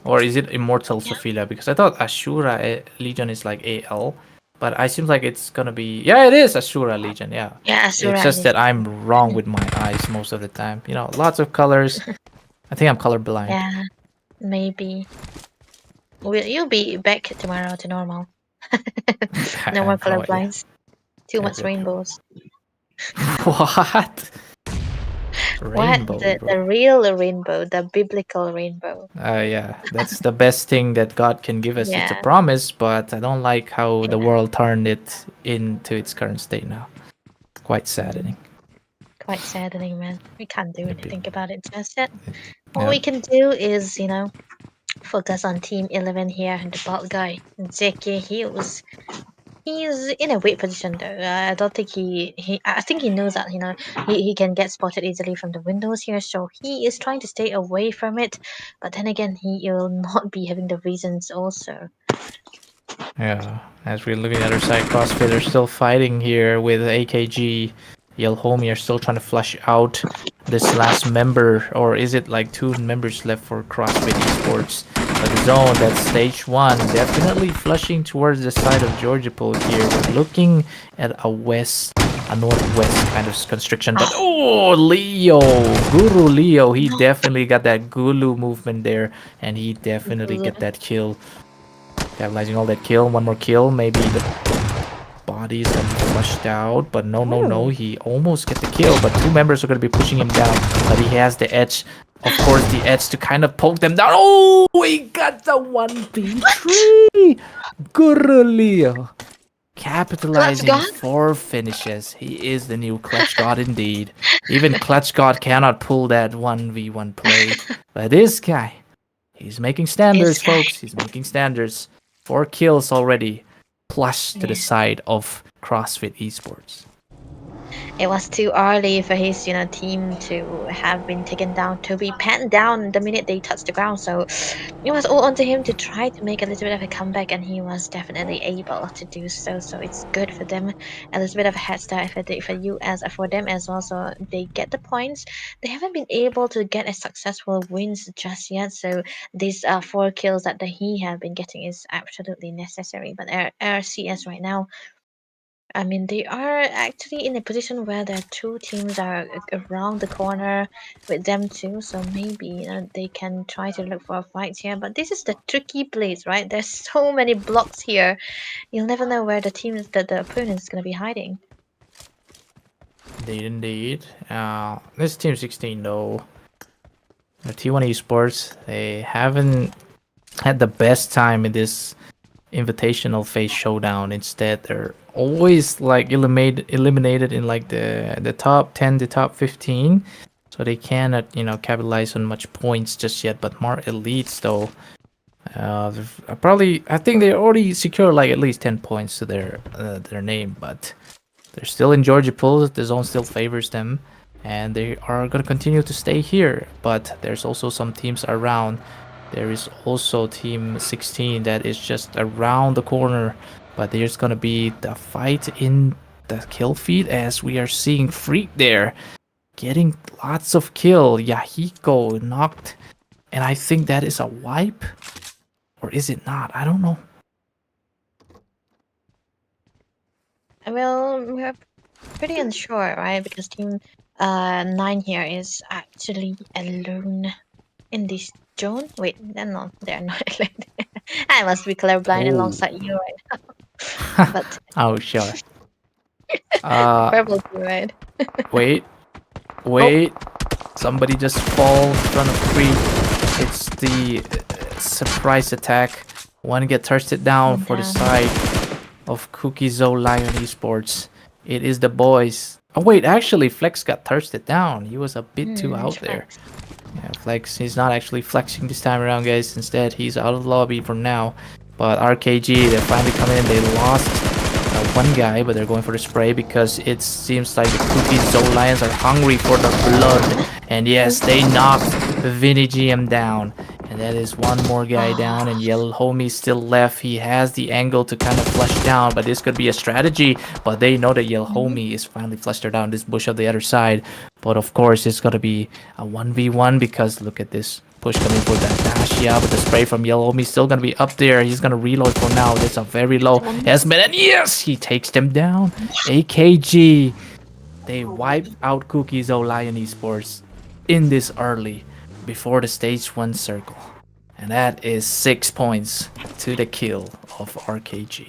Or is it Immortal Sophia? Because I thought ASURA Legion is like AL. But I seems like it's gonna be... Yeah, it is ASURA Legion, yeah.
Yeah, ASURA.
It's just that I'm wrong with my eyes most of the time. Lots of colors. I think I'm colorblind.
Yeah, maybe. You'll be back tomorrow to normal. No more colorblind. Too much rainbows.
What? Rainbow,
what? The real rainbow, the biblical rainbow.
Yeah, that's the best thing that God can give us. It's a promise, but I don't like how the world turned it into its current state now. Quite saddening.
Quite saddening, man. We can't do anything about it just yet. All we can do is, focus on Team 11 here, the bald guy, Zeki Hills. He's in a weak position though. I don't think I think he knows that, he can get spotted easily from the windows here, so he is trying to stay away from it. But then again, he will not be having the reasons also.
Yeah, as we look at the other side, CrossFit are still fighting here with AKG. Yelhomi are still trying to flush out this last member, or is it like 2 members left for CrossFit Esports? But the zone, that's stage 1, definitely flushing towards the side of Georgia Pool here. We're looking at a northwest kind of constriction. But Guru Leo, he definitely got that Gulu movement there, and he definitely get that kill. Capitalizing all that kill, 1 more kill, maybe the bodies are flushed out, but no, he almost get the kill, but 2 members are going to be pushing him down, but he has the edge, of course, the edge to kind of poke them down. Oh, he got the 1v3. Guru Leo capitalizing 4 finishes. He is the new Clutch God indeed. Even Clutch God cannot pull that 1v1 play, but this guy, he's making standards, folks. He's making standards. 4 kills already, plus to the side of CrossFit Esports.
it was too early for his team to have been taken down, to be penned down the minute they touched the ground. So it was all onto him to try to make a little bit of a comeback, and he was definitely able to do so. So it's good for them, a little bit of a head start for you as for them as well. So they get the points. They haven't been able to get a successful wins just yet. So these 4 kills that he have been getting is absolutely necessary. But RCS right now, I mean, they are actually in a position where their 2 teams are around the corner with them too. So maybe they can try to look for a fight here. But this is the tricky place, right? There's so many blocks here. You'll never know where the opponent is gonna be hiding.
Indeed. This Team 16 though, the T1 Esports, they haven't had the best time in this invitational phase showdown. Instead, they're always like eliminated in like the top 10, the top 15. So they cannot, capitalize on much points just yet. But more elites though, I think they already secured like at least 10 points to their name, but they're still in Georgia pools. The zone still favors them, and they are gonna continue to stay here. But there's also some teams around. There is also Team 16 that is just around the corner, but there's gonna be the fight in the kill feed as we are seeing Freak there getting lots of kill. Yahiko knocked, and I think that is a wipe, or is it not? I don't know.
Well, we're pretty unsure, right? Because team 9 here is actually alone in this zone. Wait, they're not alone. I must be colorblind
Oh.
alongside you right now. But
Oh, sure.
purple team, right?
Wait. Somebody just fall in front of Freak. It's the surprise attack. One get thirsted down for the side of Kuki Lion Esports. It is the boys. Oh wait, actually Flex got thirsted down. He was a bit too out there. Yeah, Flex, he's not actually flexing this time around, guys. Instead, he's out of the lobby for now. But RKG, they finally come in. They lost one guy, but they're going for the spray because it seems like the Kuki Lions are hungry for the blood. And yes, they knocked Vinny GM down. And that is one more guy down, and Yellow Homie still left. He has the angle to kind of flush down, but this could be a strategy. But they know that Yellow Homie is finally flushed her down this bush on the other side. But of course, it's going to be a 1v1 because look at this push coming for that Dashia, but the spray from Yellow Homie still going to be up there. He's going to reload for now. This is a very low Esmet, and yes, he takes them down. AKG, they wiped out Cookies Lion Esports in this early, before the stage 1 circle, and that is 6 points to the kill of RKG.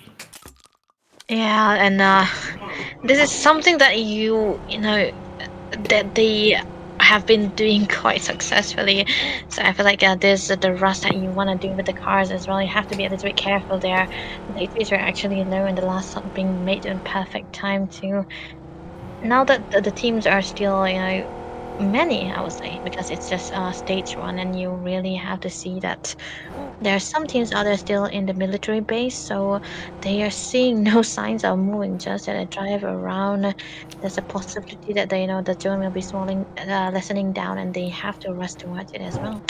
Yeah, and this is something that that they have been doing quite successfully. So I feel like this the rush that you want to do with the cars as well. You have to be a little bit careful there. The HPs were actually low, and the last shot being made in perfect time too. Now that the teams are still, many, I would say, because it's just stage 1, and you really have to see that there are some teams out there still in the military base, so they are seeing no signs of moving just at a drive around. There's a possibility that the zone will be lessening down, and they have to rush towards it as well.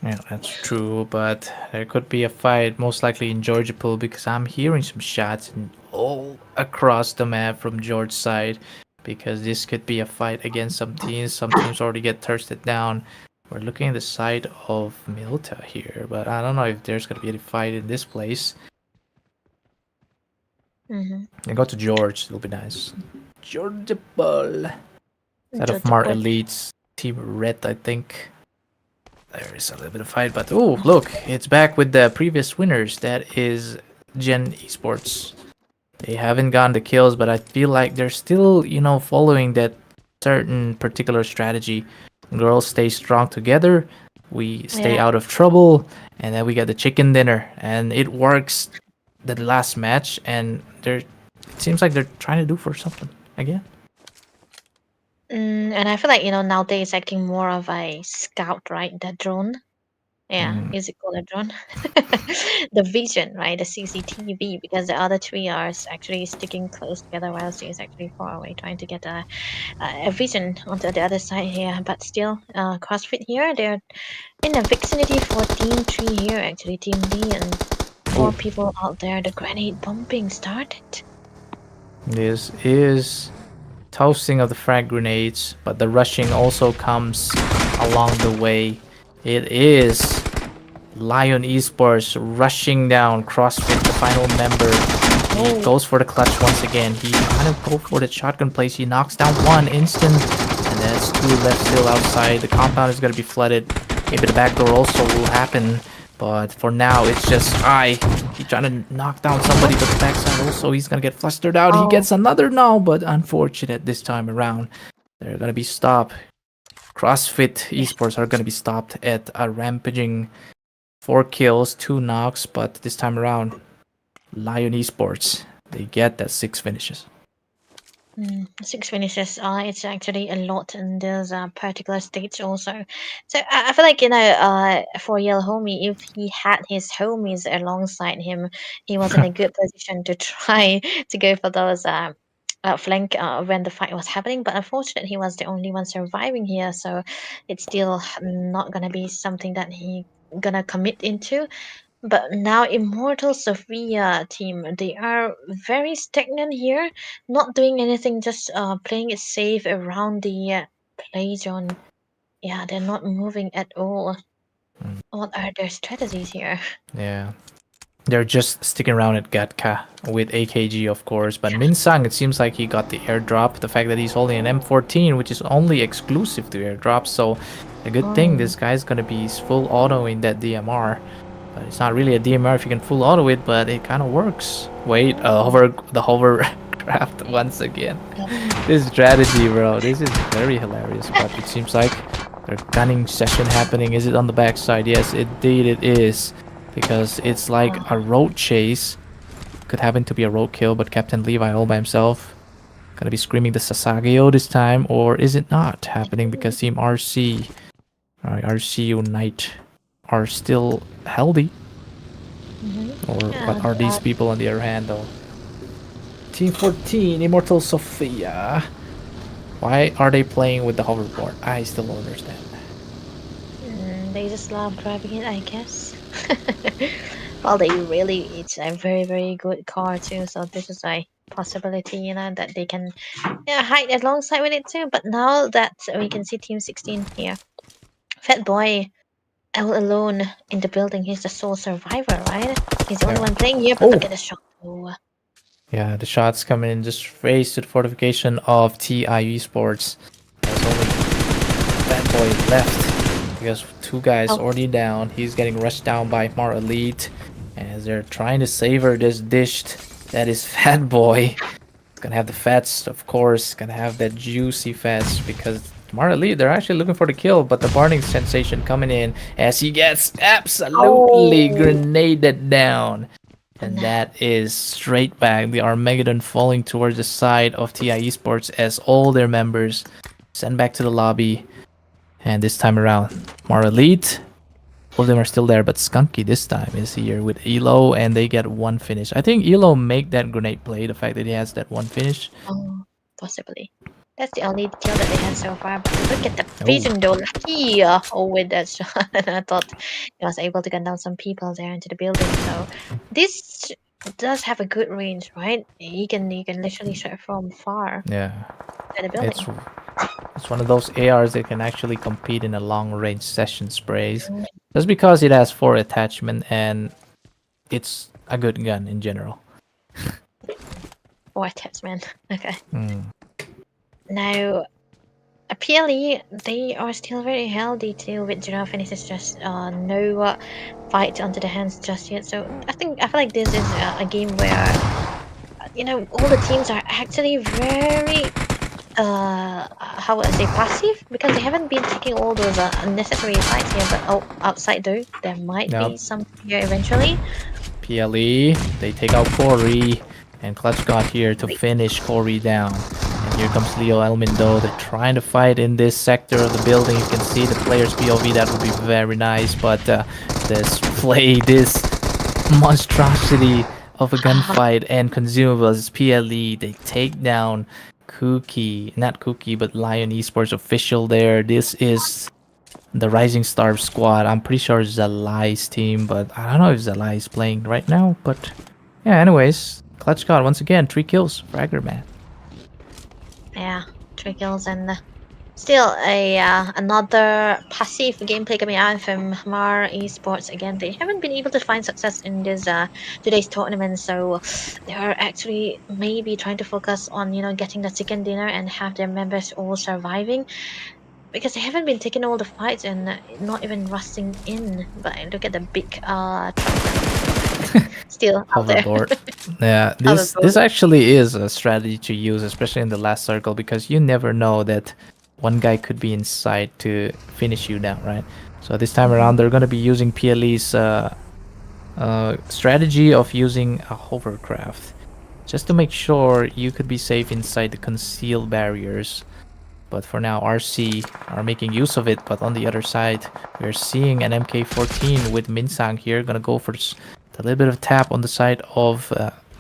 Yeah, that's true, but there could be a fight, most likely in Georgia pool, because I'm hearing some shots all across the map from George's side. Because this could be a fight against some teams. Some teams already get thirsted down. We're looking at the side of Milta here, but I don't know if there's gonna be any fight in this place. And go to George, it'll be nice. Georgia Ball. Instead of Mar Elites, Team Red, I think. There is a little bit of fight, but oh, look, it's back with the previous winners. That is Gen Esports. They haven't gotten the kills, but I feel like they're still, following that certain particular strategy. Girls stay strong together, we stay out of trouble, and then we get the chicken dinner. And it works the last match, and it seems like they're trying to do for something again.
And I feel like, nowadays acting more of a scout, right? The drone. Yeah, is it called a drone? The vision, right? The CCTV, because the other three are actually sticking close together while she is actually far away, trying to get a vision onto the other side here. But still, CrossFit here, they're in the vicinity for Team 3 here, actually, Team D, and four
Oh.
people out there. The grenade bombing started.
This is toasting of the frag grenades, but the rushing also comes along the way. It is Lion Esports rushing down CrossFit, the final member. He goes for the clutch once again. He kind of go for the shotgun place. He knocks down one instant, and there's two left still outside. The compound is gonna be flooded. Maybe the back door also will happen, but for now it's just he's trying to knock down somebody, but the backside also he's gonna get flustered out. He gets another now, but unfortunate this time around. They're gonna be stopped. CrossFit Esports are gonna be stopped at a rampaging 4 kills, 2 knocks, but this time around, Lion Esports, they get that 6 finishes.
6 finishes. It's actually a lot in this particular stage also. So I feel like, for Yell Homie, if he had his homies alongside him, he was in a good position to try to go for those flank when the fight was happening. But unfortunately, he was the only one surviving here, so it's still not gonna be something that he gonna commit into. But now Immortal Sophia team, they are very stagnant here, not doing anything, just playing it safe around the play zone. Yeah, they're not moving at all. What are their strategies here?
Yeah. They're just sticking around at Gatka with AKG, of course. But Minsang, it seems like he got the airdrop. The fact that he's holding an M14, which is only exclusive to airdrops. So a good thing, this guy's gonna be full auto in that DMR. But it's not really a DMR if you can full auto it, but it kind of works. Wait, the hovercraft once again. This strategy, bro, this is very hilarious. But it seems like there's a gunning session happening. Is it on the backside? Yes, indeed it is. Because it's like a road chase. Could happen to be a road kill, but Captain Levi all by himself. Gonna be screaming the Sasageo this time, or is it not happening because Team RC, RC Unite, are still healthy? Or what are these people on the other hand though? Team 14, Immortal Sophia. Why are they playing with the hoverboard? I still don't understand.
They just love grabbing it, I guess. Well, it's a very, very good car too, so this is a possibility, that they can hide alongside with it too. But now that we can see Team 16 here, Fat Boy all alone in the building, he's the sole survivor, right? He's the only one playing here, but look at the shot.
Yeah, the shots coming in just race to the fortification of TI Esports. There's only Fat Boy left. Because 2 guys already down. He's getting rushed down by HMAR Elite. As they're trying to savor this dish that is Fat Boy. It's gonna have the fats, of course. Gonna have that juicy fats because HMAR Elite, they're actually looking for the kill. But the burning sensation coming in as he gets absolutely grenaded down. And that is straight back. The Armageddon falling towards the side of TI Esports as all their members sent back to the lobby. And this time around, more Elite, all of them are still there, but Skunky this time is here with Elo, and they get 1 finish. I think Elo make that grenade play, the fact that he has that 1 finish.
Possibly. That's the only kill that they had so far, but look at the vision though, lucky with that shot. I thought he was able to gun down some people there into the building, so this does have a good range, right? You can literally shoot from far.
Yeah.
At the building.
It's one of those ARs that can actually compete in a long-range session sprays. Just because it has 4 attachment and it's a good gun in general.
4 attachment, okay. Now, PLE, they are still very healthy too, with 0 finishes, just no fight onto the hands just yet. So I feel like this is a game where, all the teams are actually very how would I say, passive, because they haven't been taking all those unnecessary fights here. But outside though, there might be some here eventually.
PLE, they take out Corey, and Clutch got here to finish Corey down. And Here comes Leo Elmindo. They're trying to fight in this sector of the building. You can see the player's POV. That would be very nice. But this monstrosity of a gunfight and consumables, PLE, they take down Kuki, not Kuki, but Lion Esports official there. This is the Rising Star squad. I'm pretty sure it's Zalai's team, but I don't know if Zalai is playing right now. But yeah, anyways, Clutch God once again, 3 kills, Fragger man.
Yeah, 3 kills and still another passive gameplay coming out from HMAR Esports. Again, they haven't been able to find success in this today's tournament, so they are actually maybe trying to focus on getting the chicken dinner and have their members all surviving, because they haven't been taking all the fights and not even rushing in. But look at the big still out there.
Hoverboard. Yeah, this actually is a strategy to use, especially in the last circle, because you never know that one guy could be inside to finish you down, right? So this time around, they're gonna be using PLE's strategy of using a hovercraft, just to make sure you could be safe inside the concealed barriers. But for now, RC are making use of it. But on the other side, we're seeing an MK14 with Minsang here. Gonna go for a little bit of tap on the side of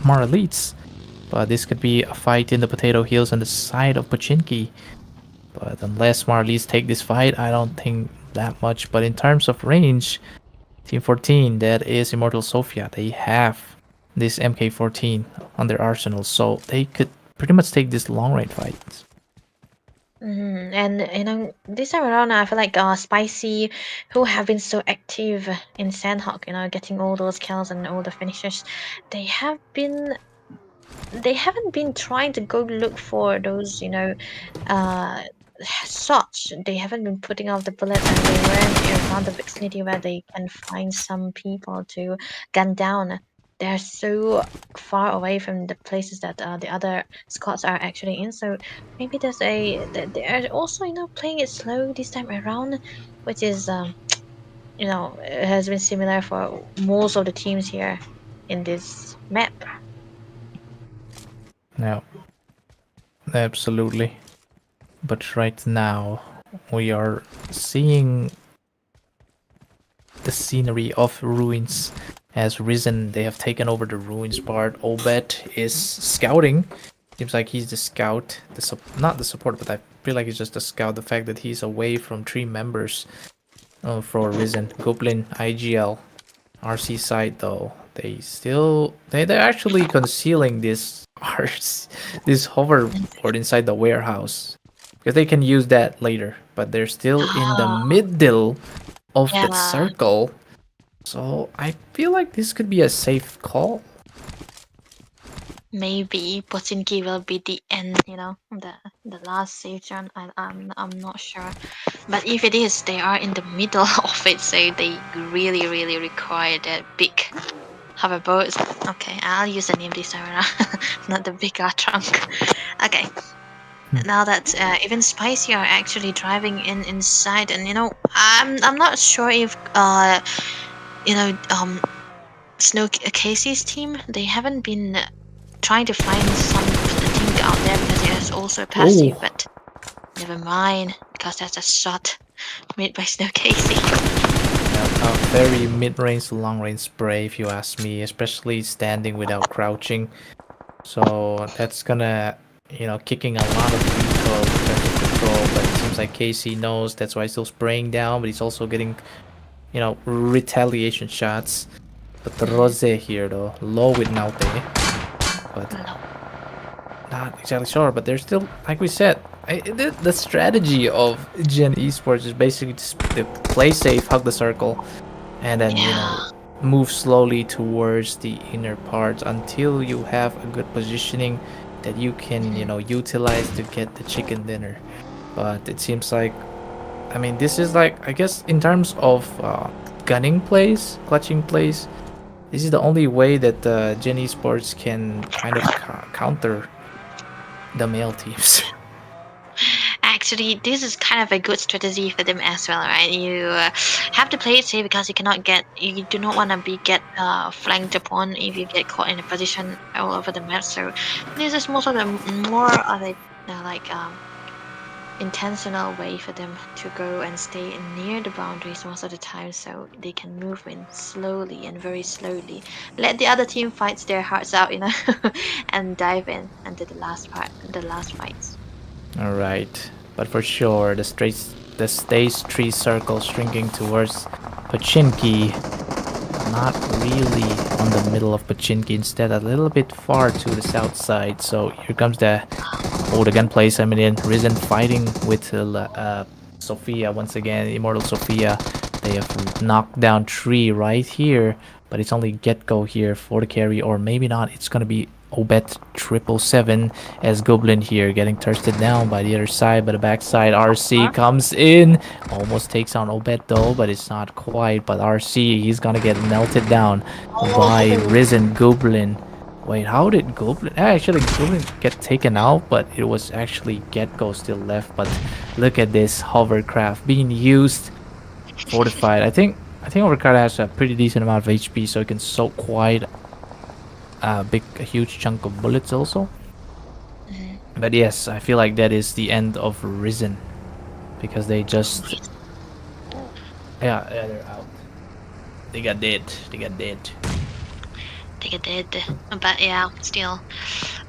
Mar Elites. But this could be a fight in the Potato Hills on the side of Pochinki. But unless Mar Elites take this fight, I don't think that much. But in terms of range, Team 14, that is Immortal Sophia, they have this MK14 on their arsenal. So they could pretty much take this long range fight.
And this time around, I feel like Spicy, who have been so active in Sandhawk, getting all those kills and all the finishes, they haven't been trying to go look for those shots. They haven't been putting out the bullets, and they weren't around the vicinity where they can find some people to gun down. They're so far away from the places that the other squads are actually in. So maybe they're also playing it slow this time around, which is it has been similar for most of the teams here in this map.
No, absolutely. But right now, we are seeing the scenery of ruins has risen. They have taken over the ruins part. Obed is scouting. Seems like he's the scout. Not the support, but I feel like he's just a scout. The fact that he's away from 3 members for Risen. Goblin, IGL, RC side though. They're actually concealing this hoverboard inside the warehouse, because they can use that later. But they're still in the middle of that circle. So I feel like this could be a safe call.
Maybe Pochinki will be the end, the last safe zone. I'm not sure, but if it is, they are in the middle of it, so they really require that big hoverboard. Okay, I'll use the name this time around, not the big trunk. Okay. Now that even Spicy are actually driving inside, and I'm not sure if Snow Casey's team, they haven't been trying to find some thing out there, because there's also passive. But never mind, because that's a shot made by Snow Casey.
A very mid-range to long-range spray, if you ask me, especially standing without crouching. So that's gonna, kicking a lot of recoil, control. But it seems like Casey knows, that's why he's still spraying down. But he's also getting, retaliation shots. But the Rose here though, low with Naute. But not exactly sure. But they're still, like we said, the strategy of Gen Esports is basically to play safe, hug the circle, and then move slowly towards the inner parts until you have a good positioning that you can utilize to get the chicken dinner. But it seems like, this is like, I guess in terms of gunning plays, clutching plays, this is the only way that Gen Esports can kind of counter the male teams.
Actually, this is kind of a good strategy for them as well, right? You have to play it safe, because you do not want to get flanked upon if you get caught in a position all over the map. So this is more of a like intentional way for them to go and stay near the boundaries most of the time, so they can move in slowly and very slowly. Let the other team fights their hearts out, and dive in into the last fights.
All right, but for sure, the stage 3 circle shrinking towards Pachinki. Not really on the middle of Pachinki, instead a little bit far to the south side. So here comes the gunplay coming in. Risen fighting with Sophia once again. Immortal Sophia. They have knocked down 3 right here, but it's only Get-Go here for the carry, or maybe not. It's gonna be Obet 777 as Goblin here getting thirsted down by the other side, but the backside RC comes in, almost takes on Obet though, but it's not quite. But RC, he's gonna get melted down by Risen Goblin. Wait, how did Goblin? Actually, Goblin get taken out, but it was actually Get-Go still left. But look at this hovercraft being used, fortified. I think hovercraft has a pretty decent amount of HP, so it can soak quite a huge chunk of bullets also. But yes, I feel like that is the end of Risen, because they just yeah they're out. They got dead.
They get dead, but yeah, still.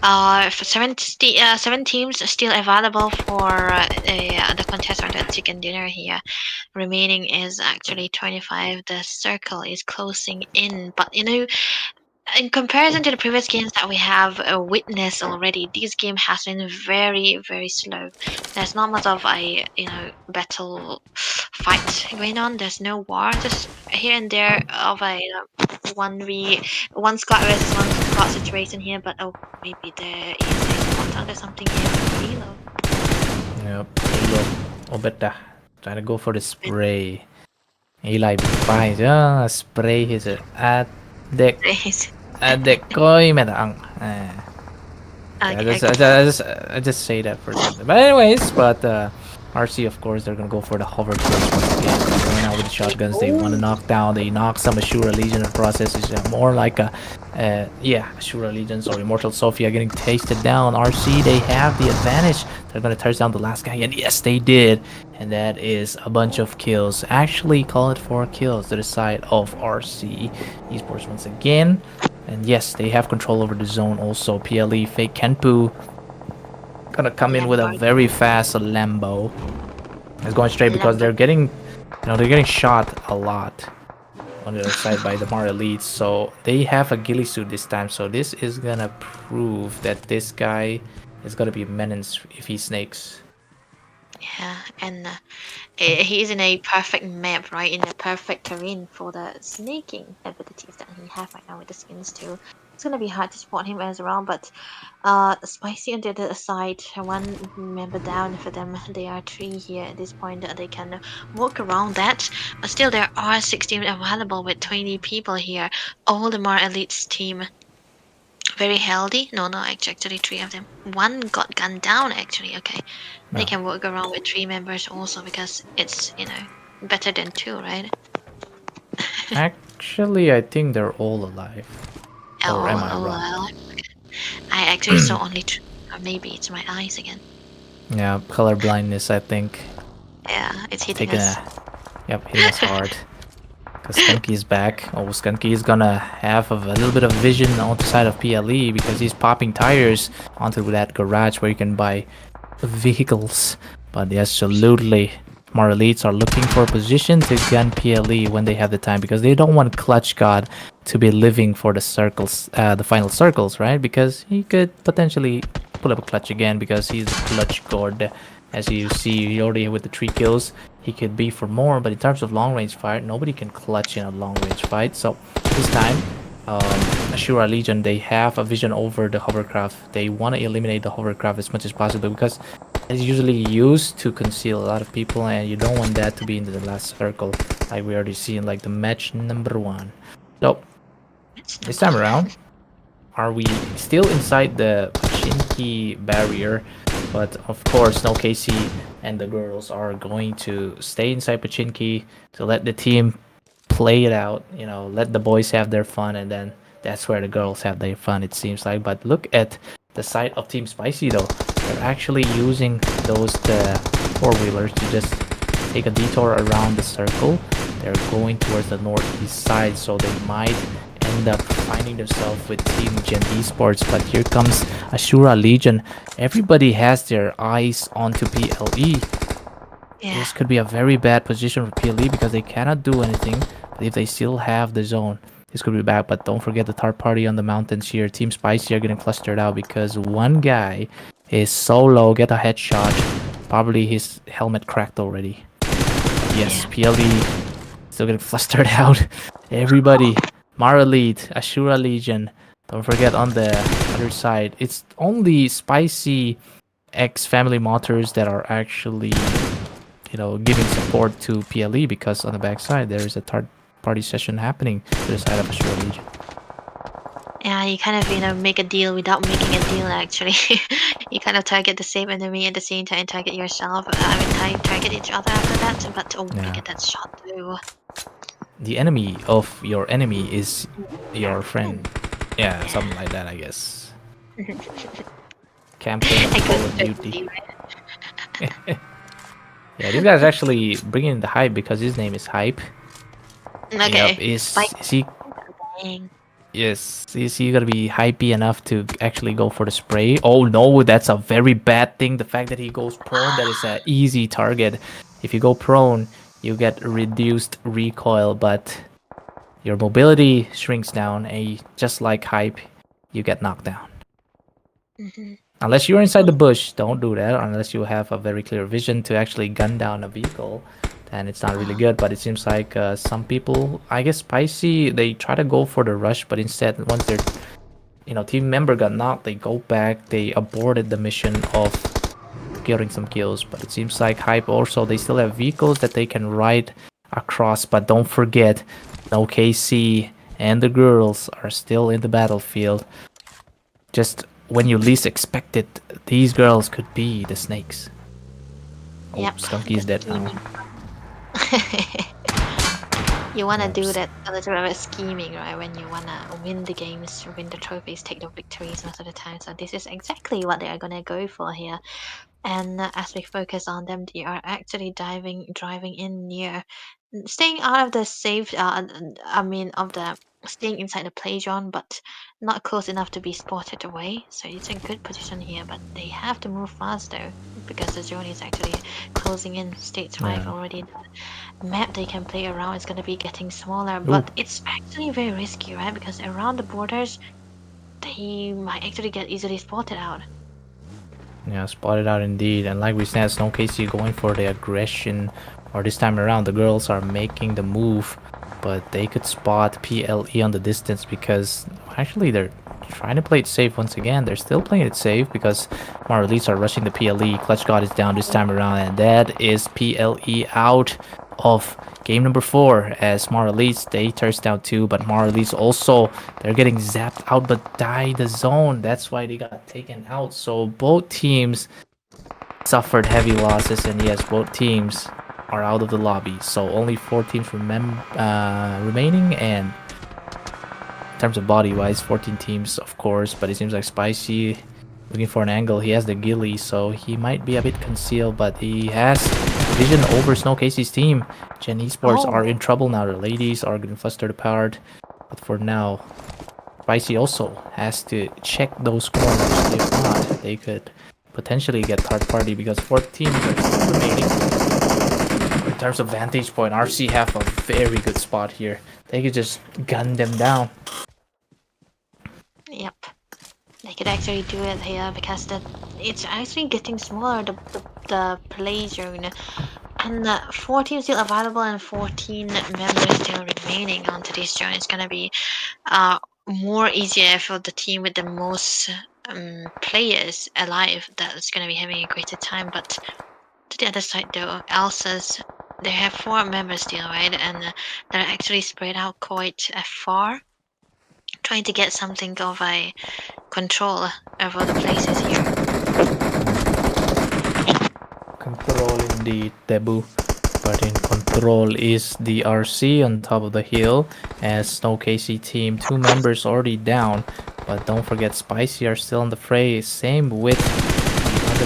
For 7 teams still available for the contest or the chicken dinner here. Remaining is actually 25. The circle is closing in, but in comparison to the previous games that we have witnessed already, this game has been very, very slow. There's not much of a battle fight going on. There's no war, just here and there of a one squad versus one squad situation here. But maybe there is a spot or something here. Reload.
Yep, reload. Obet trying to go for the spray. Eli behind. Spray his deck. Decoy medang. I just say that for something. But anyways, RC, of course, they're gonna go for the hover first once again. Going out with the shotguns, they want to knock down. They knock some ASURA Legion in the process. Is more like ASURA Legions or Immortal Sophia getting tasted down. RC, they have the advantage. They're gonna touch down the last guy, and yes, they did. And that is a bunch of kills. Actually, call it 4 kills to the side of RC Esports once again. And yes, they have control over the zone also. PLE, Fake Kenpu gonna come in with a very fast Lambo. It's going straight because they're getting shot a lot on the other side by the Mar Elites. So they have a ghillie suit this time. So this is gonna prove that this guy is gonna be a menace if he snakes.
Yeah, and he's in a perfect map, right? In a perfect terrain for the snaking abilities that he has right now with the skins too. It's gonna be hard to spot him as well, but Spicy on the other side, 1 member down for them. They are 3 here at this point. They can work around that, but still there are 16 available with 20 people here. All the Mar Elites team very healthy. No, actually 3 of them. 1 got gunned down actually. Okay, they can work around with 3 members also, because it's better than 2, right?
Actually, I think they're all alive. Or am I wrong?
I actually saw only 2. Or maybe it's my eyes again.
Yeah, color blindness, I think.
Yeah, it's hitting us.
Hitting us hard. Because Skunky is back. Oh, Skunky is gonna have a little bit of vision on the side of PLE, because he's popping tires onto that garage where you can buy vehicles. But absolutely, Mar Elites are looking for a position to gun PLE when they have the time, because they don't want Clutch God to be living for the circles, the final circles, right? Because he could potentially pull up a clutch again, because he's the clutch god. As you see, he already with the 3 kills. He could be for more, but in terms of long range fight, nobody can clutch in a long range fight. So this time, ASURA Legion, they have a vision over the hovercraft. They want to eliminate the hovercraft as much as possible, because it's usually used to conceal a lot of people, and you don't want that to be in the last circle, like we already see in like the match number 1. So this time around, are we still inside the Pachinki barrier? But of course, no, KC and the girls are going to stay inside Pachinki to let the team play it out. Let the boys have their fun, and then that's where the girls have their fun, it seems like. But look at the side of Team Spicy though. they're actually using those four-wheelers to just take a detour around the circle. They're going towards the northeast side, so they might end up finding themselves with Team Gen Esports. But here comes ASURA Legion. Everybody has their eyes onto PLE.
Yeah.
This could be a very bad position for PLE because they cannot do anything. But if they still have the zone, this could be bad. But don't forget the third party on the mountains here. Team Spicy are getting clustered out because one guy is so low, get a headshot. Probably his helmet cracked already. Yes, PLE still getting flustered out. Everybody, Mara Elite, ASURA Legion. Don't forget on the other side, it's only Spicy X Family Motors that are actually, giving support to PLE, because on the backside there is a third party session happening to the side of ASURA Legion.
Yeah, you kind of, make a deal without making a deal, actually. You kind of target the same enemy at the same time, target yourself. Target each other after that. But oh,
Yeah.
look at that shot, though.
The enemy of your enemy is your friend. Yeah, something like that, I guess. Campaign
I
Call of
couldn't
Duty.
see, right?
Yeah, this guy's actually bringing the hype because his name is Hype.
Okay.
Yep, is
Spike.
he?
Dang.
Yes, is he gonna be hypey enough to actually go for the spray? Oh no, that's a very bad thing. The fact that he goes prone, that is an easy target. If you go prone, you get reduced recoil, but your mobility shrinks down. And just like Hype, you get knocked down.
Mhm.
Unless you're inside the bush, don't do that. Unless you have a very clear vision to actually gun down a vehicle, then it's not really good. But it seems like some people, I guess Spicy, they try to go for the rush, but instead, once their team member got knocked, they go back, they aborted the mission of getting some kills. But it seems like Hype also, they still have vehicles that they can ride across. But don't forget, no KC and the girls are still in the battlefield. Just when you least expect it, these girls could be the snakes. Oh,
Yep.
Skunky is dead now.
You wanna do
Yes.
that a little bit of scheming, right? When you wanna win the games, win the trophies, take the victories most of the time. So this is exactly what they are gonna go for here. And as we focus on them, they are actually driving in near, staying out of the safe. Staying inside the play zone, but not close enough to be spotted away. So it's a good position here, but they have to move faster because the zone is actually closing in. Stage 5
Yeah.
already. The map they can play around is going to be getting smaller, but it's actually very risky, right? Because around the borders, they might actually get easily spotted out.
Yeah, spotted out indeed. And like we said, Snow Casey going for the aggression, or this time around, the girls are making the move, but they could spot PLE on the distance because actually they're trying to play it safe once again. They're still playing it safe because Marlies are rushing the PLE. Clutch God is down this time around, and that is PLE out of game number 4 as Marlies, they thirst down 2, but Marlies also, they're getting zapped out but die the zone. That's why they got taken out. So both teams suffered heavy losses, and yes, both teams are out of the lobby. So only 4 teams remaining, and in terms of body wise, 14 teams of course, but it seems like Spicy looking for an angle. He has the ghillie, so he might be a bit concealed, but he has vision over Snow Casey's team. Gen Esports are in trouble now. The ladies are getting flustered apart, but for now, Spicy also has to check those corners. If not, they could potentially get third party because 4 teams are still remaining. In terms of vantage point, RC have a very good spot here. They could just gun them down.
Yep. They could actually do it here because it's actually getting smaller, the play zone. And 4 teams still available and 14 members still remaining onto this zone. It's gonna be more easier for the team with the most players alive that's gonna be having a greater time. But to the other side though, Elsa's, they have 4 members still, right? And they're actually spread out quite far, trying to get something of a control over the places here.
Control indeed, Debu. But in control is the RC on top of the hill as Snow Casey team, 2 members already down. But don't forget Spicy are still in the fray. Same with the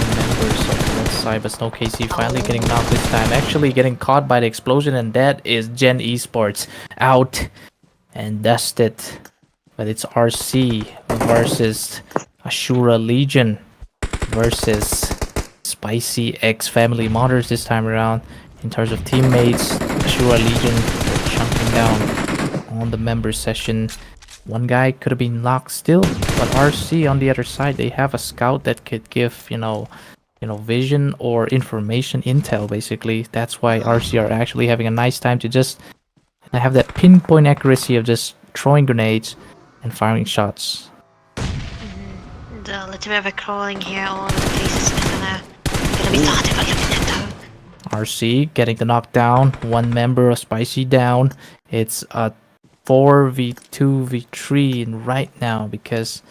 side, but Snow KC finally getting knocked this time. Actually getting caught by the explosion, and that is Gen Esports out and dusted. But it's RC versus ASURA Legion versus Spicy X Family Modders this time around. In terms of teammates, ASURA Legion chunking down on the member session. One guy could have been knocked still, but RC on the other side, they have a scout that could give, vision or information intel, basically. That's why RC are actually having a nice time to just have that pinpoint accuracy of just throwing grenades and firing shots.
The little bit of a crawling here, all the places is gonna be started by looking at though.
RC getting the knockdown, one member of Spicy down. It's a 4v2v3 right now, because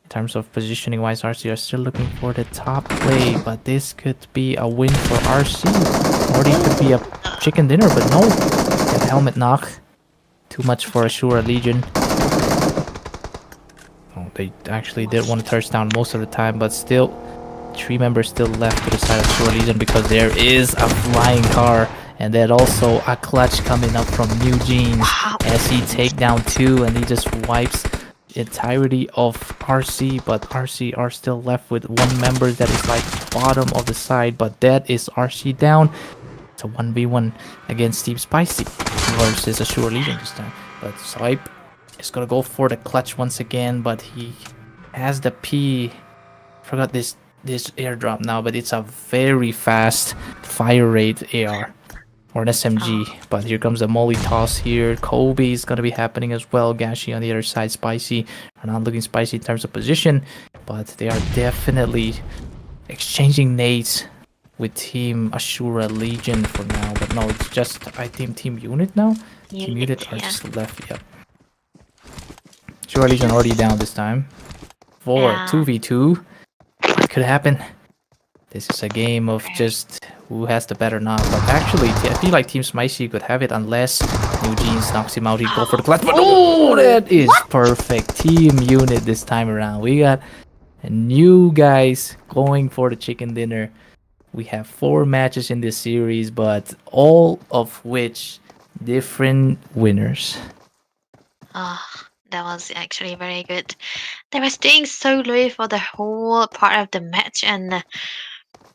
in terms of positioning wise, RC are still looking for the top play, but this could be a win for RC, or it could be a chicken dinner, but no, get helmet knock. Too much for ASURA Legion. Oh, they actually did want to touchdown most of the time, but still 3 members still left to the side of ASURA Legion, because there is a flying car. And then also a clutch coming up from New Jeans as he take down 2, and he just wipes the entirety of RC, but RC are still left with 1 member that is like bottom of the side, but that is RC down. It's a 1v1 against Team Spicy versus ASURA Legion this time. But Swipe is gonna go for the clutch once again, but he has the P. Forgot this airdrop now, but it's a very fast fire rate AR. Or an SMG, but here comes the molly toss here. Kobe is gonna be happening as well. Gashi on the other side. Spicy are not looking spicy in terms of position, but they are definitely exchanging nades with Team ASURA Legion for now. But no, it's just I think Team Unit now. Team Unit are just left. Yep. ASURA Legion already down this time. 2v2. What could happen? This is a game of just who has the better knock. But actually, I feel like Team Spicy could have it unless New Jeans knocks him out. He'd go for the clutch. But oh, that is perfect. Team Unit this time around. We got new guys going for the chicken dinner. We have 4 matches in this series, but all of which different winners.
That was actually very good. They were staying so low for the whole part of the match, and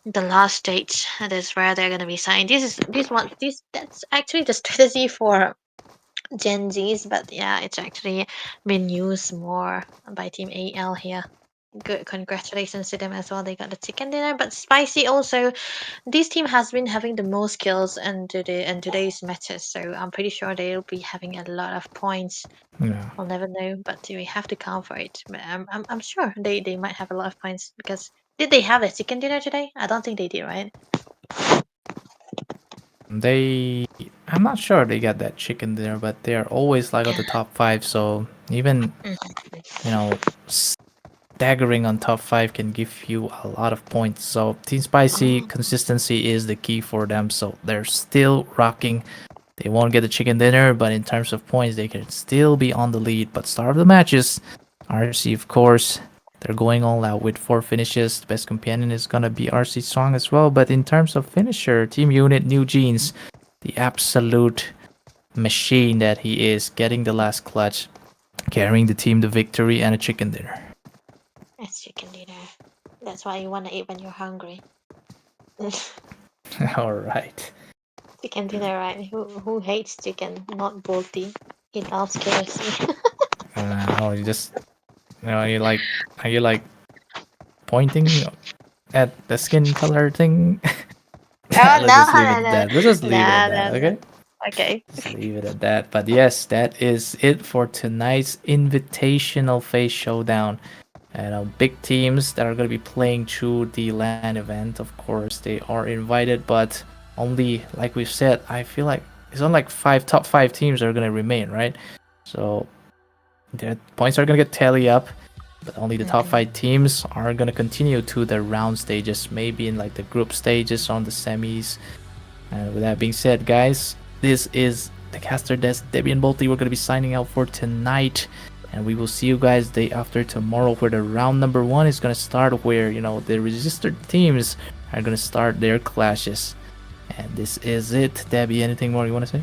the last stage, that's where they're gonna be signed. That's actually the strategy for Gen Zs, but yeah, it's actually been used more by Team AL here. Good, congratulations to them as well. They got the chicken dinner, but Spicy also. This team has been having the most kills in today's matches, so I'm pretty sure they'll be having a lot of points.
Yeah.
I'll never know, but we have to count for it. But I'm sure they might have a lot of points, because did they have a chicken dinner today? I don't think they did, right?
I'm not sure they got that chicken dinner, but they're always like on the top 5. So even staggering on top 5 can give you a lot of points. So Team Spicy consistency is the key for them. So they're still rocking. They won't get the chicken dinner, but in terms of points, they can still be on the lead. But start of the matches, RC, of course, they're going all out with 4 finishes. The best companion is gonna be RC Song as well. But in terms of finisher, Team Unit, New Jeans, the absolute machine that he is, getting the last clutch, carrying the team to victory and a chicken dinner.
It's chicken dinner. That's why you want to eat when you're hungry.
All right.
Chicken dinner, right? Who hates chicken? Not Bolty. He loves KFC.
You just, are you like pointing at the skin color thing? Let's just leave it at that. Let's just leave it at that, okay?
Okay.
Just leave it at that. But yes, that is it for tonight's invitational phase showdown. And big teams that are going to be playing through the LAN event, of course, they are invited, but only, like we've said, I feel like it's only like top 5 teams that are going to remain, right? So their points are going to get tally up, but only the top 5 teams are going to continue to the round stages, maybe in like the group stages on the semis. And with that being said, guys, this is the caster desk. Debbie and Bolty, we're going to be signing out for tonight. And we will see you guys day after tomorrow, where the round number 1 is going to start, where, the registered teams are gonna start their clashes. And this is it. Debbie, anything more you want to say?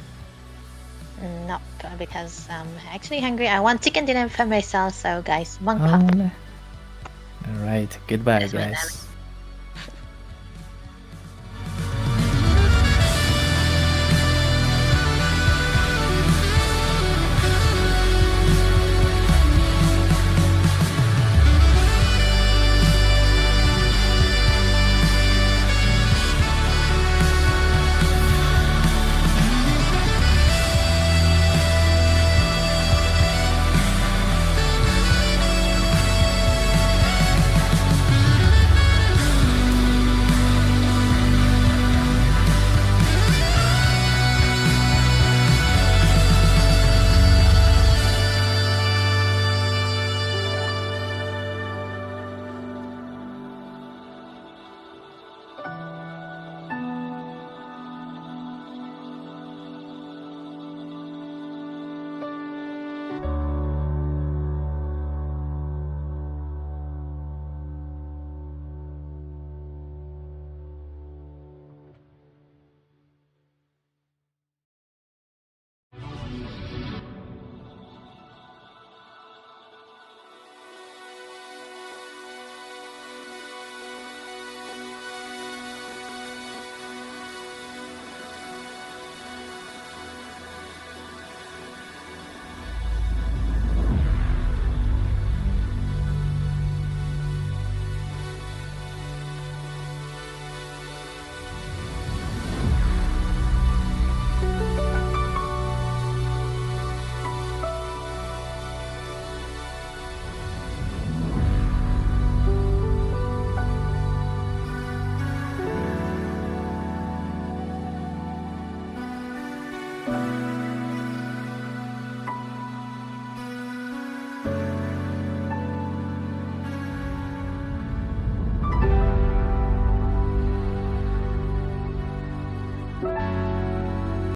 Nope, because I'm actually hungry. I want chicken dinner for myself. So guys, one
Oh,
cup.
all right. Goodbye,
That's my
guys.